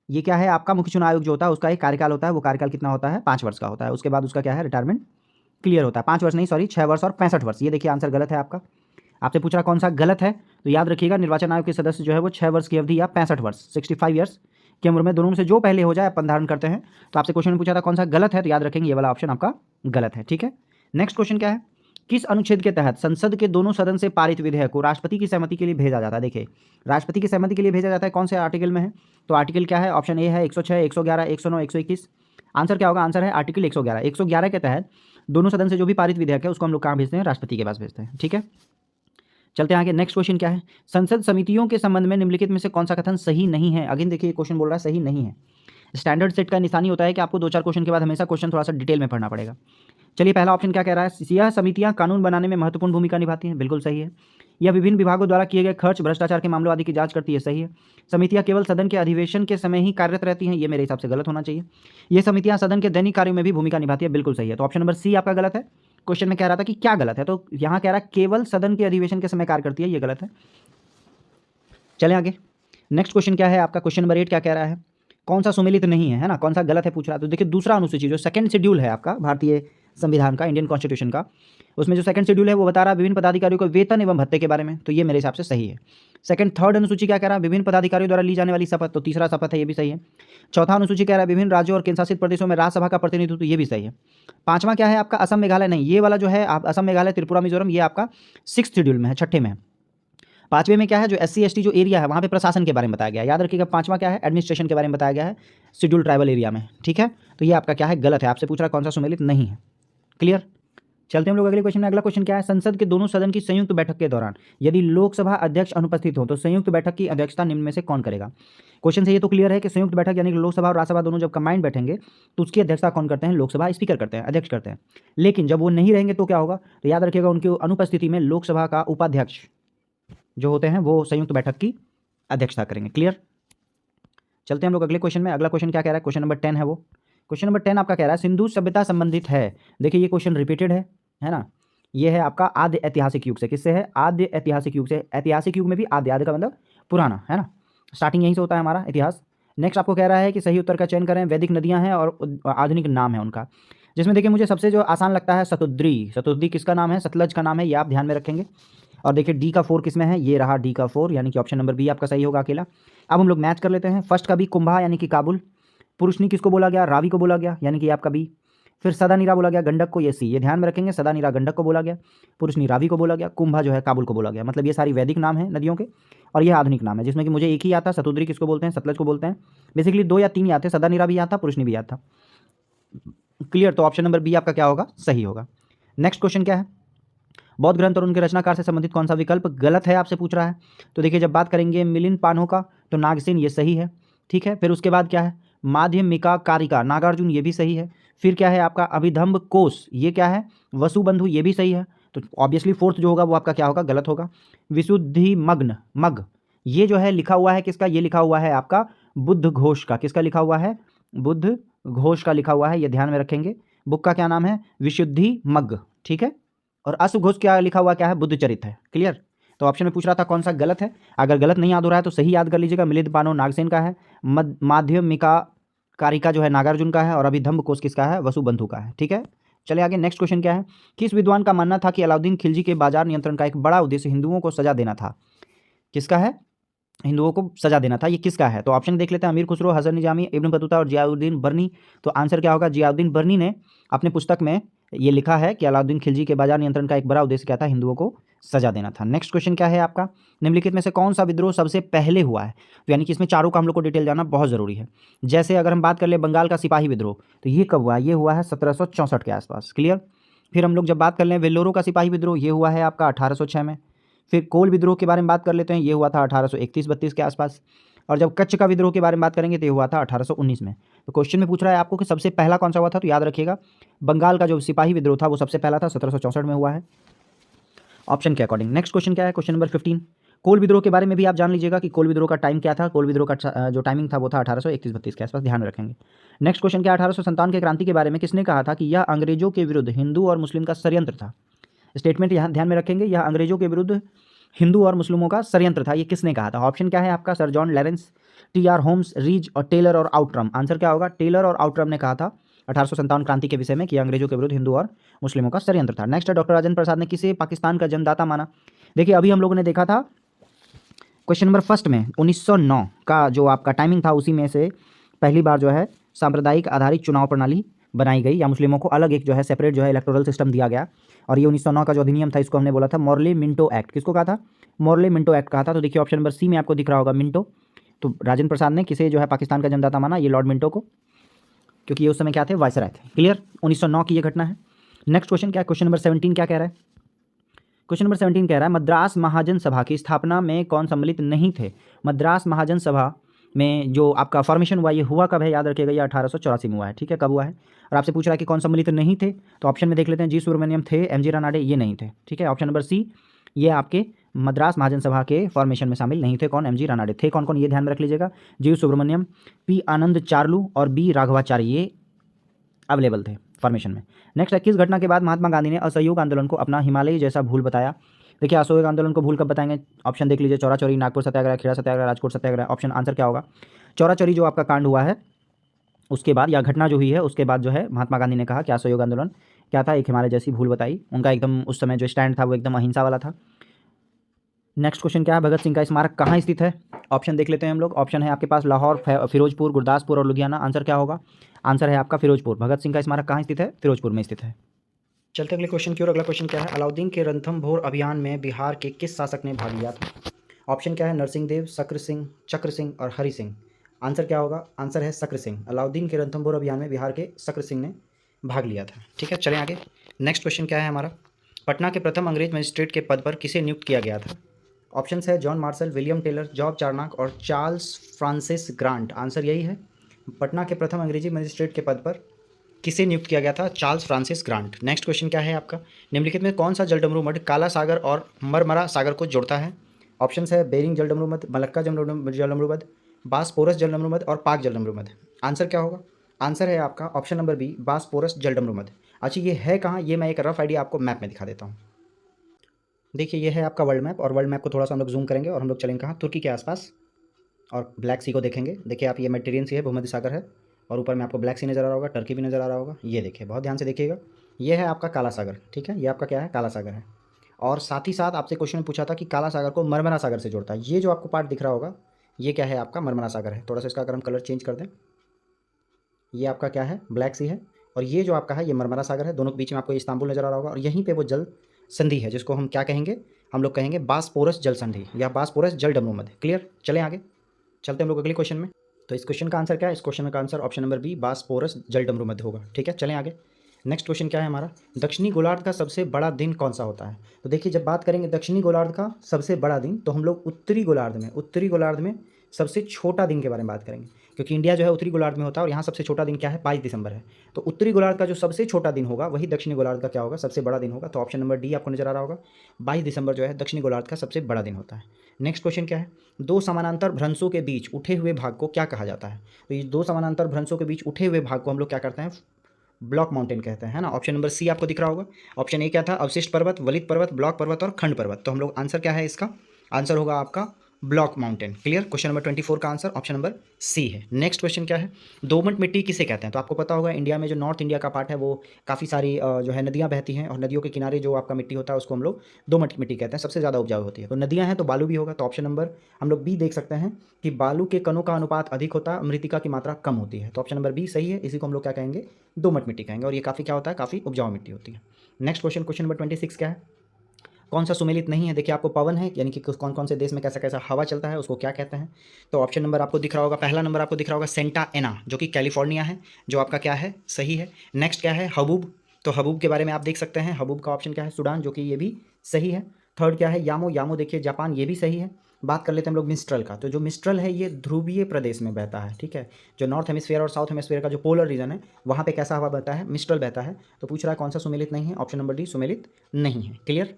ये क्या है आपका, मुख्य चुनाव आयोग जो होता है उसका एक कार्यकाल होता है, वो कार्यकाल कितना होता है, 5 वर्ष का होता है। उसके बाद उसका क्या है, रिटायरमेंट क्लियर होता है। 5 वर्ष नहीं, सॉरी 6 वर्ष और 65 वर्ष। ये देखिए आंसर गलत है आपका। आपसे पूछ रहा कौन सा गलत है, तो याद रखिएगा निर्वाचन आयोग के सदस्य जो है वो 6 वर्ष की अवधि या 65 वर्ष 65 ईयर्स की उम्र में, दोनों में से जो पहले हो जाए अपन धारण करते हैं। तो आपसे क्वेश्चन में पूछा था कौन सा गलत है, तो याद रखेंगे ये वाला ऑप्शन आपका गलत है, ठीक है। नेक्स्ट क्वेश्चन क्या है, किस अनुच्छेद के तहत संसद के दोनों सदन से पारित विधेयक को राष्ट्रपति की सहमति के लिए भेजा जाता है? देखिए राष्ट्रपति की सहमति के लिए भेजा जाता है, कौन से आर्टिकल में है, तो आर्टिकल क्या है, ऑप्शन ए है 106, 111, 109, 121। आंसर क्या होगा, आंसर है आर्टिकल 111। 111 के तहत दोनों सदन से जो भी पारित विधेयक है उसको हम लोग कहाँ भेजते हैं, राष्ट्रपति के पास भेजते हैं, ठीक है। चलते हैं आगे। नेक्स्ट क्वेश्चन क्या है, संसद समितियों के संबंध में निम्नलिखित में से कौन सा कथन सही नहीं है? अगेन देखिए क्वेश्चन बोल रहा है सही नहीं है। स्टैंडर्ड सेट का निशानी होता है कि आपको 2-4 क्वेश्चन के बाद हमेशा क्वेश्चन थोड़ा सा डिटेल में पढ़ना पड़ेगा। चलिए पहला ऑप्शन क्या कह रहा है, यह समितियां कानून बनाने में महत्वपूर्ण भूमिका निभाती हैं, बिल्कुल सही है। यह विभिन्न विभागों द्वारा किए गए खर्च, भ्रष्टाचार के मामलों आदि की जांच करती है, सही है। समितियां केवल सदन के अधिवेशन के समय ही कार्यरत रहती हैं, ये मेरे हिसाब से गलत होना चाहिए। ये समितियां सदन के दैनिक कार्यों में भी भूमिका निभाती है, बिल्कुल सही है। तो ऑप्शन नंबर सी आपका गलत है। क्वेश्चन में कह रहा था कि क्या गलत है, तो यहाँ कह रहा है केवल सदन के अधिवेशन के समय कार्य करती है, ये गलत है। चलें आगे। नेक्स्ट क्वेश्चन क्या है आपका, क्वेश्चन नंबर 8 क्या कह रहा है, कौन सा सुमेलित नहीं है ना, कौन सा गलत है पूछ रहा है। तो देखिए दूसरा अनुसूची जो सेकंड शेड्यूल है आपका भारतीय संविधान का, इंडियन कॉन्स्टिट्यूशन का, उसमें जो सेकंड शेड्यूल है वो बता रहा है विभिन्न पदाधिकारियों को वेतन एवं भत्ते के बारे में, तो ये मेरे हिसाब से सही है। थर्ड अनुसूची क्या कह रहा है, विभिन्न पदाधिकारियों द्वारा ली जाने वाली शपथ, तो तीसरा शपथ है, ये भी सही है। चौथा अनुसूची कह रहा है विभिन्न राज्यों और केंद्रशासित प्रदेशों में राज्यसभा का प्रतिनिधित्व, तो ये भी सही है। पांचवा क्या है आपका, असम मेघालय नहीं, ये वाला जो है आप असम मेघालय त्रिपुरा मिजोरम, ये आपका 6th शेड्यूल में है, 6ठे में है। पांचवें में क्या है, जो SC ST जो एरिया है वहाँ पे प्रशासन के बारे में बताया गया है, याद रखिएगा। पांचवा क्या है, एडमिनिस्ट्रेशन के बारे में बताया गया है शेड्यूल ट्राइबल एरिया में, ठीक है। तो ये आपका क्या है, गलत है। आपसे पूछ रहा कौन सा सुमेलित नहीं है। क्लियर, चलते हैं हम लोग अगले क्वेश्चन में। अगला क्वेश्चन क्या है, संसद के दोनों सदन की संयुक्त बैठक के दौरान यदि लोकसभा अध्यक्ष अनुपस्थित हो तो संयुक्त बैठक की अध्यक्षता निम्न में से कौन करेगा? क्वेश्चन से ये तो क्लियर है कि संयुक्त बैठक यानी कि लोकसभा और राज्यसभा दोनों जब कंबाइंड बैठेंगे तो उसकी अध्यक्षता कौन करते हैं, लोकसभा स्पीकर करते हैं, अध्यक्ष करते हैं। लेकिन जब वो नहीं रहेंगे तो क्या होगा, तो याद रखिएगा उनकी अनुपस्थिति में लोकसभा का उपाध्यक्ष जो होते हैं वो संयुक्त बैठक की अध्यक्षता करेंगे। क्लियर, चलते हैं हम लोग अगले क्वेश्चन में। अगला क्वेश्चन क्या कह रहा है, क्वेश्चन नंबर 10 है वो। क्वेश्चन नंबर 10 आपका कह रहा है सिंधु सभ्यता संबंधित है। देखिए ये क्वेश्चन रिपीटेड है ना। ये है आपका आद्य ऐतिहासिक युग से। किससे है? आद्य ऐतिहासिक युग से। ऐतिहासिक युग में भी आद्य, आद्य का मतलब पुराना, है ना। स्टार्टिंग यहीं से होता है हमारा इतिहास। नेक्स्ट आपको कह रहा है कि सही उत्तर का चयन करें। वैदिक नदियां हैं और आधुनिक नाम है उनका, जिसमें देखिए मुझे सबसे जो आसान लगता है सतुद्री। सतुद्री किसका नाम है? सतलज का नाम है, ये आप ध्यान में रखेंगे। और देखिए डी का 4 किसमें है? ये रहा डी का 4, यानी कि ऑप्शन नंबर बी आपका सही होगा अकेला। अब हम लोग मैच कर लेते हैं। फर्स्ट का बी कुंभा यानी कि काबुल। पुरुषनी किसको बोला गया? रावी को बोला गया, यानी कि आपका बी। फिर सदानीरा बोला गया गंडक को, ये सी। ये ध्यान में रखेंगे, सदानीरा गंडक को बोला गया, पुरुषनी रावी को बोला गया, कुंभा जो है काबुल को बोला गया। मतलब ये सारी वैदिक नाम है नदियों के, और ये आधुनिक नाम है, जिसमें कि मुझे एक ही आता, सतुद्री किसको बोलते हैं? सतलज को बोलते हैं। बेसिकली 2 या 3 ही आते, सदानीरा भी आता, पुरुषनी भी आता। क्लियर? तो ऑप्शन नंबर बी आपका क्या होगा? सही होगा। नेक्स्ट क्वेश्चन क्या है? बौद्ध ग्रंथ और उनके रचनाकार से संबंधित कौन सा विकल्प गलत है, आपसे पूछ रहा है। तो देखिए जब बात करेंगे मिलिंद पानो का, तो नागसेन ये सही है, ठीक है। फिर उसके बाद क्या है? माध्यमिका कारिका, नागार्जुन, ये भी सही है। फिर क्या है आपका? अभिधम्ब कोश, ये क्या है? वसुबंधु, ये भी सही है। तो ऑब्वियसली फोर्थ जो होगा वो आपका क्या होगा? गलत होगा। विशुद्धि मग्न, मग, ये जो है लिखा हुआ है किसका? ये लिखा हुआ है आपका बुद्ध घोष का। किसका लिखा हुआ है? बुद्ध घोष का लिखा हुआ है, ये ध्यान में रखेंगे। बुक का क्या नाम है? विशुद्धि मग, ठीक है। और अश्वघोष क्या लिखा हुआ क्या है? बुद्ध चरित है। क्लियर? तो ऑप्शन में पूछ रहा था कौन सा गलत है। अगर गलत नहीं याद हो रहा है तो सही याद कर लीजिएगा। मिलिंद पानो नागसेन का है, माध्यमिका कारिका जो है नागार्जुन का है, और अभिधम्ब कोश किसका है? वसुबंधु का है, ठीक है। चले आगे। नेक्स्ट क्वेश्चन क्या है? किस विद्वान का मानना था कि अलाउद्दीन खिलजी के बाजार नियंत्रण का एक बड़ा उद्देश्य हिंदुओं को सजा देना था? किसका है? हिंदुओं को सजा देना था, ये किसका है? तो ऑप्शन देख लेते हैं। अमीर खुसरो, हसन निजामी, इब्न बतूता और जियाउद्दीन बर्नी। तो आंसर क्या होगा? जियाउद्दीन बर्नी ने अपने पुस्तक में ये लिखा है कि अलाउद्दीन खिलजी के बाजार नियंत्रण का एक बड़ा उद्देश्य क्या था? हिंदुओं को सजा देना था। नेक्स्ट क्वेश्चन क्या है आपका? निम्नलिखित में से कौन सा विद्रोह सबसे पहले हुआ है? तो यानी कि इसमें चारों का हम लोग को डिटेल जानना बहुत ज़रूरी है। जैसे अगर हम बात कर ले बंगाल का सिपाही विद्रोह, तो ये कब हुआ? ये हुआ है 1764 के आसपास। क्लियर? फिर हम लोग जब बात कर लें वेल्लोरो का सिपाही विद्रोह, ये हुआ है आपका 1806 में। फिर कोल विद्रोह के बारे में बात कर लेते हैं, ये हुआ था 1831-32 के आसपास। और जब कच्छ का विद्रोह के बारे में बात करेंगे तो ये हुआ था 1819 में। तो क्वेश्चन में पूछ रहा है आपको कि सबसे पहला कौन सा हुआ था, तो याद रखिएगा बंगाल का जो सिपाही विद्रोह था वो सबसे पहला था, 1764 में हुआ है ऑप्शन के अकॉर्डिंग। नेक्स्ट क्वेश्चन क्या है? Question number 15। कोल विद्रोह के बारे में भी आप जान लीजिएगा कि कोल विद्रोह का टाइम क्या था। कोल विद्रोह का जो टाइमिंग था वो था 1831-32 के आसपास, ध्यान रखेंगे। नेक्स्ट क्वेश्चन क्या है? 1857 के क्रांति के बारे में किसने कहा था कि यह अंग्रेजों के विरुद्ध हिंदू और मुस्लिम का षड्यंत्र था? स्टेटमेंट यहाँ ध्यान में रखेंगे, यह अंग्रेजों के विरुद्ध हिंदू और मुस्लिमों का षड्यंत्र था, ये किसने कहा था? ऑप्शन क्या है आपका? Sir John Lawrence, T R. Holmes, Rees और टेलर और आउटरम। आंसर क्या होगा? टेलर और आउटरम ने कहा था 1857 क्रांति के विषय में कि अंग्रेजों के विरुद्ध हिंदू और मुस्लिमों का षड्यंत्र था। नेक्स्ट है डॉक्टर राजेंद्र प्रसाद ने किसे पाकिस्तान का जन्मदाता माना? देखिए अभी हम लोगों ने देखा था क्वेश्चन नंबर फर्स्ट में 1909 का जो आपका टाइमिंग था, उसी में से पहली बार जो है सांप्रदायिक आधारित चुनाव प्रणाली बनाई गई, या मुस्लिमों को अलग एक जो है सेपरेट जो है इलेक्टोरल सिस्टम दिया गया। और ये 1909 का जो अधिनियम था इसको हमने बोला था मॉर्ले मिंटो एक्ट। किसको कहा था? मॉर्ले मिंटो एक्ट कहा था। तो देखिए ऑप्शन नंबर सी में आपको दिख रहा होगा मिंटो। तो राजेंद्र प्रसाद ने किसे जो है पाकिस्तान का जन्मदाता माना? ये लॉर्ड मिंटो को, क्योंकि ये उस समय क्या थे? वायसराय थे। क्लियर? 1909 की ये घटना है। नेक्स्ट क्वेश्चन क्या है? क्वेश्चन नंबर 17 क्या कह रहा है? क्वेश्चन नंबर 17 कह रहा है मद्रास महाजन सभा की स्थापना में कौन सम्मिलित नहीं थे? मद्रास महाजन सभा में जो आपका फॉर्मेशन हुआ ये हुआ कब है? याद रखिएगा, ये 1884 में हुआ है, ठीक है। कब हुआ है? और आपसे पूछ रहा है कि कौन सम्मिलित नहीं थे, तो ऑप्शन में देख लेते हैं। जी सुब्रमण्यम थे, एम.जी. रानाडे, ये नहीं थे, ठीक है। ऑप्शन नंबर सी, ये आपके मद्रास महाजन सभा के फॉर्मेशन में शामिल नहीं थे। कौन? एम.जी. रानाडे थे। कौन कौन? ये ध्यान में रख लीजिएगा, जी सुब्रमण्यम, पी आनंद चार्लू और बी राघवाचार्य, ये अवेलेबल थे फॉर्मेशन में। नेक्स्ट है किस घटना के बाद महात्मा गांधी ने असहयोग आंदोलन को अपना हिमालय जैसा भूल बताया? देखिए असहयोग आंदोलन को भूल कब बताएंगे? ऑप्शन देख लीजिए, चौरा चौरी, नागपुर सत्याग्रह, खेड़ा सत्याग्रह, राजकोट सत्याग्रह। ऑप्शन आंसर क्या होगा? चौरा चौरी जो आपका कांड हुआ है उसके बाद, या घटना जो हुई है उसके बाद जो है महात्मा गांधी ने कहा कि असहयोग आंदोलन क्या था? एक हिमालय जैसी भूल बताई। उनका एकदम उस समय जो स्टैंड था वो एकदम अहिंसा वाला था। नेक्स्ट क्वेश्चन क्या है? भगत सिंह का स्मारक कहाँ स्थित है? ऑप्शन देख लेते हैं हम लोग। ऑप्शन है आपके पास लाहौर, फिरोजपुर, गुरदासपुर और लुधियाना। आंसर क्या होगा? आंसर है आपका फिरोजपुर। भगत सिंह का स्मारक कहाँ स्थित है? फिरोजपुर में स्थित है। चलते अगले क्वेश्चन की ओर। अगला क्वेश्चन क्या है? अलाउद्दीन के रणथंभौर अभियान में बिहार के किस शासक ने भाग लिया था? ऑप्शन क्या है? नरसिंह देव, शक्र सिंह, चक्र सिंह और हरि सिंह। आंसर क्या होगा? आंसर है शक्र सिंह। अलाउद्दीन के रणथंभौर अभियान में बिहार के शक्र सिंह ने भाग लिया था, ठीक है। चलें आगे। नेक्स्ट क्वेश्चन क्या है हमारा? पटना के प्रथम अंग्रेज मजिस्ट्रेट के पद पर किसे नियुक्त किया गया था? ऑप्शन है John Marshall, William Taylor, Job Charnock और चार्ल्स फ्रांसिस ग्रांट। आंसर यही है, पटना के प्रथम अंग्रेजी मजिस्ट्रेट के पद पर किसे नियुक्त किया गया था? Charles Francis grant. Next question क्या है आपका? निम्नलिखित में कौन सा जलडमरू मठ काला सागर और मरमरा सागर को जोड़ता है? ऑप्शन है बेरिंग जलडमरू मठ, मलक्का जलडमरू मठ, बासपोरस जलडमरू मठ और पाक जलडमरू मठ। आंसर क्या होगा? आंसर है आपका ऑप्शन नंबर बी, बासपोरस जलडमरू मठ। अच्छा ये है कहाँ, ये मैं एक रफ आइडिया आपको मैप में दिखा देता हूँ। देखिए ये है आपका वर्ल्ड मैप, और वर्ल्ड मैप को थोड़ा सा हम लोग जूम करेंगे और हम लोग चलेंगे कहाँ, तुर्की के आसपास, और ब्लैक सी को देखेंगे। देखिए आप, ये मेडिटेरियन सी है, भूमध्य सागर है, और ऊपर में आपको ब्लैक सी नज़र आ रहा होगा, टर्की भी नज़र आ रहा होगा। ये देखिए बहुत ध्यान से देखिएगा, ये है आपका काला सागर, ठीक है, ये आपका क्या है, काला सागर है। और साथ ही साथ आपसे क्वेश्चन पूछा था कि काला सागर को मरमरा सागर से जोड़ता है। ये जो आपको पार्ट दिख रहा होगा, ये क्या है आपका, मरमरा सागर है। थोड़ा सा इसका अगर हम कलर चेंज कर दें, ये आपका क्या है, ब्लैक सी है, और ये जो आपका है ये मरमरा सागर है। दोनों के बीच में आपको इस्तांबुल नज़र आ रहा होगा, और यहीं पे वो जल संधि है जिसको हम क्या कहेंगे, हम लोग कहेंगे बासपोरस जल संधि या बासपोरस जल डमरू मध्य। क्लियर, चलें आगे, चलते हैं हम लोग अगले क्वेश्चन में। तो इस क्वेश्चन का आंसर क्या है, इस क्वेश्चन का आंसर ऑप्शन नंबर बी, बासपोरस जल डमरू मध्य होगा। ठीक है, चलें आगे। नेक्स्ट क्वेश्चन क्या है हमारा, दक्षिणी गोलार्ध का सबसे बड़ा दिन कौन सा होता है। तो देखिए जब बात करेंगे दक्षिणी गोलार्ध का सबसे बड़ा दिन, तो हम लोग उत्तरी गोलार्ध में सबसे छोटा दिन के बारे में बात करेंगे, क्योंकि इंडिया जो है उत्तरी गोलार्ध में होता है, और यहाँ सबसे छोटा दिन क्या है, 22 दिसंबर है। तो उत्तरी गोलार्ध का जो सबसे छोटा दिन होगा वही दक्षिणी गोलार्ध का क्या होगा, सबसे बड़ा दिन होगा। तो ऑप्शन नंबर डी आपको नजर आ रहा होगा, 22 दिसंबर जो है दक्षिणी गोलार्ध का सबसे बड़ा दिन होता है। नेक्स्ट क्वेश्चन क्या है, दो समानांतर भ्रंशों के बीच उठे हुए भाग को क्या कहा जाता है। तो ये दो समानांतर भ्रंशों के बीच उठे हुए भाग को हम लोग क्या करते हैं, ब्लॉक माउंटेन कहते हैं, है ना। ऑप्शन नंबर सी आपको दिख रहा होगा। ऑप्शन ए क्या था, अवशिष्ट पर्वत, वलित पर्वत, ब्लॉक पर्वत और खंड पर्वत। तो हम लोग आंसर क्या है इसका, आंसर होगा आपका block mountain. Clear, question number 24 का आंसर ऑप्शन नंबर सी है। नेक्स्ट क्वेश्चन क्या है, दोमट मिट्टी किसे कहते हैं। तो आपको पता होगा इंडिया में जो नॉर्थ इंडिया का पार्ट है वो काफ़ी सारी जो है नदियाँ बहती हैं, और नदियों के किनारे जो आपका मिट्टी होता है उसको हम लोग दोमट मिट्टी कहते हैं, सबसे ज़्यादा उपजाऊ होती है। तो नदियाँ हैं तो बालू भी होगा। तो ऑप्शन नंबर हम लोग बी देख सकते हैं कि बालू के कणों का अनुपात अधिक होता है, मृतिका की मात्रा कम होती है। तो ऑप्शन नंबर बी सही है, इसी को हम लोग क्या कहेंगे, दोमट मिट्टी कहेंगे, और ये काफ़ी क्या होता है, काफ़ी उपजाऊ मिट्टी होती है। नेक्स्ट क्वेश्चन, क्वेश्चन नंबर 26 क्या है, कौन सा सुमेलित नहीं है। देखिए आपको पवन है, यानी कि कौन कौन से देश में कैसा कैसा हवा चलता है उसको क्या कहते हैं। तो ऑप्शन नंबर आपको दिख रहा होगा, पहला नंबर आपको दिख रहा होगा सेंटा एना, जो कि कैलिफोर्निया है, जो आपका क्या है, सही है। नेक्स्ट क्या है, हबूब। तो हबूब के बारे में आप देख सकते हैं, हबूब का ऑप्शन क्या है, सूडान, जो कि ये भी सही है। थर्ड क्या है, यामो, यामो देखिए जापान, ये भी सही है। बात कर लेते हैं हम लोग मिस्ट्रल का। तो जो मिस्ट्रल है ये ध्रुवीय प्रदेश में बहता है, ठीक है, जो नॉर्थ हेमिस्फीयर और साउथ हेमिस्फीयर का जो पोलर रीजन है वहाँ पे कैसा हवा बहता है, मिस्ट्रल बहता है। तो पूछ रहा है कौन सा सुमेलित नहीं है, ऑप्शन नंबर डी सुमेलित नहीं है। क्लियर,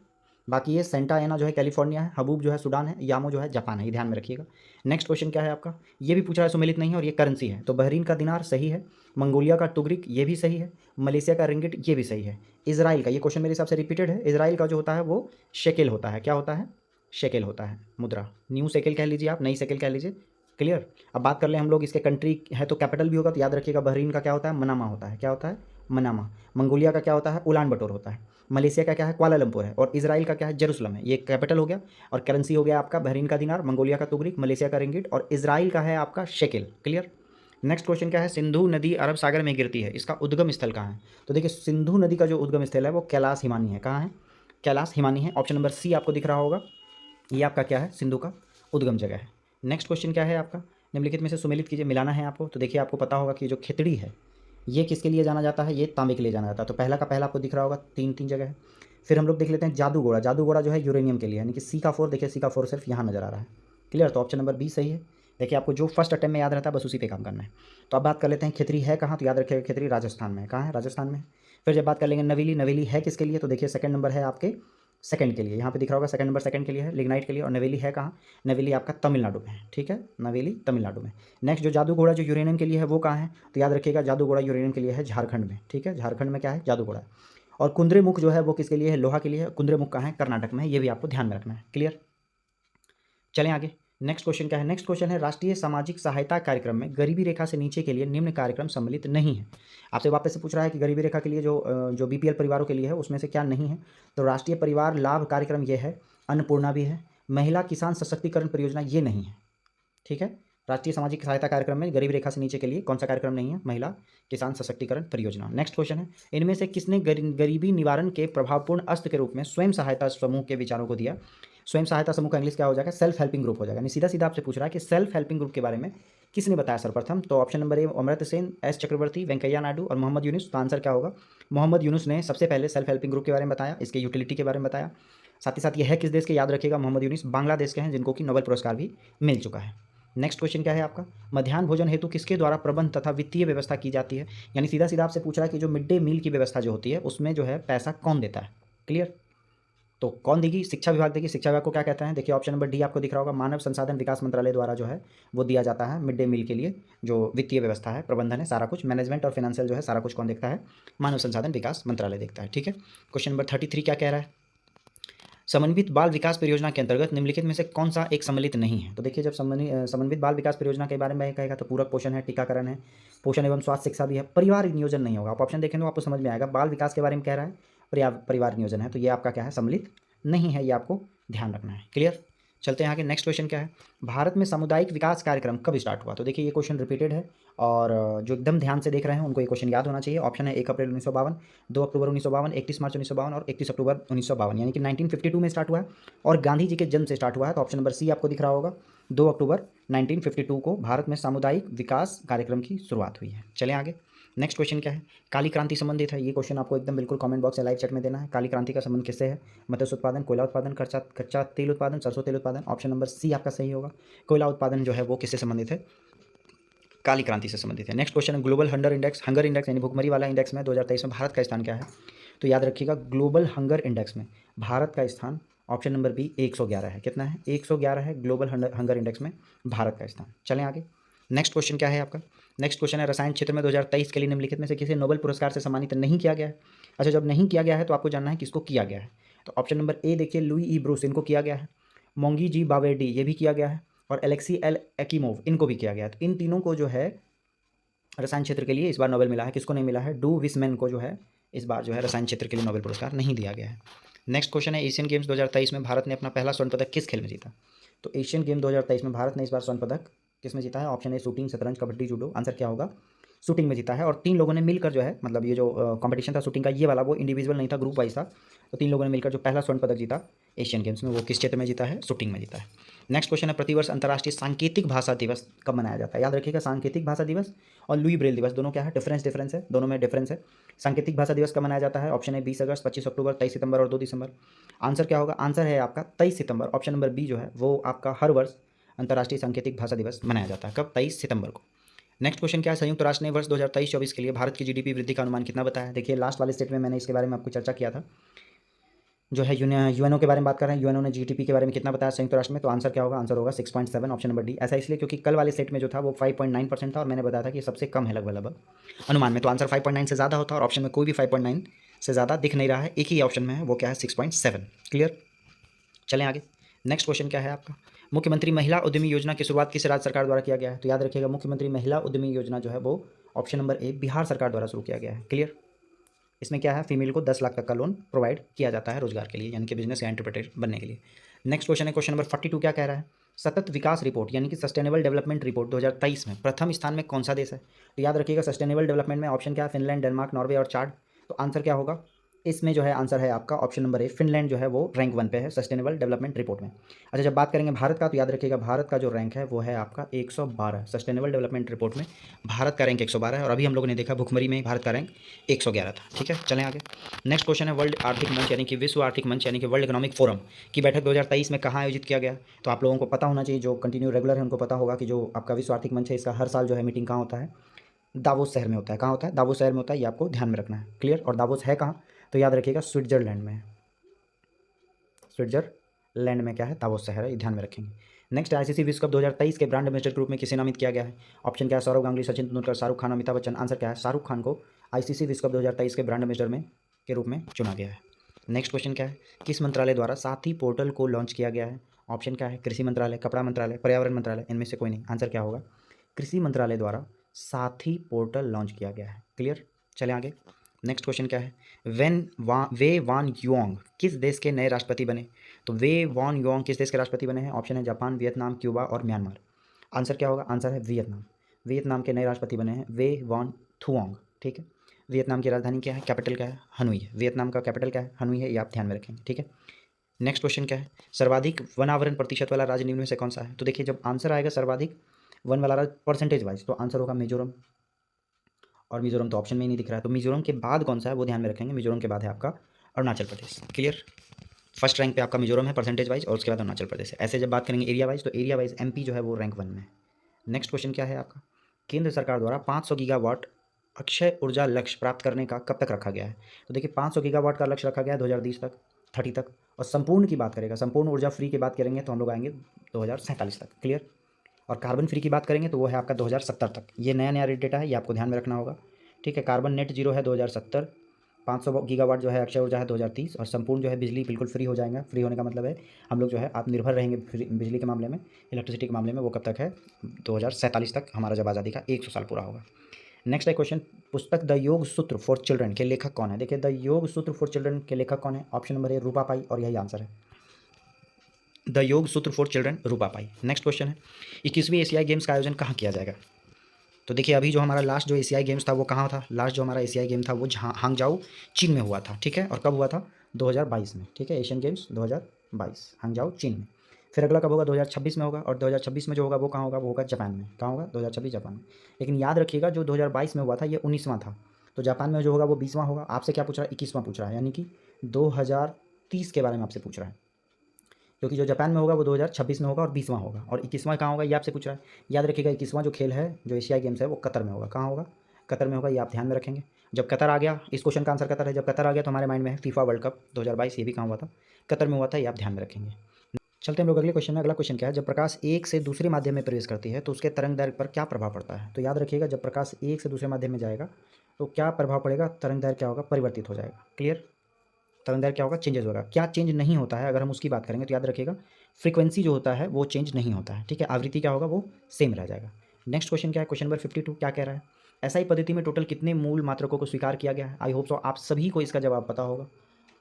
बाकी ये सेंटा एना जो है कैलिफोर्निया है, हबूब जो है सूडान है, यामो जो है जापान है, ये ध्यान में रखिएगा। नेक्स्ट क्वेश्चन क्या है आपका, ये भी पूछ रहा है सुमेलित नहीं है, और ये करेंसी है। तो बहरीन का दिनार सही है, मंगोलिया का टुगरिक ये भी सही है, मलेशिया का रिंगिट ये भी सही है। इजराइल का, ये क्वेश्चन मेरे हिसाब से रिपीटेड है, इजराइल का जो होता है वो शेकेल होता है। क्या होता है, शेकेल होता है मुद्रा, न्यू शेकेल कह लीजिए आप, नई शेकेल कह लीजिए। क्लियर, अब बात कर लें हम लोग इसके कंट्री है तो कैपिटल भी होगा, तो याद रखिएगा बहरीन का क्या होता है, मनामा होता है। क्या होता है, मनामा। मंगोलिया का क्या होता है, उलान बटोर होता है। मलेशिया का क्या है, कुआलालंपुर है। और इजराइल का क्या है, जेरूसलम है। ये कैपिटल हो गया, और करेंसी हो गया आपका बहरीन का दिनार, मंगोलिया का तुगरिक, मलेशिया का रिंगिट, और इजराइल का है आपका शेकेल। क्लियर। नेक्स्ट क्वेश्चन क्या है, सिंधु नदी अरब सागर में गिरती है, इसका उद्गम स्थल कहाँ है। तो देखिए सिंधु नदी का जो उद्गम स्थल है वो कैलाश हिमानी है। कहाँ है, कैलाश हिमानी है। ऑप्शन नंबर सी आपको दिख रहा होगा, ये आपका क्या है, सिंधु का उद्गम जगह है। नेक्स्ट क्वेश्चन क्या है आपका, निम्नलिखित में से सुमेलित कीजिए, मिलाना है आपको। तो देखिए आपको पता होगा कि जो खिचड़ी है ये किसके लिए जाना जाता है, ये तांबे के लिए जाना जाता है। तो पहला का पहला आपको दिख रहा होगा, तीन तीन जगह है। फिर हम लोग देख लेते हैं जादूगोड़ा, जादूगोड़ा जो है यूरेनियम के लिए, यानी कि सी का 4, देखिए सी का 4 सिर्फ यहाँ नजर आ रहा है। क्लियर, तो ऑप्शन नंबर बी सही है। देखिए आपको जो फर्स्ट अटेम्प्ट में याद रहता है बस उसी पे काम करना है। तो अब बात कर लेते हैं खितरी है कहाँ, तो याद रखिएगा खितरी राजस्थान में है। कहाँ है, राजस्थान में। फिर जब बात कर लेंगे नवेली, नवेली है किसके लिए, तो देखिए सेकंड नंबर है आपके सेकंड के लिए, यहाँ पे दिख रहा होगा सेकंड नंबर सेकंड के लिए है, लिग्नाइट के लिए। और नवेली है कहाँ, नवेली आपका तमिलनाडु में है, ठीक है, नवेली तमिलनाडु में। नेक्स्ट जो जादूगोड़ा जो यूरेनियम के लिए है वो कहाँ है, तो याद रखिएगा जादूगोड़ा यूरेनियम के लिए है झारखंड में, ठीक है, झारखंड में क्या है, जादूगोड़ा। और कुंद्रेमुख जो है वो किसके लिए है, लोहा के लिए है। कुंद्रेमुख कहाँ है, कर्नाटक में है, ये भी आपको ध्यान में रखना है। क्लियर, चलें आगे। नेक्स्ट क्वेश्चन क्या है, नेक्स्ट क्वेश्चन है राष्ट्रीय सामाजिक सहायता कार्यक्रम में गरीबी रेखा से नीचे के लिए निम्न कार्यक्रम सम्मिलित नहीं है। आपसे वापस से पूछ रहा है कि गरीबी रेखा के लिए जो बीपीएल परिवारों के लिए है उसमें से क्या नहीं है। तो राष्ट्रीय परिवार लाभ कार्यक्रम ये है, अन्नपूर्णा भी है, महिला किसान सशक्तिकरण परियोजना ये नहीं है, ठीक है। राष्ट्रीय सामाजिक सहायता कार्यक्रम में गरीबी रेखा से नीचे के लिए कौन सा कार्यक्रम नहीं है, महिला किसान सशक्तिकरण परियोजना। नेक्स्ट क्वेश्चन है, इनमें से किसने गरीबी निवारण के प्रभावपूर्ण अस्त्र के रूप में स्वयं सहायता समूह के विचारों को दिया। स्वयं सहायता समूह का इंग्लिश क्या हो जाएगा, सेल्फ हेल्पिंग ग्रुप हो जाएगा। सीधा सीधा आपसे पूछ रहा है कि सेल्फ हेल्पिंग ग्रुप के बारे में किसने बताया सर्वप्रथम। तो option number A Amartya Sen, S Chakraborty, Venkaiah Naidu और मोहम्मद यूनुस। तो आंसर क्या होगा, मोहम्मद यूनुस ने सबसे पहले सेल्फ हेल्पिंग ग्रुप के बारे में बताया, इसके यूटिलिटी के बारे में बताया। साथ ही साथ ये है किस देश के, याद रखिएगा मोहम्मद यूनुस बांग्लादेश के हैं, जिनको कि नोबेल पुरस्कार भी मिल चुका है। नेक्स्ट क्वेश्चन क्या है आपका, मध्याह्न भोजन हेतु किसके द्वारा प्रबंध तथा वित्तीय व्यवस्था की जाती है। यानी सीधा सीधा आपसे पूछ रहा है कि जो मिड डे मील की व्यवस्था जो होती है उसमें जो है पैसा कौन देता है। क्लियर, तो कौन देगी? शिक्षा विभाग देगी। शिक्षा विभाग को क्या कहते हैं? देखिए ऑप्शन नंबर डी आपको दिख रहा होगा, मानव संसाधन विकास मंत्रालय द्वारा जो है वो दिया जाता है मिड डे मील के लिए। जो वित्तीय व्यवस्था है, प्रबंधन है, सारा कुछ मैनेजमेंट और फाइनेंशियल जो है सारा कुछ कौन देखता है? मानव संसाधन विकास मंत्रालय देखता है। ठीक है, क्वेश्चन नंबर 33 क्या कह रहा है? समन्वित बाल विकास परियोजना के अंतर्गत निम्नलिखित में से कौन सा एक सम्मिलित नहीं है? तो देखिए जब समन्वित बाल विकास परियोजना के बारे में कहेगा तो पूरक पोषण है, टीकाकरण है, पोषण एवं स्वास्थ्य शिक्षा भी है, परिवार नियोजन नहीं होगा। आप ऑप्शन देखेंगे तो आपको समझ में आएगा। बाल विकास के बारे में कह रहा है, परिवार नियोजन है, तो ये आपका क्या है? सम्मिलित नहीं है, ये आपको ध्यान रखना है। क्लियर? चलते हैं आगे। नेक्स्ट क्वेश्चन क्या है? भारत में सामुदायिक विकास कार्यक्रम कब स्टार्ट हुआ? तो देखिए ये क्वेश्चन रिपीटेड है और जो एकदम ध्यान से देख रहे हैं उनको ये क्वेश्चन याद होना चाहिए। ऑप्शन है 1 अप्रैल 1952, 2 अक्टूबर 1952, 31 मार्च 1952 और 31 अक्टूबर 1952, यानी कि 1952 में स्टार्ट हुआ है और गांधी जी के जन्म से स्टार्ट हुआ है। तो ऑप्शन नंबर सी आपको दिख रहा होगा, 2 अक्टूबर 1952 को भारत में सामुदायिक विकास कार्यक्रम की शुरुआत हुई है। चलें आगे। नेक्स्ट क्वेश्चन क्या है? काली क्रांति संबंधित है। ये क्वेश्चन आपको एकदम बिल्कुल कमेंट बॉक्स या लाइव चैट में देना है। काली क्रांति का संबंध किससे है? मत्स्य उत्पादन, कोयला उत्पादन, कच्चा तेल उत्पादन, सरसों तेल उत्पादन। ऑप्शन नंबर सी आपका सही होगा। कोयला उत्पादन जो है वो किससे संबंधित है? काली क्रांति से संबंधित है। नेक्स्ट क्वेश्चन है ग्लोबल हंगर इंडेक्स यानी भुखमरी वाला इंडेक्स में 2023 में भारत का स्थान क्या है? तो याद रखिएगा ग्लोबल हंगर इंडेक्स में भारत का स्थान ऑप्शन नंबर बी 111 है। कितना है? 111 है ग्लोबल हंगर इंडेक्स में भारत का स्थान। चलें आगे। नेक्स्ट क्वेश्चन क्या है आपका? नेक्स्ट क्वेश्चन है रसायन क्षेत्र में 2023 के लिए निम्नलिखित में से किसी नोबेल पुरस्कार से सम्मानित नहीं किया गया है। अच्छा, जब नहीं किया गया है तो आपको जानना है किसको किया गया है। तो ऑप्शन नंबर ए देखिए, लुई ई ब्रूस, इनको किया गया है। मोंगी जी बावेडी, ये भी किया गया है। और एलेक्सी एल एक्कीमोव, इनको भी किया गया है। तो इन तीनों को जो है रसायन क्षेत्र के लिए इस बार नोबेल मिला है। किसको नहीं मिला है? डू विसमैन को जो है इस बार जो है रसायन क्षेत्र के लिए नोबेल पुरस्कार नहीं दिया गया है। नेक्स्ट क्वेश्चन है एशियन गेम्स 2023 में भारत ने अपना पहला स्वर्ण पदक किस खेल में जीता? तो एशियन गेम 2023 में भारत ने इस बार स्वर्ण पदक किस में जीता है? ऑप्शन ए शूटिंग, शतरंज, कबड्डी, जूडो। आंसर क्या होगा? शूटिंग में जीता है। और 3 लोगों ने मिलकर जो है, मतलब ये जो कंपटीशन था शूटिंग का ये वाला, वो इंडिविजुअल नहीं था, ग्रुप वाइज था। तो 3 लोगों ने मिलकर जो पहला स्वर्ण पदक जीता एशियन गेम्स में, वो किस क्षेत्र में जीता है? शूटिंग में जीता है। नेक्स्ट क्वेश्चन है प्रतिवर्ष अंतर्राष्ट्रीय सांकेतिक भाषा दिवस कब मनाया जाता है? याद रखिएगा, सांकेतिक भाषा दिवस और लुई ब्रेल दिवस दोनों क्या है? डिफरेंस है, दोनों में डिफरेंस है। सांकेतिक भाषा दिवस कब मनाया जाता है? ऑप्शन है 20 अगस्त, 25 अक्टूबर, 23 सितंबर और 2 दिसंबर। आंसर क्या होगा? आंसर है आपका 23 सितंबर। ऑप्शन नंबर बी जो है वो आपका हर वर्ष अंतर्राष्ट्रीय सांकेतिक भाषा दिवस मनाया जाता है। कब? 23 सितंबर को। नेक्स्ट क्वेश्चन क्या है? संयुक्त राष्ट्र ने वर्ष 2023-24 के लिए भारत की जीडीपी वृद्धि का अनुमान कितना बताया? देखिए लास्ट वाले स्टेट में मैंने इसके बारे में आपको चर्चा किया था, जो है यूएनओ के बारे में बात कर रहे हैं। यूएनओ ने जीडीपी के बारे में कितना बताया संयुक्त राष्ट्र में? तो आंसर क्या होगा? आंसर होगा 6.7, ऑप्शन नंबर डी। ऐसा इसलिए क्योंकि कल वाले सेट में जो था वो 5.9% था और मैंने बताया था कि ये सबसे कम है लगभग अनुमान में। तो आंसर 5.9 से ज़्यादा होता है और ऑप्शन में कोई भी 5.9 से ज़्यादा दिख नहीं रहा है, एक ही ऑप्शन में है, वो क्या है? 6.7। क्लियर? चलें आगे। नेक्स्ट क्वेश्चन क्या है आपका? मुख्यमंत्री महिला उद्यमी योजना की शुरुआत किस राज्य सरकार द्वारा किया गया है? तो याद रखिएगा मुख्यमंत्री महिला उद्यमी योजना जो है वो ऑप्शन नंबर ए बिहार सरकार द्वारा शुरू किया गया है। क्लियर? इसमें क्या है? फीमेल को 10 लाख तक का लोन प्रोवाइड किया जाता है रोजगार के लिए, यानी कि बिजनेस या एंटरप्रेन्योर बनने के लिए। नेक्स्ट क्वेश्चन है क्वेश्चन नंबर 42 क्या कह रहा है? सतत विकास रिपोर्ट यानी कि सस्टेनेबल डेवलपमेंट रिपोर्ट 2023 में प्रथम स्थान में कौन सा देश है? तो याद रखिएगा सस्टेनेबल डेवलपमेंट में ऑप्शन क्या है? फिनलैंड, डेनमार्क, नॉर्वे और चाड। तो आंसर क्या होगा? इसमें जो है आंसर है आपका ऑप्शन नंबर ए, फिनलैंड जो है वो रैंक 1 पे है सस्टेनेबल डेवलपमेंट रिपोर्ट में। अच्छा, जब बात करेंगे भारत का तो याद रखिएगा भारत का जो रैंक है वो है आपका 112। सस्टेनेबल डेवलपमेंट रिपोर्ट में भारत का रैंक 112 है और अभी हम लोगों ने देखा भुखमरी में भारत का रैंक 111 था। ठीक है, चलें आगे। नेक्स्ट क्वेश्चन है वर्ल्ड आर्थिक मंच यानी कि विश्व आर्थिक मंच यानी कि वर्ल्ड इकोनॉमिक फोरम की बैठक 2023 में कहाँ आयोजित किया गया? तो आप लोगों को पता होना चाहिए, जो कंटिन्यू रेगुलर है उनको पता होगा कि जो आपका विश्व आर्थिक मंच है इसका हर साल जो है मीटिंग कहाँ होता है? दावोस शहर में होता है। कहाँ होता है? दावोस शहर में होता है, ये आपको ध्यान में रखना है। क्लियर? और दावोस है कहाँ? तो याद रखिएगा स्विट्जरलैंड में। स्विट्जरलैंड में क्या है? दावोस शहर है, ये ध्यान में रखेंगे। नेक्स्ट आईसीसी विश्व कप 2023 के ब्रांड एम्बेसडर ग्रुप में किसे नामित किया गया है? ऑप्शन क्या है? सौरव गांगुली, सचिन तेंदुलकर, शाहरुख खान, अमिताभ बच्चन। आंसर क्या है? शाहरुख खान को आईसीसी विश्व कप 2023 के ब्रांड एम्बेसडर में के रूप में चुना गया है। नेक्स्ट क्वेश्चन क्या है? किस मंत्रालय द्वारा साथी पोर्टल को लॉन्च किया गया है? ऑप्शन क्या है? कृषि मंत्रालय, कपड़ा मंत्रालय, पर्यावरण मंत्रालय, इनमें से कोई नहीं। आंसर क्या होगा? कृषि मंत्रालय द्वारा साथी पोर्टल लॉन्च किया गया है। क्लियर? चलें आगे। नेक्स्ट क्वेश्चन क्या है? वे वान युआंग किस देश के नए राष्ट्रपति बने? तो वे वान युआंग किस देश के राष्ट्रपति बने हैं? ऑप्शन है जापान, वियतनाम, क्यूबा और म्यांमार। आंसर क्या होगा? आंसर है वियतनाम। वियतनाम के नए राष्ट्रपति बने हैं वे वान थुआंग। ठीक है, वियतनाम की राजधानी क्या है? कैपिटल क्या है? हनोई है। वियतनाम का कैपिटल क्या है? हनोई है, ये आप ध्यान में रखेंगे। ठीक है, नेक्स्ट क्वेश्चन क्या है? सर्वाधिक वनावरण प्रतिशत वाला राज्य निम्न में से कौन सा है? तो देखिए जब आंसर आएगा सर्वाधिक वन वाला राज्य परसेंटेज वाइज तो आंसर होगा मिजोरम, और मिजोरम तो ऑप्शन में ही नहीं दिख रहा है। तो मिजोरम के बाद कौन सा है वो ध्यान में रखेंगे। मिजोरम के बाद है आपका Arunachal Pradesh. Clear? First rank पे आपका मिजोरम है परसेंटेज वाइज और उसके बाद अरुणाचल प्रदेश है। ऐसे जब बात करेंगे एरिया वाइज तो एरिया वाइज एमपी जो है वो रैंक 1 में है। नेक्स्ट क्वेश्चन क्या है आपका? केंद्र सरकार द्वारा 500 गीगावाट अक्षय ऊर्जा लक्ष्य प्राप्त करने का कब तक रखा गया है? तो देखिए 500 गीगावाट का लक्ष्य रखा गया है 2030 तक और संपूर्ण की बात करेगा, संपूर्ण ऊर्जा फ्री की बात करेंगे तो हम लोग आएंगे 2047 तक। क्लियर। और कार्बन फ्री की बात करेंगे तो वो है आपका 2070 तक। ये नया नया डेटा है, ये आपको ध्यान में रखना होगा। ठीक है, कार्बन नेट जीरो है 2070, 500 गीगावाट जो है अक्षय ऊर्जा है 2030, और संपूर्ण जो है बिजली बिल्कुल फ्री हो जाएगा। फ्री होने का मतलब है हम लोग जो है आत्मनिर्भर रहेंगे बिजली के मामले में, इलेक्ट्रिसिटी के मामले में। वो कब तक है? 2047 तक, हमारा जब आज़ादी का 100 साल पूरा होगा। नेक्स्ट है क्वेश्चन, पुस्तक द योग सूत्र फॉर चिल्ड्रन के लेखक कौन है? देखिए, द योग सूत्र फॉर चिल्ड्रन के लेखक कौन है? ऑप्शन नंबर ए रूपा पाई, और यही आंसर है, द योग सूत्र for children, Rupa pi. Next question है, 21वीं एशियाई गेम्स का आयोजन कहाँ किया जाएगा? तो देखिए, अभी जो हमारा लास्ट जो एशियाई गेम्स था वो कहाँ था? लास्ट जो हमारा एशियाई गेम था वो हांगजाऊ चीन में हुआ था। ठीक है, और कब हुआ था? 2022 में। ठीक है, एशियन गेम्स 2022 हांगजाऊ चीन में। फिर अगला कब होगा? 2026 में होगा, और 2026 में जो होगा वो कहाँ होगा? वो होगा जापान में। कहाँ होगा? 2026 जापान में। लेकिन याद रखिएगा, जो 2022 में हुआ था ये 19वां था, तो जापान में जो होगा वो 20वां होगा। आपसे क्या पूछ रहा है? 21वां पूछ रहा है, यानी कि 2030 के बारे में आपसे पूछ रहा है, क्योंकि जो जापान में होगा वो 2026 में होगा और 20वां होगा, और 21वां कहाँ होगा ये आपसे पूछ रहा है। याद रखिएगा, 21वां जो खेल है, जो एशियाई गेम्स है, वो कतर में होगा। कहाँ होगा? कतर में होगा, ये आप ध्यान में रखेंगे। जब कतर आ गया, इस क्वेश्चन का आंसर कतर है, जब कतर आ गया तो हमारे माइंड में है फीफा वर्ल्ड कप 2022, ये भी कहाँ हुआ था? कतर में हुआ था, ये आप ध्यान में रखेंगे। चलते हैं हम लोग अगले क्वेश्चन में। अगला क्वेश्चन क्या है? जब प्रकाश एक से दूसरे माध्यम में प्रवेश करती है तो उसके तरंग दैर्घ्य पर क्या प्रभाव पड़ता है? तो याद रखिएगा, जब प्रकाश एक से दूसरे माध्यम में जाएगा तो क्या प्रभाव पड़ेगा? तरंग दैर्घ्य क्या होगा? परिवर्तित हो जाएगा। क्लियर। तरंग दैर्घ्य क्या होगा? चेंजेस होगा। क्या चेंज नहीं होता है? अगर हम उसकी बात करेंगे तो याद रखिएगा, फ्रीक्वेंसी जो होता है वो चेंज नहीं होता है। ठीक है, आवृत्ति क्या होगा? वो सेम रह जाएगा। नेक्स्ट क्वेश्चन क्या है? क्वेश्चन नंबर 52 क्या कह रहा है? एसआई पद्धति में टोटल कितने मूल मात्रकों को स्वीकार किया गया है? आई होप सो आप सभी को इसका जवाब पता होगा,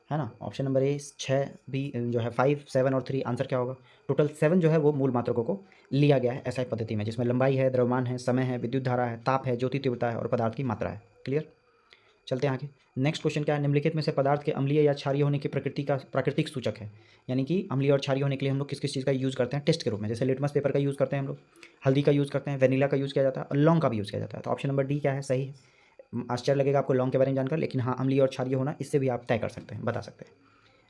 है ना। ऑप्शन नंबर ए 6, बी जो है 5, 7 और 3, आंसर क्या होगा? टोटल 7 जो है वो मूल मात्रकों को लिया गया है एसआई पद्धति में, जिसमें लंबाई है, द्रव्यमान है, समय है, विद्युत धारा है, ताप है, ज्योति तीव्रता है और पदार्थ की मात्रा है। क्लियर। चलते हैं आगे। नेक्स्ट क्वेश्चन क्या है? निम्नलिखित में से पदार्थ के अम्लीय या क्षारीय होने की प्रकृति का प्राकृतिक सूचक है, यानी कि अम्लीय और क्षारीय होने के लिए हम लोग किस किस चीज़ का यूज़ करते हैं टेस्ट के रूप में? जैसे लिटमस पेपर का यूज़ करते हैं हम लोग, हल्दी का यूज़ करते हैं, वेनिला का यूज़ किया जाता है, और लौंग का भी यूज़ किया जाता है। तो ऑप्शन नंबर डी क्या है? सही है। आश्चर्य लगेगा आपको लौंग के बारे में जानकर, लेकिन हाँ, अम्लीय और क्षारीय होना इससे भी आप तय कर सकते हैं, बता सकते हैं।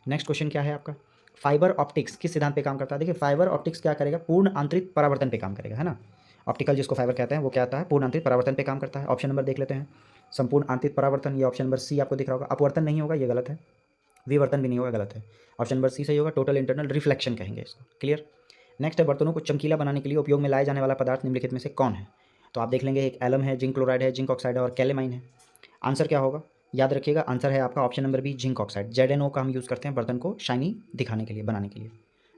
नेक्स्ट क्वेश्चन क्या है आपका? फाइबर ऑप्टिक्स किस सिद्धांत पे काम करता है? देखिए, फाइबर ऑप्टिक्स क्या करेगा? पूर्ण आंतरिक परावर्तन पे काम करेगा, है ना। ऑप्टिकल जिसको फाइबर कहते हैं वो क्या आता है? पूर्ण आंतरिक परावर्तन पे काम करता है। ऑप्शन नंबर देख लेते हैं, संपूर्ण आंतरिक परावर्तन, ये ऑप्शन नंबर सी आपको दिख रहा होगा। अपवर्तन नहीं होगा, ये गलत है। विवर्तन भी नहीं होगा, गलत है। ऑप्शन नंबर सी सही होगा, टोटल इंटरनल रिफ्लेक्शन कहेंगे इसको। क्लियर। नेक्स्ट है, बर्तनों को चमकीला बनाने के लिए उपयोग में लाए जाने वाला पदार्थ निम्नलिखित में से कौन है? तो आप देख लेंगे, एक एलम है, जिंक क्लोराइड है, जिंक ऑक्साइड है और कैलेमाइन है। आंसर क्या होगा? याद रखिएगा, आंसर है आपका option number B, zinc oxide. ZnO का हम यूज़ करते हैं बर्तन को शाइनी दिखाने के लिए, बनाने के लिए।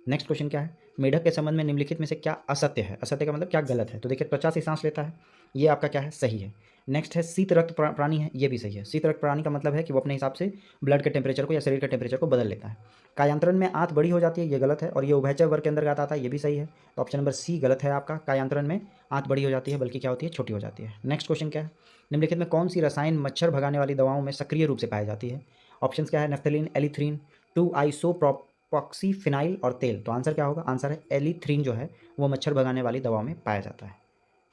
नेक्स्ट क्वेश्चन क्या है? मेढक के संबंध में निम्नलिखित में से क्या असत्य है? असत्य का मतलब क्या गलत है? तो देखिए, त्वचा से सांस लेता है, ये आपका क्या है? सही है। नेक्स्ट है, शीत रक्त प्राणी है, ये भी सही है। शीत रक्त प्राणी का मतलब है कि वो अपने हिसाब से ब्लड के टेम्परेचर को या शरीर के टेम्परेचर को बदल लेता है। कायांतरण में आंत बड़ी हो जाती है, ये गलत है, और ये उभयचर वर्ग के अंतर्गत आता है, ये भी सही है। तो ऑप्शन नंबर सी गलत है आपका, कायांतरण में आंत बड़ी हो जाती है, बल्कि क्या होती है? छोटी हो जाती है। नेक्स्ट क्वेश्चन क्या है? निम्नलिखित में कौन सी रसायन मच्छर भगाने वाली दवाओं में सक्रिय रूप से पाई जाती है? ऑप्शन क्या है? नेफ्थलीन, एलिथ्रीन, 2-आइसोप्रोपॉक्सीफिनाइल और तेल। तो आंसर क्या होगा? आंसर है एलिथ्रीन, जो है वो मच्छर भगाने वाली दवाओं में पाया जाता है।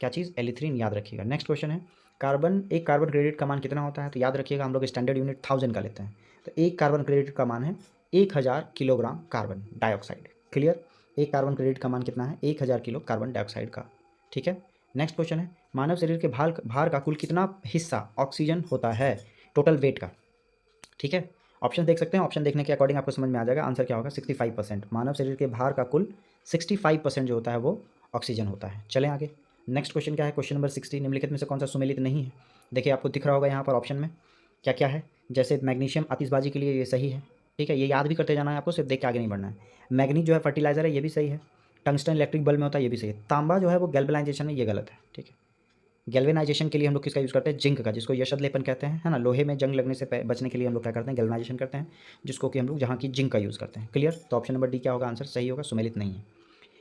क्या चीज़? एलिथ्रीन, याद रखिएगा। नेक्स्ट क्वेश्चन है, एक कार्बन क्रेडिट का मान कितना होता है? तो याद रखिएगा, हम लोग स्टैंडर्ड यूनिट 1000 का लेते हैं, तो एक कार्बन क्रेडिट का मान है 1000 किलोग्राम कार्बन डाइऑक्साइड। क्लियर। एक कार्बन क्रेडिट का मान कितना है? 1000 किलो कार्बन डाइऑक्साइड का। ठीक है। नेक्स्ट क्वेश्चन है, मानव शरीर के भार का कुल कितना हिस्सा ऑक्सीजन होता है टोटल वेट का? ठीक है, ऑप्शन देख सकते हैं, ऑप्शन देखने के अकॉर्डिंग आपको समझ में आ जाएगा। आंसर क्या होगा? 65%। मानव शरीर के भार का कुल 65% जो होता है वो ऑक्सीजन होता है। चलें आगे। नेक्स्ट क्वेश्चन क्या है? क्वेश्चन नंबर 60, निम्नलिखित में से कौन सा सुमेलित नहीं है? देखिए, आपको दिख रहा होगा यहाँ पर ऑप्शन में क्या क्या है। जैसे मैग्नीशियम आतिशबाजी के लिए, ये सही है। ठीक है, ये याद भी करते जाना है आपको, सिर्फ देख के आगे नहीं बढ़ना है। मैग्नीज जो है फर्टिलाइजर है, ये भी सही है। टंगस्टन इलेक्ट्रिक बल्ब में होता है, ये भी सही है। तांबा जो है वो गैल्वेनाइजेशन है, ये गलत है। ठीक है, गैल्वेनाइजेशन के लिए हम लोग किसका यूज़ करते हैं? जिंक का, जिसको यशद लेपन कहते हैं, है ना। लोहे में जंग लगने से बचने के लिए हम लोग क्या करते हैं? गैल्वेनाइजेशन करते हैं, जिसको कि हम लोग जहाँ की जिंक का यूज़ करते हैं। क्लियर। तो ऑप्शन नंबर डी क्या होगा? आंसर सही होगा, सुमेलित नहीं है।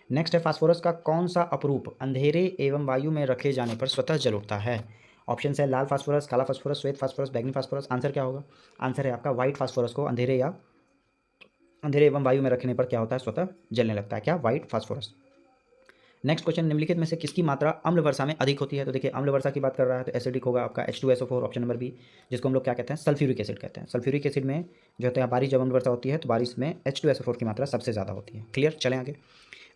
नेक्स्ट है, फास्फोरस का कौन सा अपरूप अंधेरे एवं वायु में रखे जाने पर स्वतः जल उठता है? ऑप्शन है लाल फास्फोरस, काला फास्फोरस, श्वेत फास्फोरस, बैंगनी फास्फोरस। आंसर क्या होगा? आंसर है आपका व्हाइट फास्फोरस को अंधेरे एवं वायु में रखने पर क्या होता है? स्वतः जलने लगता है। क्या? White phosphorus. नेक्स्ट क्वेश्चन, निम्नलिखित में से किसकी मात्रा अम्ल वर्षा में अधिक होती है? तो देखिए, अम्ल वर्षा की बात कर रहा है तो एसिडिक होगा आपका H2SO4, ऑप्शन नंबर बी, जिसको हम लोग क्या कहते हैं? सल्फ्यूरिक एसिड कहते हैं। सल्फ्यूरिक एसिड में जो होता है, बारिश जब अम्ल वर्षा होती है तो बारिश में H2SO4 की मात्रा सबसे ज़्यादा होती है। क्लियर। चलें आगे।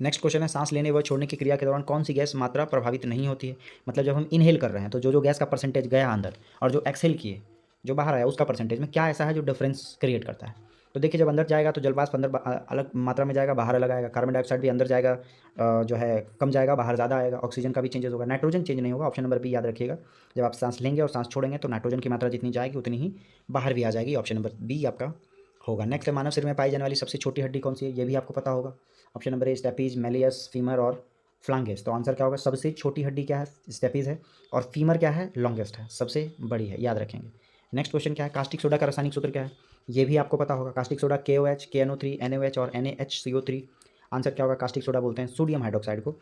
नेक्स्ट क्वेश्चन है, सांस लेने व छोड़ने की क्रिया के दौरान कौन सी गैस मात्रा प्रभावित नहीं होती है? मतलब जब हम इनहेल कर रहे हैं तो जो गैस का परसेंटेज गया अंदर और जो एक्सहेल किए जो बाहर आया उसका परसेंटेज में क्या ऐसा है जो डिफरेंस क्रिएट करता है? तो देखिए जब अंदर जाएगा तो जल वाष्प अंदर अलग मात्रा में जाएगा, बाहर अलग आएगा। कार्बन डाइऑक्साइड भी अंदर जाएगा, जो है कम जाएगा, बाहर ज़्यादा आएगा। ऑक्सीजन का भी चेंजेस होगा, नाइट्रोजन चेंज नहीं होगा। ऑप्शन नंबर बी याद रखिएगा। जब आप सांस लेंगे और सांस छोड़ेंगे तो नाइट्रोजन की मात्रा जितनी जाएगी उतनी ही बाहर भी आ जाएगी। ऑप्शन नंबर बी आपका होगा। नेक्स्ट है, मानव शरीर में पाई जाने वाली सबसे छोटी हड्डी कौन सी है? ये भी आपको पता होगा। Option number A stapes, malleus, femur और फ्लांगेस। तो आंसर क्या होगा? सबसे छोटी हड्डी क्या है? स्टेपीज है। और फीमर क्या है? लॉन्गेस्ट है, सबसे बड़ी है, याद रखेंगे। नेक्स्ट क्वेश्चन क्या है? कास्टिक सोडा का रासायनिक सूत्र क्या है? ये भी आपको पता होगा। Caustic soda KOH, KNO3, NaOH और NaHCO3। आंसर क्या होगा? कास्टिक सोडा बोलते हैं सोडियम हाइड्रोक्साइड को।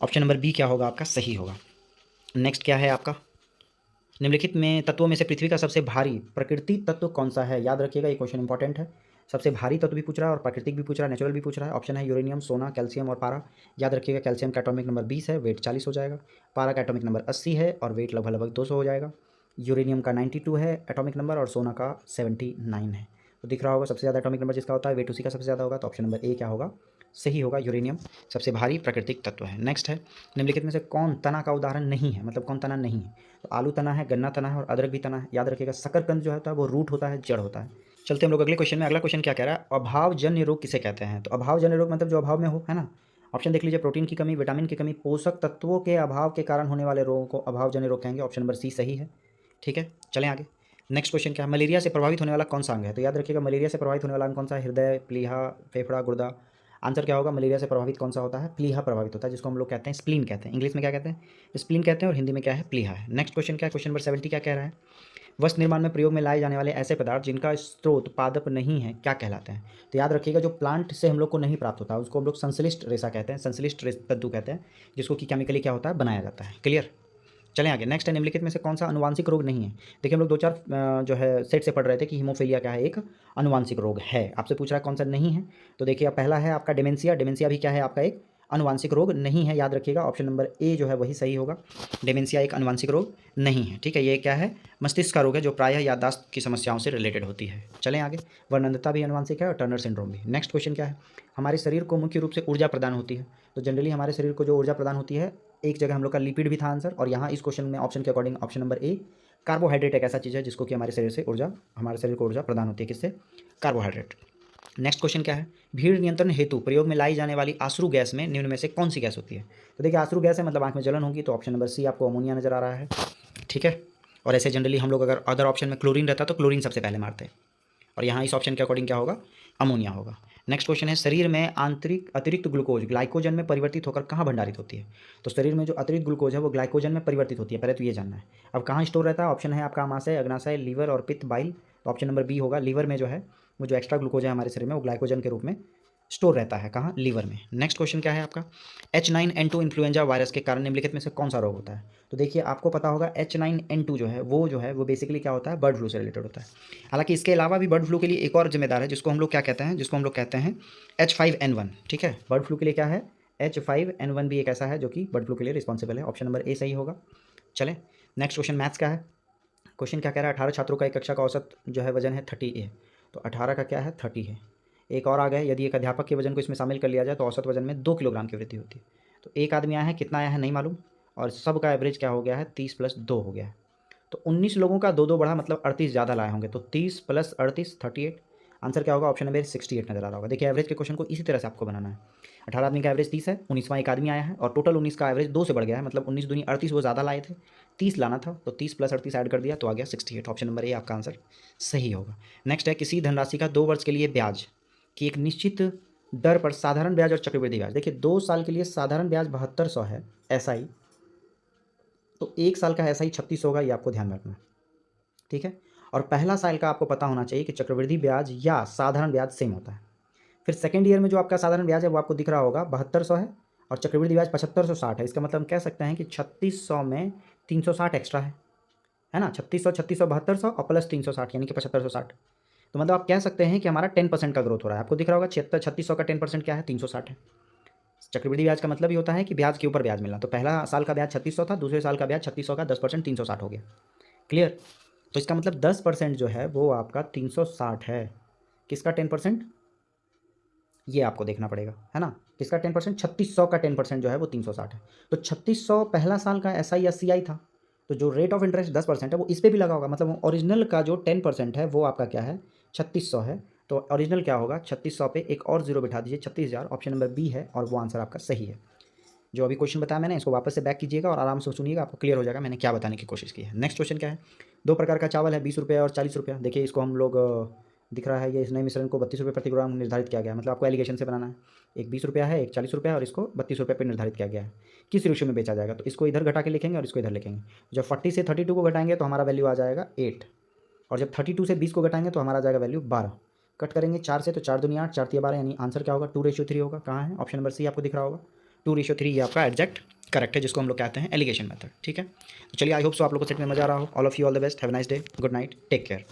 ऑप्शन नंबर बी क्या होगा आपका? सही होगा। नेक्स्ट क्या है आपका? निम्नलिखित में तत्वों में से पृथ्वी का सबसे भारी प्रकृति तत्व कौन सा है? याद रखिएगा, ये क्वेश्चन इंपॉर्टेंट है। सबसे भारी तत्व भी पूछ रहा है और प्राकृतिक भी पूछ रहा है, नेचुरल भी पूछ रहा है। ऑप्शन है यूरेनियम, सोना, कैल्शियम और पारा। याद रखिएगा, कैल्शियम का एटॉमिक नंबर 20 है, वेट 40 हो जाएगा। पारा का एटॉमिक नंबर 80 है और वेट लगभग लगभग 200 हो जाएगा। यूरेनियम का 92 है एटॉमिक नंबर और सोना का 79 है। तो दिख रहा होगा सबसे ज़्यादा एटॉमिक नंबर जिसका होता है, वेट उसी का सबसे ज़्यादा होगा। तो ऑप्शन नंबर ए क्या होगा? सही होगा, यूरेनियम सबसे भारी प्राकृतिक तत्व है। नेक्स्ट है, निम्नलिखित में से कौन तना का उदाहरण नहीं है? मतलब कौन तना नहीं है? तो आलू तना है, गन्ना तना है और अदरक भी तना है। याद रखिएगा, शकरकंद जो होता है वो रूट होता है, जड़ होता है। चलते हम लोग अगले क्वेश्चन में। अगला क्वेश्चन क्या कह रहा है? अभावजन्य रोग किसे कहते हैं? तो अभावजन्य रोग मतलब जो अभाव में हो, है ना। ऑप्शन देख लीजिए, प्रोटीन की कमी, विटामिन की कमी, पोषक तत्वों के अभाव के कारण होने वाले रोगों को अभावजन्य रोग कहेंगे। ऑप्शन नंबर सी सही है। ठीक है, चलें आगे। नेक्स्ट क्वेश्चन क्या है? मलेरिया से प्रभावित होने वाला कौन सा अंग है? तो याद रखिएगा, मलेरिया से प्रभावित होने वाला अंग कौन सा है? हृदय, प्लीहा, फेफड़ा, गुर्दा। आंसर क्या होगा? मलेरिया से प्रभावित कौन सा होता है? प्लीहा प्रभावित होता है, जिसको हम लोग कहते हैं स्प्लीन कहते हैं। इंग्लिश में क्या कहते हैं? स्प्लीन कहते हैं और हिंदी में क्या है? प्लीहा है। नेक्स्ट क्वेश्चन क्या है? क्वेश्चन नंबर 70 क्या कह रहा है? वस्त्र निर्माण में प्रयोग में लाए जाने वाले ऐसे पदार्थ जिनका स्रोत पादप नहीं है क्या कहलाते हैं? तो याद रखिएगा, जो प्लांट से हम लोग को नहीं प्राप्त होता उसको हम लोग संश्लिष्ट रेशा कहते हैं, संश्लिष्ट तंतु कहते हैं, जिसको कि केमिकली क्या होता है? बनाया जाता है। क्लियर? चलें आगे। नेक्स्ट है, निम्नलिखित में से कौन सा अनुवांशिक रोग नहीं है? देखिए हम लोग 2-4 जो है सेट से पढ़ रहे थे कि हीमोफीलिया क्या है? एक अनुवांशिक रोग है। आपसे पूछ रहा है कौन सा नहीं है? तो देखिए पहला है आपका डिमेंशिया। डिमेंशिया भी क्या है? आपका एक अनुवांशिक रोग नहीं है, याद रखिएगा। ऑप्शन नंबर ए जो है वही सही होगा। डिमेंशिया एक अनुवांशिक रोग नहीं है। ठीक है, ये क्या है? मस्तिष्क का रोग है जो प्रायः याददाश्त की समस्याओं से रिलेटेड होती है। चलें आगे। वर्णनता भी अनुवांशिक है और टर्नर सिंड्रोम भी। नेक्स्ट क्वेश्चन क्या है? हमारे शरीर को मुख्य रूप से ऊर्जा प्रदान होती है। तो जनरली हमारे शरीर को जो ऊर्जा प्रदान होती है, एक जगह हम लोग का लिपिड भी था आंसर, और यहाँ इस क्वेश्चन में ऑप्शन के अकॉर्डिंग ऑप्शन नंबर ए कार्बोहाइड्रेट एक ऐसा चीज़ है जिसको कि हमारे शरीर से ऊर्जा, हमारे शरीर को ऊर्जा प्रदान होती है। किससे? कार्बोहाइड्रेट। नेक्स्ट क्वेश्चन क्या है? भीड़ नियंत्रण हेतु प्रयोग में लाई जाने वाली आश्रु गैस में निम्न में से कौन सी गैस होती है? तो देखिए आश्रु गैस है मतलब आंख में जलन होगी, तो ऑप्शन नंबर सी आपको अमोनिया नजर आ रहा है। ठीक है, और ऐसे जनरली हम लोग अगर अदर ऑप्शन में क्लोरीन रहता तो क्लोरीन सबसे पहले मारते हैं, और यहाँ इस ऑप्शन के अकॉर्डिंग क्या होगा? अमोनिया होगा। नेक्स्ट क्वेश्चन है, शरीर में आंतरिक अतिरिक्त ग्लूकोज ग्लाइकोजन में परिवर्तित होकर कहाँ भंडारित होती है? तो शरीर में जो अतिरिक्त ग्लूकोज है वो ग्लाइकोजन में परिवर्तित होती है, पहले तो ये जानना है। अब कहाँ स्टोर रहता है? ऑप्शन है आपका आमाशय, अग्नाशय, लीवर और पित्त, बाइल। तो ऑप्शन नंबर बी होगा। लीवर में जो है वो जो एक्स्ट्रा ग्लूकोज है हमारे शरीर में वो ग्लाइकोजन के रूप में स्टोर रहता है। कहाँ? लीवर में। नेक्स्ट क्वेश्चन क्या है आपका? H9N2 इन्फ्लुएंजा वायरस के कारण निम्नलिखित में से कौन सा रोग होता है? तो देखिए आपको पता होगा H9N2 जो है वो बेसिकली क्या होता है? बर्ड फ्लू से रिलेटेड होता है। हालांकि इसके अलावा भी बर्ड फ्लू के लिए एक और जिम्मेदार है जिसको हम लोग क्या कहते हैं? जिसको हम लोग कहते हैं H5N1। ठीक है, बर्ड फ्लू के लिए क्या है? H5N1 भी एक ऐसा है जो कि बर्ड फ्लू के लिए रिस्पॉन्सिबल है। ऑप्शन नंबर ए सही होगा। चलें नेक्स्ट क्वेश्चन, मैथ्स का है। क्वेश्चन क्या कह रहा है? 18 छात्रों का एक कक्षा का औसत जो है वजन है 30 है। तो 18 का क्या है? 30 है। एक और आ गया, यदि एक अध्यापक के वजन को इसमें शामिल कर लिया जाए तो औसत वजन में 2 किलोग्राम की वृद्धि होती है। तो एक आदमी आया है, कितना आया है नहीं मालूम, और सबका एवरेज क्या हो गया है? 30 + 2 हो गया है। तो 19 लोगों का 2-2 बढ़ा, मतलब 38 ज़्यादा लाए होंगे। तो 30 + 38 38। आंसर क्या होगा? ऑप्शन नंबर 68 नजर आ रहा होगा। देखिए एवरेज के क्वेश्चन को इसी तरह से आपको बनाना है। 18 आदमी का एवरेज 30 है, 19वां एक आदमी आया है और टोटल 19 का एवरेज 2 से बढ़ गया है, मतलब 19 दूनी 38 वो ज़्यादा लाए थे, 30 लाना था, तो 30 + 38 ऐड कर दिया तो आ गया 68। ऑप्शन नंबर ए आपका आंसर सही होगा। नेक्स्ट है, किसी धनराशि का 2 वर्ष के लिए ब्याज कि एक निश्चित दर पर साधारण ब्याज और चक्रवृद्धि ब्याज। देखिए 2 साल के लिए साधारण ब्याज 7200 है SI, तो 1 साल का SI 3600 होगा, ये आपको ध्यान में रखना। ठीक है, और पहला साल का आपको पता होना चाहिए कि चक्रवृद्धि ब्याज या साधारण ब्याज सेम होता है। फिर सेकेंड ईयर में जो आपका साधारण ब्याज है वो आपको दिख रहा होगा 7200 है, और चक्रवृद्धि ब्याज 7560 है। इसका मतलब हम कह सकते हैं कि 3600 में 360 एक्स्ट्रा है ना। 3600 3600 7200 और प्लस 360 यानी कि 7560। तो मतलब आप कह सकते हैं कि हमारा 10% का ग्रोथ हो रहा है। आपको दिख रहा होगा 3600 का 10% क्या है? 360 है। चक्रवृद्धि ब्याज का मतलब ही होता है कि ब्याज के ऊपर ब्याज मिलना। तो पहला साल का ब्याज 3600 था, दूसरे साल का ब्याज 3600 का 10% 360 हो गया। क्लियर? तो इसका मतलब 10% जो है वो आपका 360 है। किसका 10%? ये आपको देखना पड़ेगा, है ना। किसका 10%? 3600 का 10% जो है वो 360 है। तो 3600 पहला साल का SI या CI था, तो जो रेट ऑफ इंटरेस्ट 10% है वो इस पर भी लगा होगा, मतलब ओरिजिनल का जो 10% है वो आपका क्या है? 3600 है। तो ओरिजिनल क्या होगा, 3600 पे एक और जीरो बिठा दीजिए, 36,000। ऑप्शन नंबर बी है और वो आंसर आपका सही है। जो अभी क्वेश्चन बताया मैंने, इसको वापस से बैक कीजिएगा और आराम से सुनिएगा, आपको क्लियर हो जाएगा मैंने क्या बताने की कोशिश की है। नेक्स्ट क्वेश्चन क्या है, दो प्रकार का चावल है, 20 रुपये और 40 रुपये। देखिए इसको हम लोग दिख रहा है ये, इस नए मिश्रण को 32 रुपये प्रति ग्राम निर्धारित किया गया है, मतलब आपको एलिगेशन से बनाना है। एक 20 रुपया है, एक 40 रुपया है और इसको 32 रुपये पर निर्धारित किया गया है। किस रेशियो में बेचा जाएगा, तो इसको इधर घटा के लिखेंगे और इसको इधर लिखेंगे। जब 40 से 32 को घटाएंगे तो हमारा वैल्यू आ जाएगा 8, और जब 32 से 20 को घटाएंगे तो हमारा आ जाएगा वैल्यू 12। कट करेंगे 4 से तो 4 दूनी 8, 4 तिया 12, यानी आंसर क्या होगा, 2:3 होगा। कहाँ है, ऑप्शन नंबर सी आपको दिख रहा होगा, 2:3 ये आपका एग्जैक्ट करेक्ट है, जिसको हम लोग कहते हैं एलिगेशन मेथड। ठीक है, तो चलिए आई होप सो आप लोगों को सेट में मजा आ रहा हो। All of you all the best, have a nice day, good night, take care.